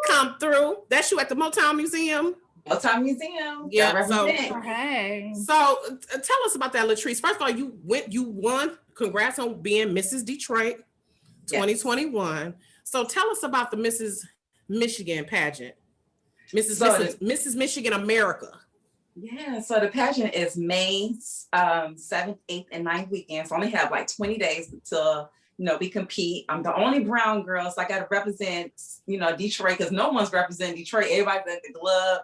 come through. That's you at the Motown Museum. Motown Museum. Yeah. So tell us about that, Latrice. First of all, you won. Congrats on being Mrs. Detroit 2021. Yes. So tell us about the Mrs. Michigan pageant. Mrs. Michigan America. Yeah, so the pageant is May 7th, 8th, and 9th weekend. So I only have like 20 days to, we compete. I'm the only brown girl, so I got to represent, Detroit, because no one's representing Detroit. Everybody's at the club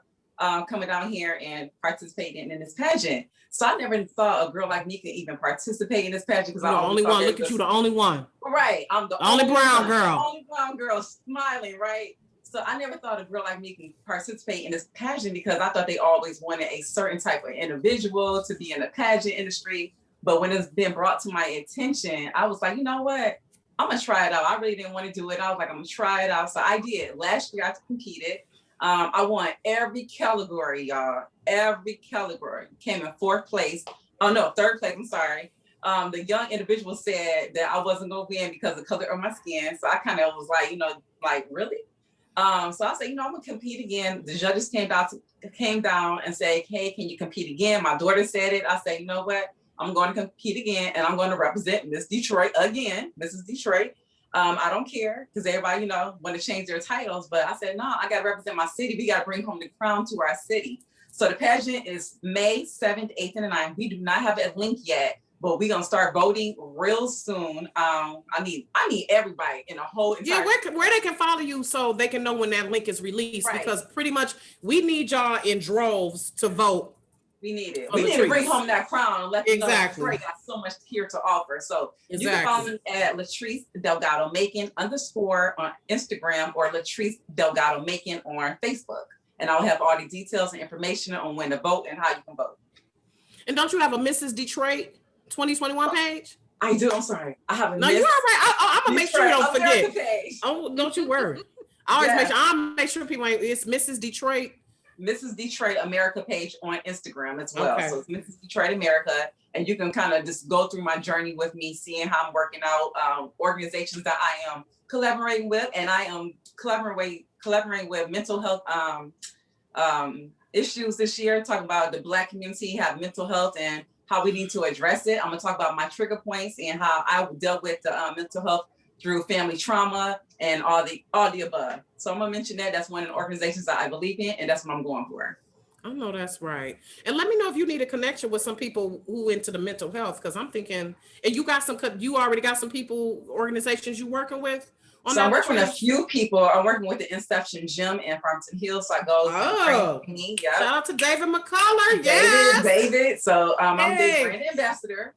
coming down here and participating in this pageant. So I never thought a girl like me could even participate in this pageant. Because I'm the only one. Look at you, the only one. Right. I'm the only brown girl. The only brown girl smiling, right? So I never thought a girl like me can participate in this pageant because I thought they always wanted a certain type of individual to be in the pageant industry. But when it's been brought to my attention, I was like, you know what? I'm going to try it out. I really didn't want to do it. I was like, I'm going to try it out. So I did. Last year I competed. I won every category, y'all. Every category. Came in third place. I'm sorry. The young individual said that I wasn't going to win because of the color of my skin. So I kind of was like, really? So I said, I'm gonna compete again. The judges came down and said, hey, can you compete again? My daughter said it. I said, you know what? I'm going to compete again and I'm going to represent Miss Detroit again, Mrs. Detroit. I don't care because everybody, want to change their titles. But I said, no, I got to represent my city. We got to bring home the crown to our city. So the pageant is May 7th, 8th, and 9th. We do not have a link yet, but we're gonna start voting real soon. I need everybody in a whole entire where they can follow you so they can know when that link is released, right. Because pretty much we need y'all in droves to vote. We need it. We need to bring home that crown and let them know Detroit got so much here to offer. So you can follow me at Latrice Delgado-Macon _ on Instagram or Latrice Delgado-Macon on Facebook. And I'll have all the details and information on when to vote and how you can vote. And don't you have a Mrs. Detroit 2021 page? I do. I'm sorry. I have a No, you're all right. I'm gonna make sure you don't forget. Page. Oh, don't you worry. I always make sure people it's Mrs. Detroit. Mrs. Detroit America page on Instagram as well. Okay. So it's Mrs. Detroit America. And you can kind of just go through my journey with me, seeing how I'm working out organizations that I am collaborating with. And I am collaborating with mental health issues this year, talking about the Black community have mental health and how we need to address it. I'm gonna talk about my trigger points and how I dealt with the mental health through family trauma and all the above. So I'm gonna mention that. That's one of the organizations that I believe in, and that's what I'm going for. I know that's right. And let me know if you need a connection with some people who into the mental health, because I'm thinking, and you already got some people, organizations you working with. So I'm working with a few people. I'm working with the Inception Gym in Farmington Hills. So I go. Shout out to David McCullough. David. So I'm the brand ambassador.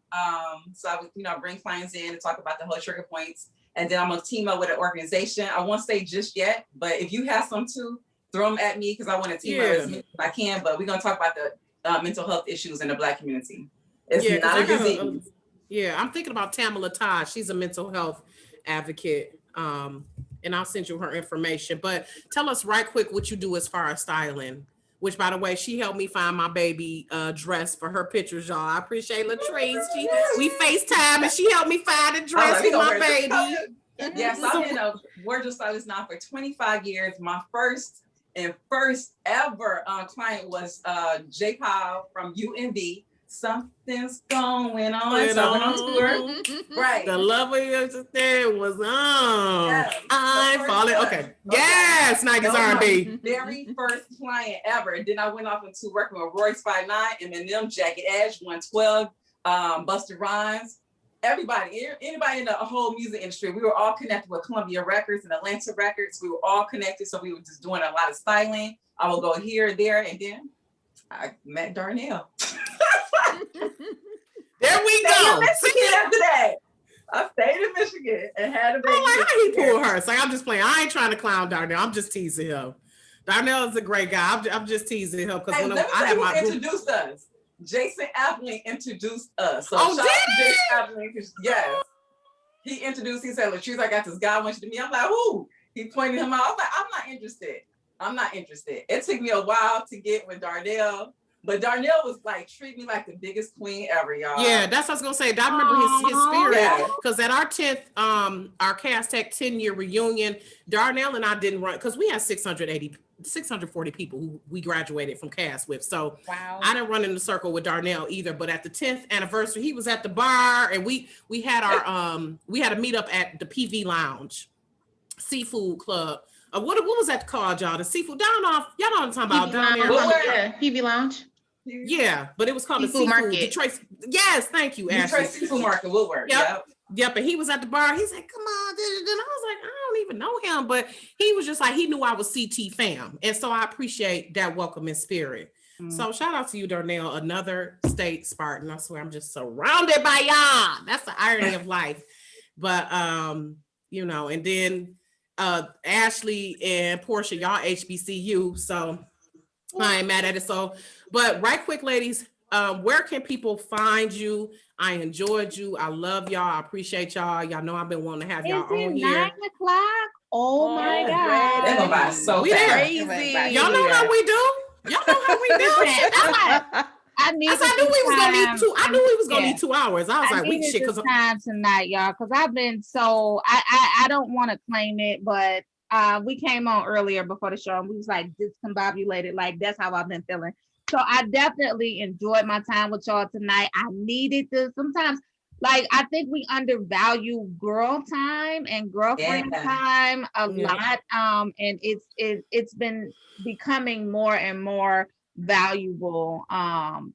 So I bring clients in and talk about the whole trigger points, and then I'm gonna team up with an organization. I won't say just yet, but if you have some too, throw them at me because I want to team up as many as I can. But we're gonna talk about the mental health issues in the Black community. It's not a disease. I'm thinking about Tamala Todd. She's a mental health advocate. And I'll send you her information, but tell us right quick what you do as far as styling, which by the way, she helped me find my baby dress for her pictures, y'all. I appreciate Latrice. We FaceTime and she helped me find a dress for my baby. Yes, I've been a wardrobe stylist now for 25 years. My first ever client was J. Powell from UNV. Something's going on. Something on tour. Right. The love of yours there was on. Yes. I'm falling. Okay. Yes, 90s R&B. Very first client ever. And then I went off into working with Royce 5'9", Eminem, Jagged Edge, 112, Busta Rhymes. Everybody, anybody in the whole music industry, we were all connected with Columbia Records and Atlanta Records. We were all connected. So we were just doing a lot of styling. I would go here, there, and then I met Darnell. There we go. Michigan after that. I stayed in Michigan and had a baby. How he pulled her? It's like, I'm just playing. I ain't trying to clown Darnell. I'm just teasing him. Darnell is a great guy. I'm just teasing him because when I have my introduced us. Jason Appling introduced us. So Oh, shout out to Jason Appling. Yes. He introduced, he said, Latrice, I got this guy I want you to meet. I'm like, who? He pointed him out. I was like, I'm not interested. It took me a while to get with Darnell, but Darnell was like, treat me like the biggest queen ever, y'all. Yeah, that's what I was gonna say. I remember his spirit, because at our 10th, our Cast Tech 10-year reunion, Darnell and I didn't run, because we had 640 people who we graduated from Cast with. So I didn't run in the circle with Darnell either. But at the 10th anniversary, he was at the bar, and we had our we had a meetup at the PV Lounge, Seafood Club. What was that called, y'all? The seafood down off. Y'all know what I'm talking about down there. Yeah, PV Lounge. Yeah, but it was called Seafood the Seafood Market. Detroit. Yes, thank you, Ashley. Detroit Seafood Market, Woodward. Yep, and he was at the bar. He's like, come on. And I was like, I don't even know him. But he was just like, he knew I was CT fam. And so I appreciate that welcoming spirit. So shout out to you, Darnell, another state Spartan. I swear I'm just surrounded by y'all. That's the irony of life. But, you know, and then Ashley and Porsha, y'all HBCU. So I ain't mad at it. So, but right quick, ladies, where can people find you? I enjoyed you. I love y'all. I appreciate y'all. Y'all know I've been wanting to have y'all on here. 9 o'clock? Oh my God. They're going by so We fast. Y'all know how we do. Y'all know how we do. I knew we was gonna need two. I knew we was gonna need 2 hours. I was like, we shit. Because time tonight, y'all. Because I've been so. I don't want to claim it, but we came on earlier before the show, and we was like discombobulated. Like that's how I've been feeling. So I definitely enjoyed my time with y'all tonight. I needed this. Sometimes, like I think we undervalue girl time and girlfriend time a lot. And it's been becoming more and more valuable,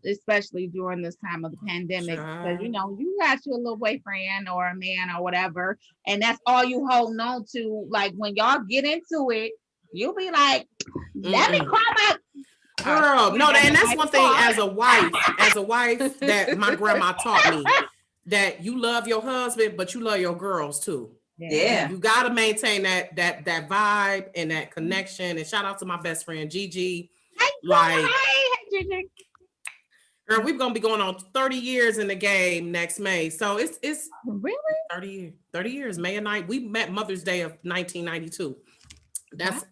especially during this time of the pandemic, because you know you got your little boyfriend or a man or whatever, and that's all you holding on to. Like when y'all get into it, you'll be like, let me call my girl. No, and that's one thing as a wife that my grandma taught me, that you love your husband, but you love your girls too. Yeah. You gotta maintain that vibe and that connection. And shout out to my best friend Gigi. Like, girl, we're gonna be going on 30 years in the game next May. So it's really 30 years. May and night. We met Mother's Day of 1992. That's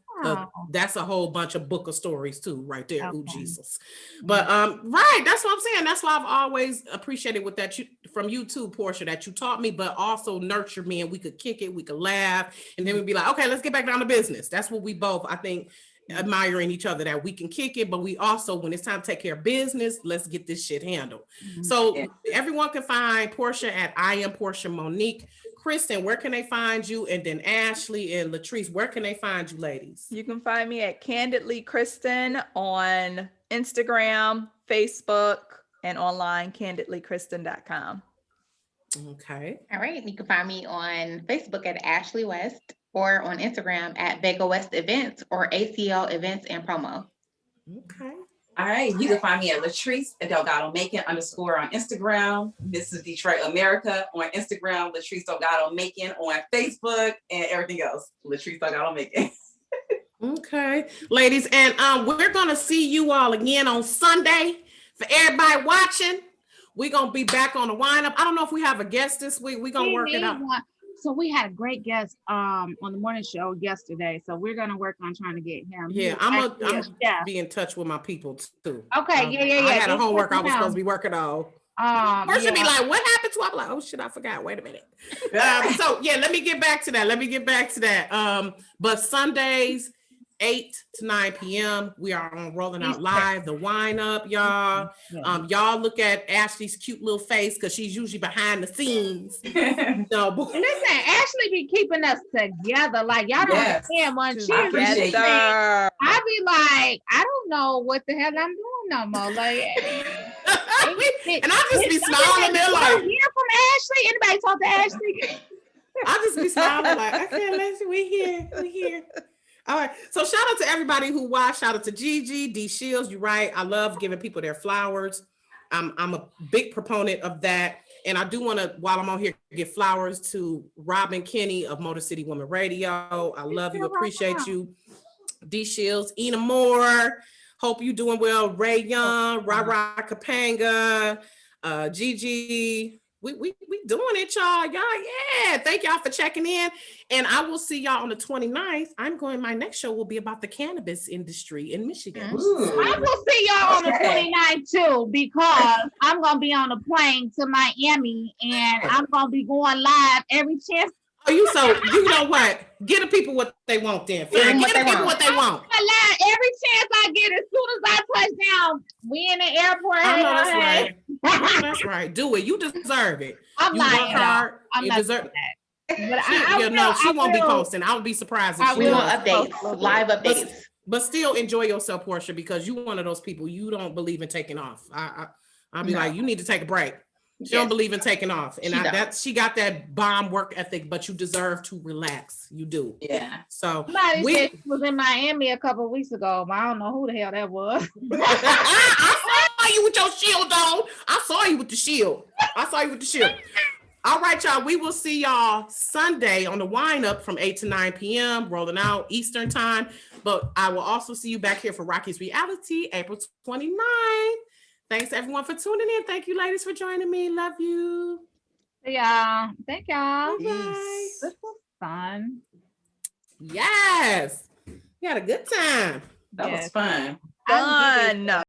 a whole bunch of book of stories too, right there. Okay. Ooh, Jesus. But right, that's what I'm saying. That's why I've always appreciated with that from you too, Porsha, that you taught me, but also nurtured me, and we could kick it, we could laugh, and then we'd be like, okay, let's get back down to business. That's what we both, I think, admiring each other, that we can kick it, but we also, when it's time to take care of business, let's get this shit handled. So everyone can find Porsha at I Am Porsha Monique. Christen, where can they find you? And then Ashley and Latrice, where can they find you, ladies? You can find me at Candidly Christen on Instagram, Facebook, and online, candidlykristen.com. Okay. All right. You can find me on Facebook at Ashley West, or on Instagram at Vega West Events or ACL Events and Promo. Okay. All right. You can find me at Latrice Delgado-Macon _ on Instagram. This is Detroit America on Instagram. Latrice Delgado-Macon on Facebook, and everything else. Latrice Delgado-Macon. Okay, ladies, and we're gonna see you all again on Sunday. For everybody watching, we're gonna be back on the wind-up. I don't know if we have a guest this week. We're gonna work it out. So we had a great guest on the morning show yesterday. So we're gonna work on trying to get him. Yeah, I'm be in touch with my people too. Okay, yeah. I had a homework I was supposed to be working on. First be like, what happened to? I'm like, oh shit, I forgot. Wait a minute. So yeah, let me get back to that. But Sundays, 8 to 9 p.m. we are on Rolling Out Live, the wind up, y'all. Y'all look at Ashley's cute little face, because she's usually behind the scenes. No, but listen, Ashley be keeping us together. Like y'all don't understand when she I be like, I don't know what the hell I'm doing no more. Like, and I just be smiling there like, hear from Ashley. Anybody talk to Ashley? I just be smiling like, I can't let you. We here. All right. So shout out to everybody who watched. Shout out to Gigi, D Shields. You're right. I love giving people their flowers. I'm a big proponent of that. And I do want to, while I'm on here, give flowers to Robin Kinney of Motor City Woman Radio. I love you. Appreciate you. D Shields, Ina Moore, Hope you doing well. Ray Young, Ra Kapanga, Gigi. We doing it, y'all. Yeah. Thank y'all for checking in. And I will see y'all on the 29th. My next show will be about the cannabis industry in Michigan. Ooh. I will see y'all on the 29th too, because I'm gonna be on a plane to Miami and I'm gonna be going live every chance. Oh, you know what? Get the people what they want then. Get the people what they want. Every chance I get, as soon as I touch down, we in the airport. I know that's right. That's right. Do it. You deserve it. I'm you not work hard. I'm you not deserve it. But she won't be posting. I would be surprised if she we want updates, live updates. But still enjoy yourself, Porsha, because you one of those people you don't believe in taking off. I'll be like, you need to take a break. She don't believe in taking off. And she got that bomb work ethic, but you deserve to relax. You do. Yeah. So somebody said she was in Miami a couple of weeks ago, but I don't know who the hell that was. I saw you with your shield on. I saw you with the shield. All right, y'all. We will see y'all Sunday on the wind up from 8 to 9 p.m. rolling out Eastern time. But I will also see you back here for Rocki's Reality, April 29th. Thanks everyone for tuning in. Thank you, ladies, for joining me. Love you. Yeah. Thank y'all. Bye. This was fun. Yes. We had a good time. That was fun. Fun.